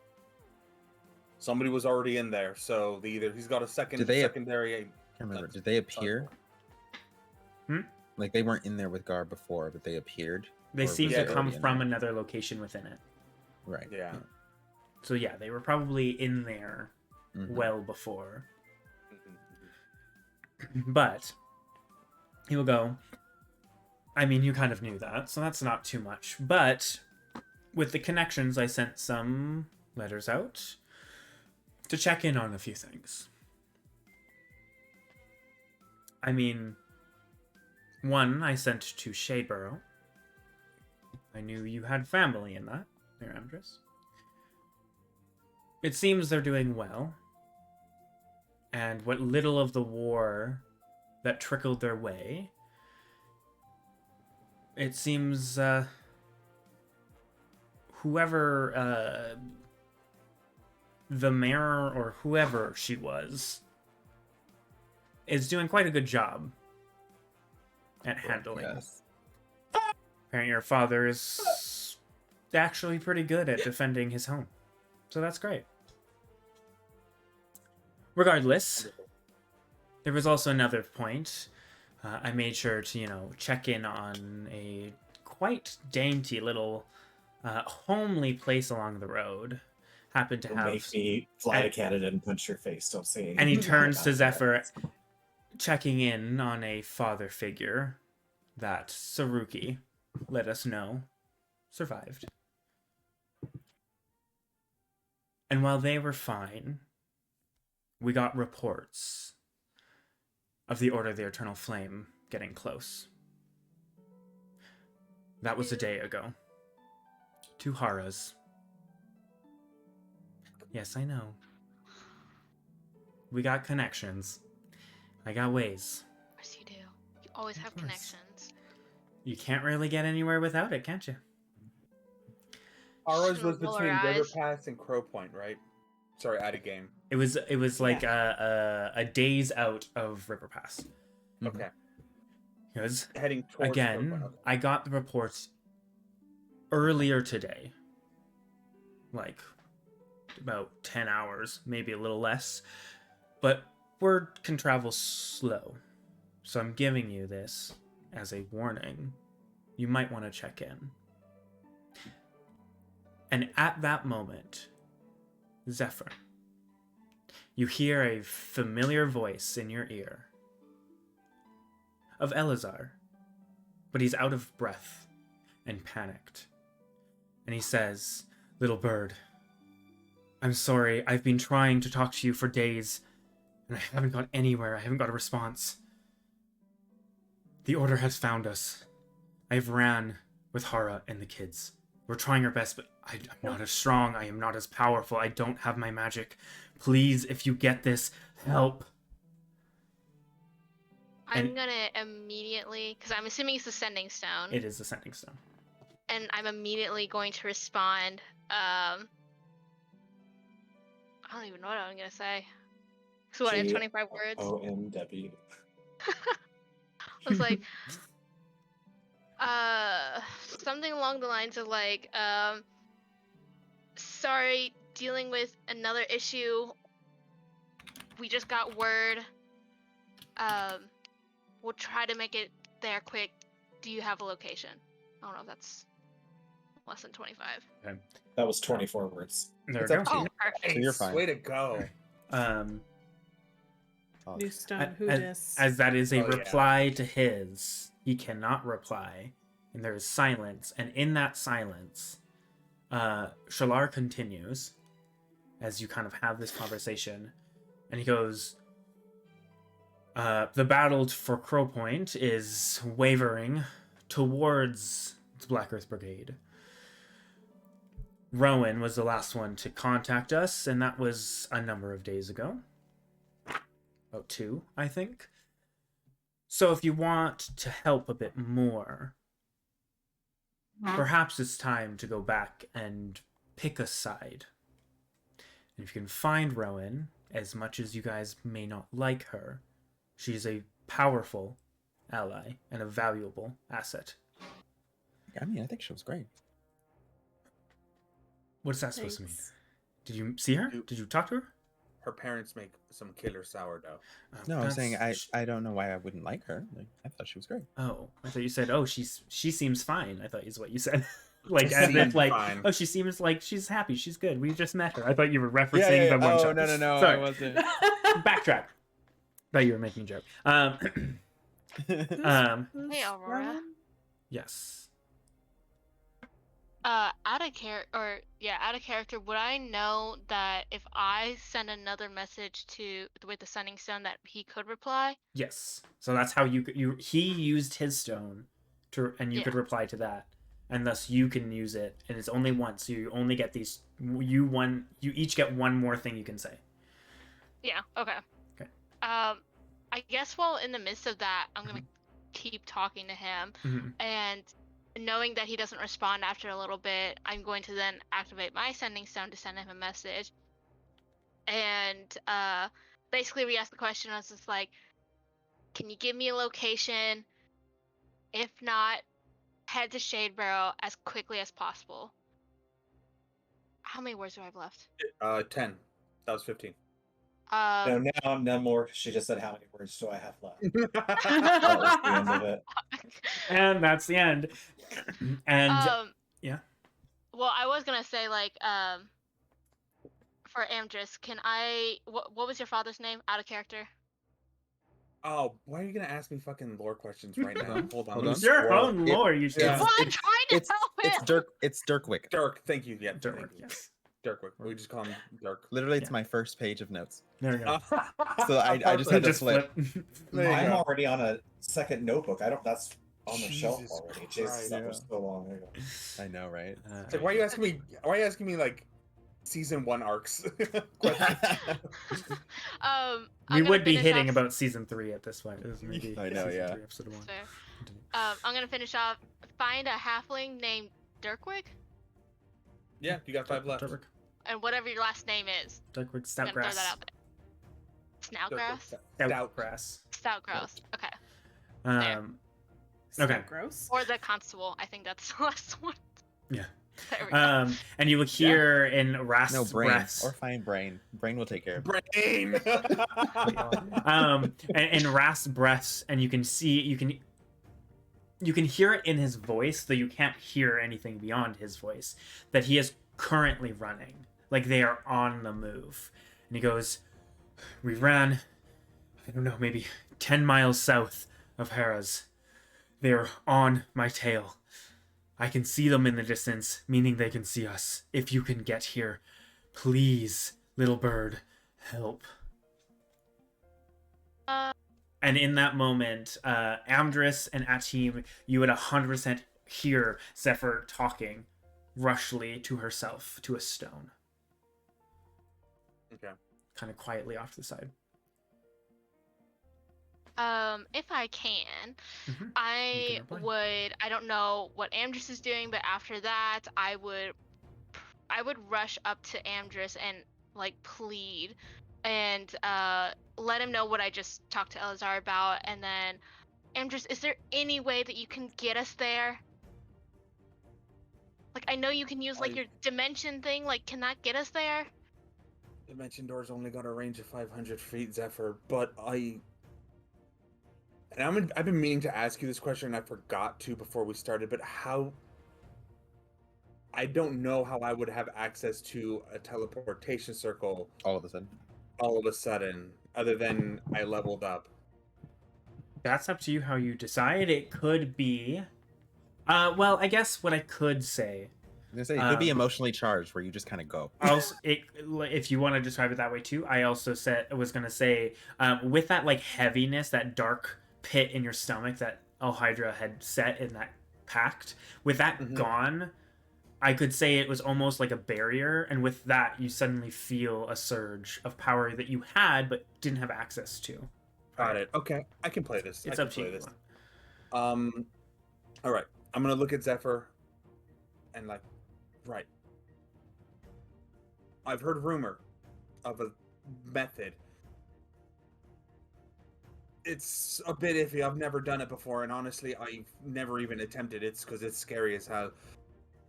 somebody was already in there, so he's got a Did they- secondary. I can't remember. Did they appear? Hmm? Like they weren't in there with Gar before, but they appeared. They Or seem was to they come already in from there? another location within it. Right. Yeah. So yeah, they were probably in there Mhm. well before. Mhm. But he will go, I mean, you kind of knew that, so that's not too much. But with the connections, I sent some letters out to check in on a few things. I mean, one I sent to Shadeborough. I knew you had family in that, there, Amdrus. It seems they're doing well. And what little of the war that trickled their way, it seems whoever the mayor or whoever she was is doing quite a good job at handling. Yes. Apparently your father is actually pretty good at defending his home. So that's great. Regardless, there was also another point. I made sure to, check in on a quite dainty little homely place along the road. happen to Don't have. make me fly to and- Canada and punch your face. Don't say anything. And he bad turns about to that. Zephyr, checking in on a father figure that Saruki let us know survived. And while they were fine, we got reports of the Order of the Eternal Flame getting close. That was a day ago. 2 Haras. Yes, I know. We got connections. I got ways. Of course you do. You always have course. connections. You can't really get anywhere without it, can't you? Ours Shouldn't was roll our between River eyes. Pass and Crow Point, right? Sorry, out of game. It was like a days out of River Pass. Okay. Because Heading towards Crow again, Point. Okay. I got the reports earlier today. Like about 10 hours, maybe a little less. But word can travel slow. So I'm giving you this as a warning. You might want to check in. And at that moment, Zephyr, you hear a familiar voice in your ear of Elazar, but he's out of breath and panicked. And he says, "Little bird, I'm sorry, I've been trying to talk to you for days, and I haven't got anywhere, I haven't got a response. The Order has found us. I've ran with Hara and the kids. We're trying our best, but I'm not as strong, I am not as powerful, I don't have my magic. Please, if you get this, help." I'm And- gonna immediately, because I'm assuming it's the sending stone, It is the sending stone. and I'm immediately going to respond. I don't even know what I'm gonna say. So what? I have 25 words. OMW. I was like, something along the lines of like, sorry, dealing with another issue. We just got word. We'll try to make it there quick. Do you have a location? I don't know if that's less than 25. That was 24 words. There It's we up go. to Oh, you. perfect. So you're fine. Way to go. Oh, New stone, A- who as, dis? as that is a Oh, yeah. reply to his, he cannot reply, and there is silence. And in that silence, Shalar continues as you kind of have this conversation, and he goes, "The battle for Crow Point is wavering towards the Black Earth Brigade. Rowan was the last one to contact us, and that was a number of days ago. About 2, I think. So if you want to help a bit more, perhaps it's time to go back and pick a side. And if you can find Rowan, as much as you guys may not like her, she's a powerful ally and a valuable asset." I mean, I think she was great. What's that supposed to mean? Thanks. Did you see her? You- Did you talk to her? Her parents make some killer sourdough. No, I'm saying That's- I don't know why I wouldn't like her. Like, I thought she was great. Oh, I thought you said, "Oh, she seems fine." I thought is what you said, like She as if seemed like, fine. "Oh, she seems like she's happy, she's good. We just met her." I thought you were referencing the one Oh shot. no, Sorry, I wasn't. backtrack. Thought you were making a joke. Who's Hey, Aurora. Rowan? Yes. Out of character, would I know that if I send another message with the sending stone that he could reply? Yes. So that's how he used his stone and you Yeah. could reply to that. And thus you can use it, and it's only once. So you only get these you each get one more thing you can say. Yeah, okay. Okay. I guess while in the midst of that, I'm gonna keep talking to him, Mhm. and knowing that he doesn't respond after a little bit, I'm going to then activate my sending stone to send him a message. And basically re-ask the question. I was just like, can you give me a location? If not, head to Shadebarrow as quickly as possible. How many words do I have left? 10. That was 15. No, now no more. She just said, "How many words do I have left?" That was the end of it. And that's the end. And um yeah. Well, I was gonna say like for Amdrus, can I? What was your father's name? Out of character. Oh, why are you gonna ask me fucking lore questions right now? Hold on. Hold let me on. It's your scroll. own It- lore. You should. Yeah. Well, I'm it's- trying to It's help him. Dirk. It's Dirkwick. Dirk, thank you. Yeah, Dirk, thank you. yes. Dirkwick. We just call him Dirk. Literally, it's Yeah. my first page of notes. There we go. So I just had to Just flip. There you I'm go. already on a second notebook. That's on the shelf Jesus already. Jesus, Christ. that was so long ago. I know, right? It's like, why are you asking me? Why are you asking me like season 1 arcs? Questions? I'm We gonna would be finish hitting off- about season 3 at this point. It was maybe I know, season yeah. 3, episode 1. Fair. Continue. I'm gonna finish off. Find a halfling named Dirkwick, Yeah, you got 5 left. Dirk, and whatever your last name is. Dirk, I'm gonna throw Stoutgrass. that out there. Snoutgrass. Stoutgrass. Stoutgrass. Okay. Is that Okay. gross? Or the constable. I think that's the last one. Yeah. There we go. And you will hear in Rast's No, brain. breaths. Or find brain. Brain will take care of it. Brain. And in Rast's breaths, and you can hear it in his voice, though you can't hear anything beyond his voice, that he is currently running. Like they are on the move. And he goes, "We ran, I don't know, maybe 10 miles south of Harrah's. They're on my tail. I can see them in the distance, meaning they can see us. If you can get here, please, little bird, help." And in that moment, Amdrus and Atim, you would 100% hear Zephyr talking rushly to herself to a stone, Okay. kind of quietly off to the side. If I can, Mhm. I You can reply. would. I don't know what Amdrus is doing, but after that, I would rush up to Amdrus and like plead, and let him know what I just talked to Elazar about, and then, Amdrus, is there any way that you can get us there? Like, I know you can use like I- your dimension thing. Like, can that get us there? Dimension door's only got a range of 500 feet, Zephyr, but I've been meaning to ask you this question, and I forgot to before we started, but how... I don't know how I would have access to a teleportation circle All of a sudden. all of a sudden, other than I leveled up. That's up to you how you decide. It could be... well, I guess what I could say... I was gonna say, it could be emotionally charged where you just kind of go. Also, if you want to describe it that way too, I also was gonna say, with that like heaviness, that dark pit in your stomach that Alhydra had set in that pact, with that Mhm. gone, I could say it was almost like a barrier, and with that, you suddenly feel a surge of power that you had but didn't have access to. Got it. Okay, I can play this. It's I up can to play you. this. All right. I'm gonna look at Zephyr, and like, right. I've heard rumor of a method. It's a bit iffy. I've never done it before, and honestly, I've never even attempted it because it's scary as hell.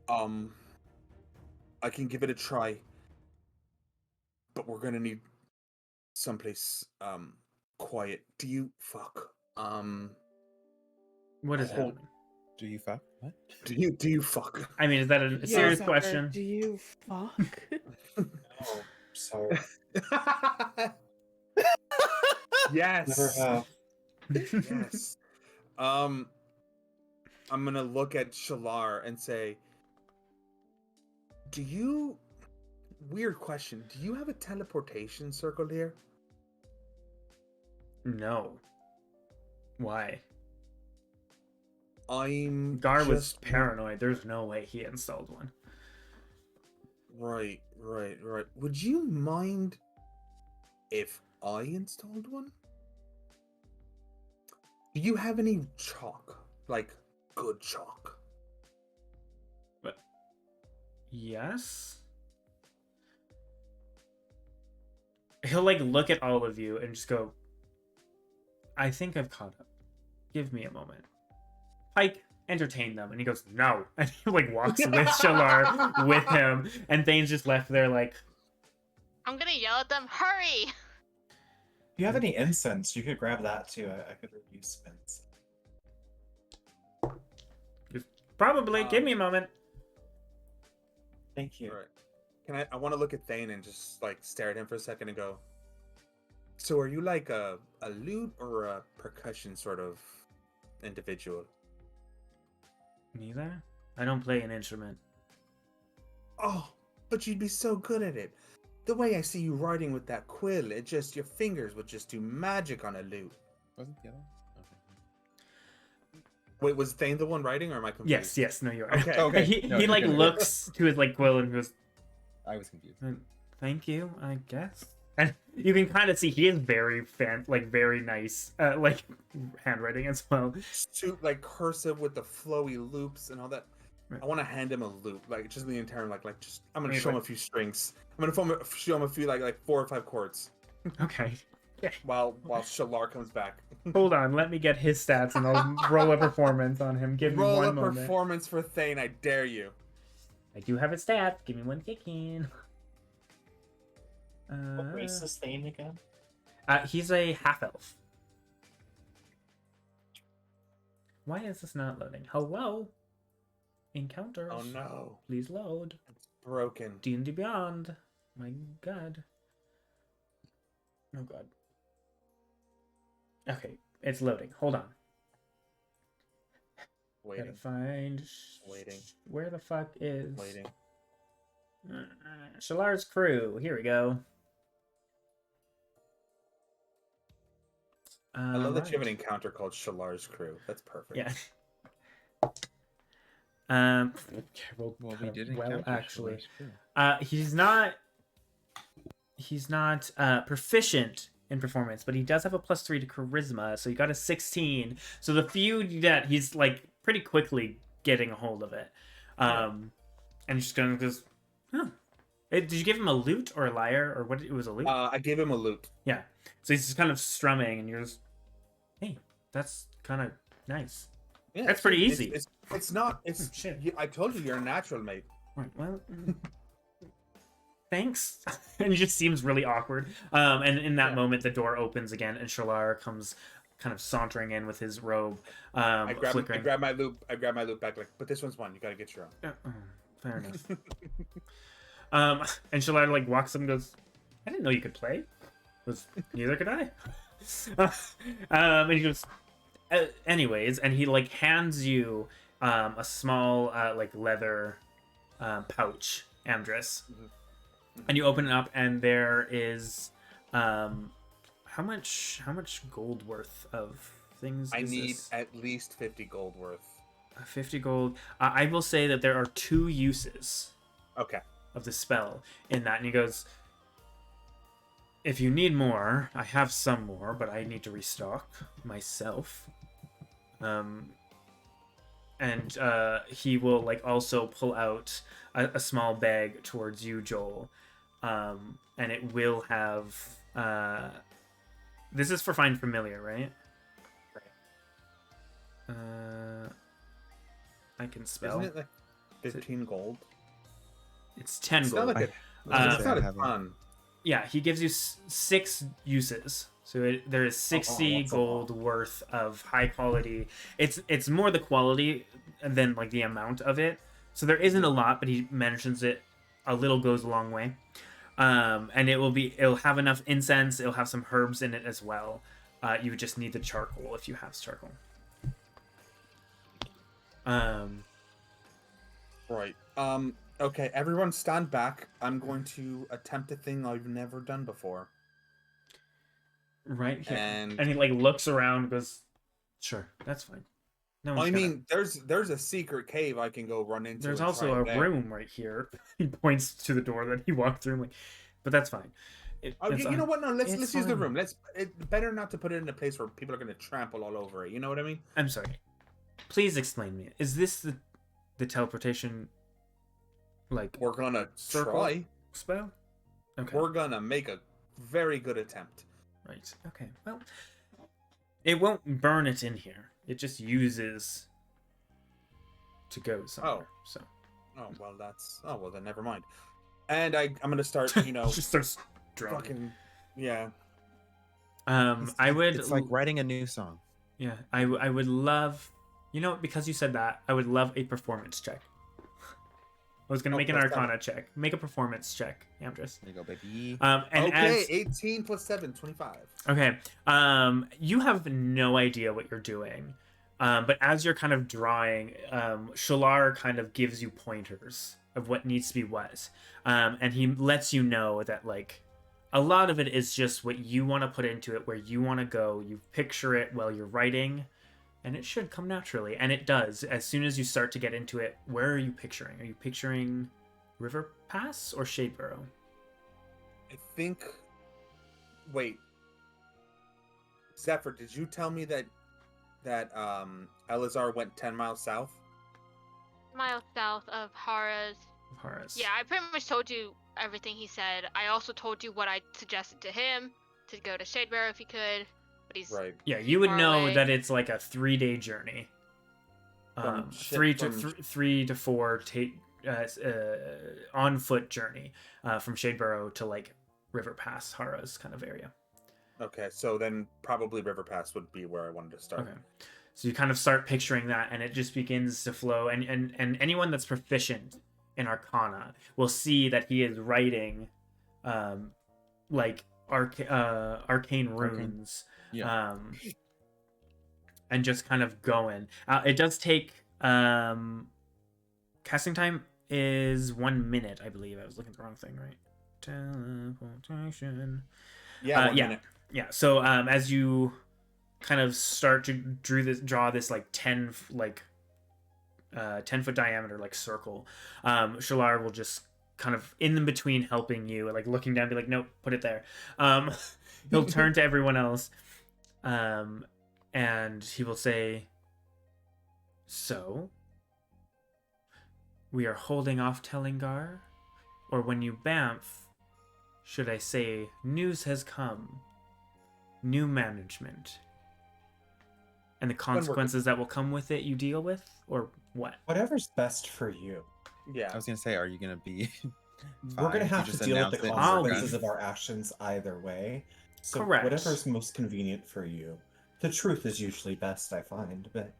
I can give it a try, but we're gonna need someplace quiet. Do you fuck? What is Hold- happening? Do you fuck? What? Do you fuck? I mean, is that a Yeah, serious Zephyr, question? Do you fuck? Oh, sorry. Yes. Never have. Yes. I'm gonna look at Shalar and say, do you... Weird question. Do you have a teleportation circle here? No. Why? I'm Gar was just- paranoid. There's no way he installed one. Right. Would you mind if I installed one? Do you have any chalk? Like, good chalk? Yes. He'll like look at all of you and just go, "I think I've caught up. Give me a moment." Pike, entertain them, and he goes, "No," and he like walks with Shalar with him, and Thane's just left there like, I'm gonna yell at them. Hurry! If you have any incense, you could grab that too. I could use spins. "Probably. Give me a moment." Thank you. Right. I want to look at Thane and just like stare at him for a second and go, so are you like a lute or a percussion sort of individual? Neither. I don't play an instrument. Oh, but you'd be so good at it. The way I see you writing with that quill, your fingers would just do magic on a lute. Wasn't the other? Wait, was Thane the one writing, or am I confused? Yes, no, you are. Okay. Okay. he No, he you're like good. looks to his like quill and goes, I was confused. "Thank you, I guess." And you can kind of see he is very very nice, like handwriting as well. Like cursive with the flowy loops and all that. Right. I want to hand him a loop, like just the entire like just. I'm gonna Wait, show him wait. a few strings. I'm gonna show him a few like 4 or 5 chords Okay, while Shalar comes back. hold on, let me get his stats and I'll roll a performance on him. Give me Roll one a moment. performance for Thane, I dare you. I do have a stat. Give me one second. What race is Thane again? He's a half elf. Why is this not loading? Hello? Encounters. Oh no, Please load. it's broken. D&D Beyond. My god. Oh god. Okay, it's loading. Hold on. Waiting, Gotta find... Waiting. Where the fuck is... waiting. Shalar's crew. Here we go. I love that you have an Alright. encounter called Shalar's Crew. That's perfect. Yeah. Okay, well, Well, we kind did of well encounter actually. Shalar's crew. He's not proficient in performance, but he does have a +3 to charisma, so he got a 16. So the feud that he's like pretty quickly getting a hold of it. And he's just going to just, huh. Did you give him a lute or a lyre or what? It was a lute. I gave him a loop. Yeah. So he's just kind of strumming, and you're just, hey, that's kind of nice. Yeah, That's pretty it's- easy. It's not. It's Shit. I told you you're a natural, mate. Right, well, thanks. And he just seems really awkward. And in that Yeah. moment, the door opens again, and Shalar comes kind of sauntering in with his robe, I flickering. grab my loop. I grab my loop back. Like, but this one's mine. You gotta get your own. Fair enough. And Shalar like walks up and goes, "I didn't know you could play." Goes, "Neither could I." And he goes, "Anyways," and he like hands you a small like leather pouch, Amdrus. And you open it up, and there is how much gold worth of things? I is need this? at least 50 gold worth. 50 gold. I will say that there are 2 uses Okay. of the spell in that, and he goes, "If you need more, I have some more, but I need to restock myself." And he will like also pull out a small bag towards you, Joel, and it will have. This is for Find Familiar, right? I can spell. Isn't it like 15 gold? It's 10 It's gold. not like I- it's not a having- ton. Yeah, he gives you 6 uses. So there is 60 that's a gold worth of high quality. It's more the quality than like the amount of it. So there isn't a lot, but he mentions it. A little goes a long way. And it'll have enough incense. It'll have some herbs in it as well. You would just need the charcoal if you have charcoal. Right. Okay, everyone stand back. I'm going to attempt a thing I've never done before. Right here. And And he like looks around and goes, "Sure, that's fine." No one's I gonna- mean, there's a secret cave I can go run into. There's and also try a and get. room right here. He points to the door that he walked through. Like, but that's fine. Oh, It's you know what? No, let's it's use the fine. room. It better not to put it in a place where people are going to trample all over it. You know what I mean? I'm sorry. Please explain me. Is this the teleportation, like We're gonna Circle? try. spell? Okay. We're gonna make a very good attempt. Right. Okay. Well, it won't burn it in here. It just uses to go somewhere. So Oh well, then never mind. And I'm gonna start. You know, just starts drumming. fucking yeah. I would. It's like writing a new song. Yeah, I would love, because you said that, I would love a performance check. I was gonna Oh, make an plus Arcana check. Make a performance check, Amdrus. There you go, baby. And Okay, as 18 plus 7, 25. okay, you have no idea what you're doing, but as you're kind of drawing, Shalar kind of gives you pointers of what needs to be what, and he lets you know that like a lot of it is just what you want to put into it, where you want to go. You picture it while you're writing, and it should come naturally, and it does. As soon as you start to get into it, where are you picturing? Are you picturing River Pass or Shadeborough? I think. Wait. Zephyr, did you tell me that Elazar went 10 miles south? Miles south of Hara's. Horus. Yeah, I pretty much told you everything he said. I also told you what I suggested to him to go to Shadeborough if he could, but he's Right. Yeah, you would far know away. that it's like a 3-day journey. From 3 to 4 on foot journey from Shadeborough to like River Pass, Hara's kind of area. Okay, so then probably River Pass would be where I wanted to start. Okay. So you kind of start picturing that, and it just begins to flow. And anyone that's proficient in Arcana will see that he is writing, like arcane runes, Yeah. and just kind of going. It does take casting time is 1 minute, I believe. I was looking at the wrong thing, right? Teleportation. Yeah, 1 yeah. minute. Yeah. So as you kind of start to draw this like 10 foot diameter like circle, Shalar will just kind of in between helping you, like looking down, be like, nope, put it there. He'll turn to everyone else, and he will say, so we are holding off Tellingar, or when you bamf, should I say news has come, new management, and the consequences that will come with it you deal with, or what? Whatever's best for you. Yeah. I was gonna say, are you gonna be? We're gonna fine if you have to just deal with the announce it and we're consequences done? of our actions either way. So Correct. whatever's most convenient for you. The truth is usually best, I find, but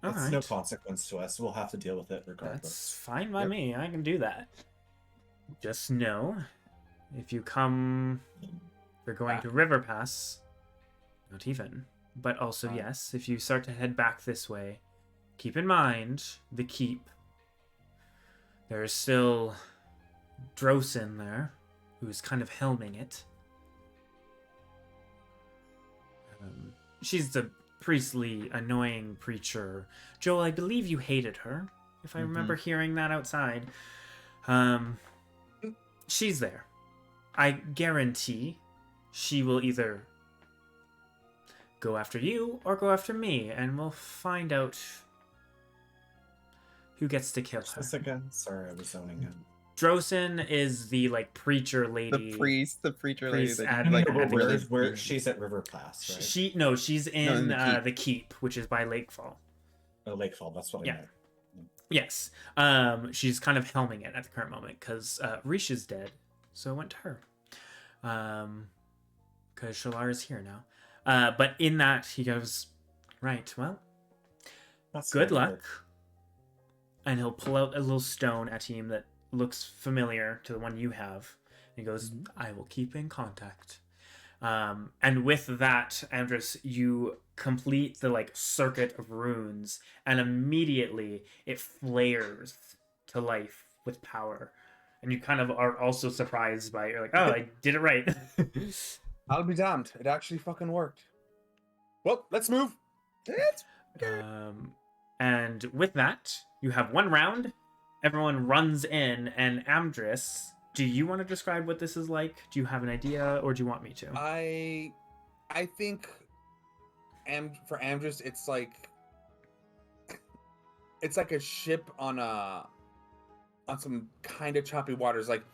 All it's right. no consequence to us. We'll have to deal with it regardless. That's fine by Yep. me. I can do that. Just know, if you come, you're going to River Pass. Not even. But also, Fine. yes, if you start to head back this way, keep in mind the keep. There is still Drosin there, who's kind of helming it. She's the priestly, annoying preacher. Joel, I believe you hated her, if I remember hearing that outside. She's there. I guarantee she will either go after you or go after me, and we'll find out who gets to kill What's her. this again? Sorry, I was zoning in. Drosin is the like preacher lady. The preacher lady priest that at- you, like at the where, keep. where she's at River Pass, right? She's in the keep. the keep, which is by Lakefall. Oh, Lakefall, that's what I Yeah. meant. Yes. She's kind of helming it at the current moment because Rish is dead, so it went to her. Because Shalar is here now. But in that, he goes, right, well, That's good what I luck. heard. And he'll pull out a little stone at him that looks familiar to the one you have. He goes, I will keep in contact. And with that, Amdrus, you complete the like circuit of runes, and immediately it flares to life with power. And you kind of are also surprised by it. You're like, oh, I did it right. I'll be damned. It actually fucking worked. Well, let's move. And with that, you have one round. Everyone runs in, and Amdrus, do you want to describe what this is like? Do you have an idea, or do you want me to? I think for Amdrus, it's like a ship on some kind of choppy waters. Like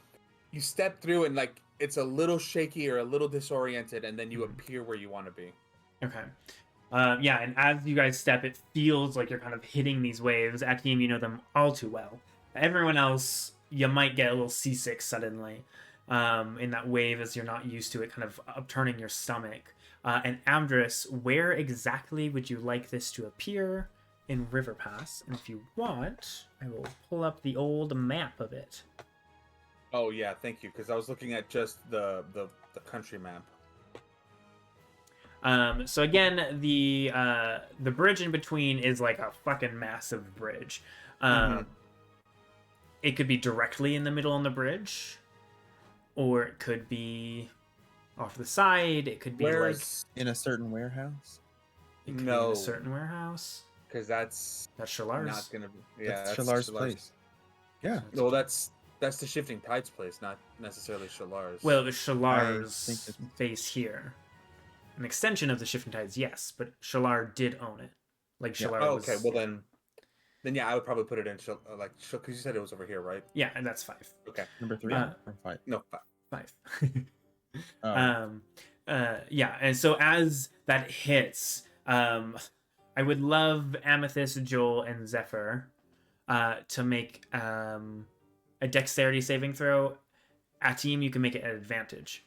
you step through and like it's a little shaky or a little disoriented, and then you appear where you want to be. Okay. Yeah, and as you guys step, it feels like you're kind of hitting these waves. Akeem, you know them all too well. Everyone else, you might get a little seasick suddenly in that wave as you're not used to it, kind of upturning your stomach. And Amdrus, where exactly would you like this to appear? in River Pass, and if you want, I will pull up the old map of it. Oh yeah, thank you. Because I was looking at just the country map. So again, the bridge in between is like a fucking massive bridge. It could be directly in the middle on the bridge, or it could be off the side. It could be in a certain warehouse. It could be in a certain warehouse. Because that's Shalar's. not gonna be. Yeah, that's Shalar's place. Yeah. Well, that's the Shifting Tides place, not necessarily Shalar's. Well, the Shalar's base here. An extension of the Shifting Tides, yes, but Shalar did own it. Like Shalar. Oh, okay. Well then yeah, I would probably put it in because you said it was over here, right? Yeah, and that's 5. Okay. Number 3 or 5? No, 5. Oh. Yeah, and so as that hits, I would love Amethyst, Joel, and Zephyr to make a dexterity saving throw. Atim, you can make it an advantage.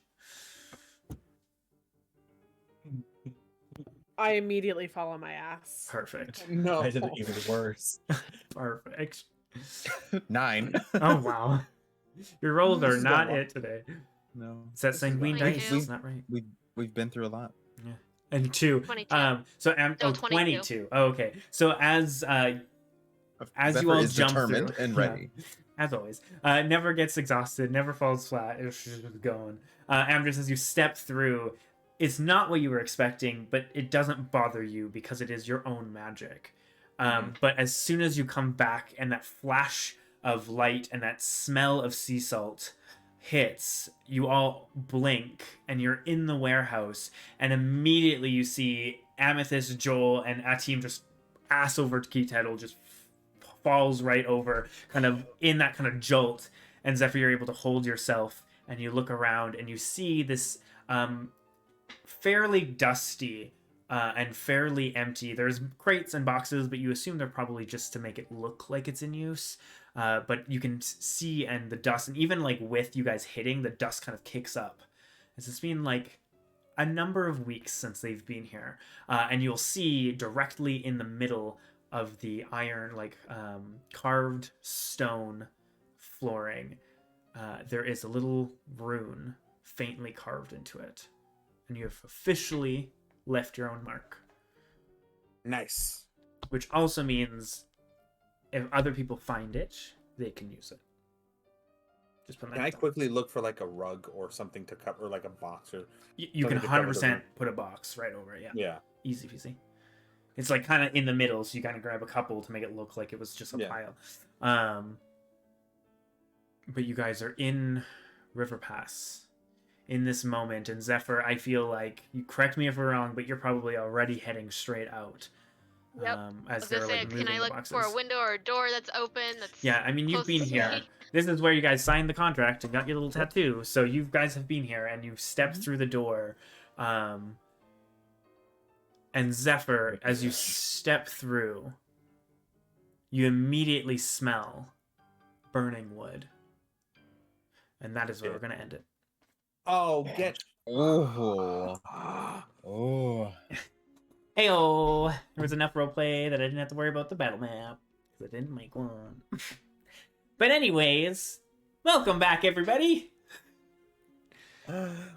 I immediately fall on my ass. Perfect. No. I did it even worse. Perfect. 9. Oh, wow. Your rolls are not it today. No. Is that sanguine dice? 22. That's not right. We've been through a lot. Yeah. And 2. 22. So 22. 22. Oh, okay. So as you Zephyr all is jump determined through, and ready. as always, never gets exhausted, never falls flat. It's just going. Amdrus, as you step through, it's not what you were expecting, but it doesn't bother you because it is your own magic. But as soon as you come back and that flash of light and that smell of sea salt hits, you all blink and you're in the warehouse, and immediately you see Amethyst, Joel, and Atim just ass over to Keatettle, just falls right over, kind of in that kind of jolt. And Zephyr, you're able to hold yourself, and you look around and you see this fairly dusty and fairly empty. There's crates and boxes, but you assume they're probably just to make it look like it's in use. But you can see, and the dust, and even like with you guys hitting, the dust kind of kicks up. It's been like a number of weeks since they've been here. And you'll see directly in the middle of the iron, like carved stone flooring, there is a little rune faintly carved into it. And you have officially left your own mark. Nice. Which also means if other people find it, they can use it. Just put that Can I down. quickly look for like a rug or something to cover, or like a box, or You can something to cover the 100% room? put a box right over it. Yeah. Yeah. Easy peasy. It's like kind of in the middle, so you kind of grab a couple to make it look like it was just a Yeah. pile. But you guys are in River Pass in this moment, and Zephyr, I feel like, you correct me if we're wrong, but you're probably already heading straight out. Yep. As I was they're gonna say, like can moving I the look boxes. for a window or a door that's open? That's Yeah, I mean, you've been closest to here. me? This is where you guys signed the contract and got your little tattoo. So you guys have been here, and you've stepped through the door. And Zephyr, as you step through, you immediately smell burning wood. And that is where we're going to end it. Oh, get. Oh. Oh. Heyo! There was enough roleplay that I didn't have to worry about the battle map, because I didn't make one. But anyways, welcome back, everybody!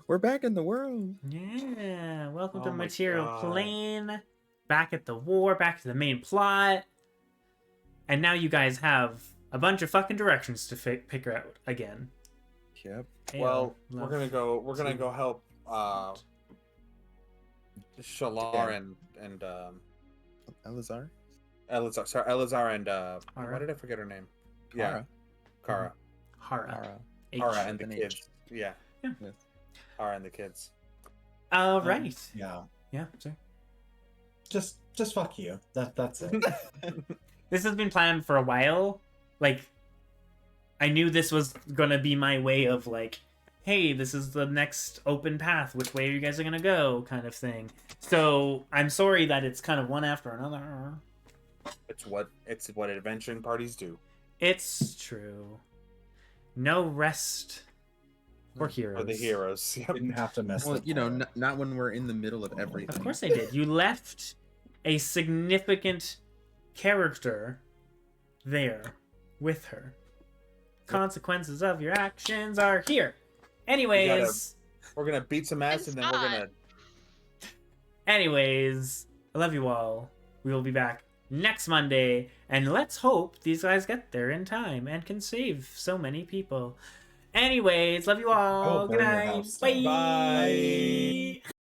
We're back in the world. Yeah, welcome Oh to my Material God. Plane. Back at the war, back to the main plot. And now you guys have a bunch of fucking directions to pick out again. Yep. Well, Heyo, we're gonna go. We're gonna go help Shalar and Elazar. Elazar. Sorry, Elazar and Kara. why did I forget her name? Yeah, Kara. Kara. Hara. Kara. H. Kara and the and H. kids. Yeah. Yeah. Yes. Kara and the kids. All right. Yeah. Yeah, sorry. Just fuck you. That's it. This has been planned for a while. Like, I knew this was gonna be my way of like, hey, this is the next open path. Which way are you guys gonna go? Kind of thing. So I'm sorry that it's kind of one after another. It's what adventuring parties do. It's true. No rest for heroes. For the heroes. Yep. Didn't have to mess Well, with you know, that. not when we're in the middle of everything. Of course I did. You left a significant character there with her. Consequences of your actions are here. Anyways, We're gonna beat some ass It's and then we're gonna. anyways, I love you all. We will be back next Monday, and let's hope these guys get there in time and can save so many people. Anyways, love you all. Oh, Good burn your night. house Bye. down. Bye.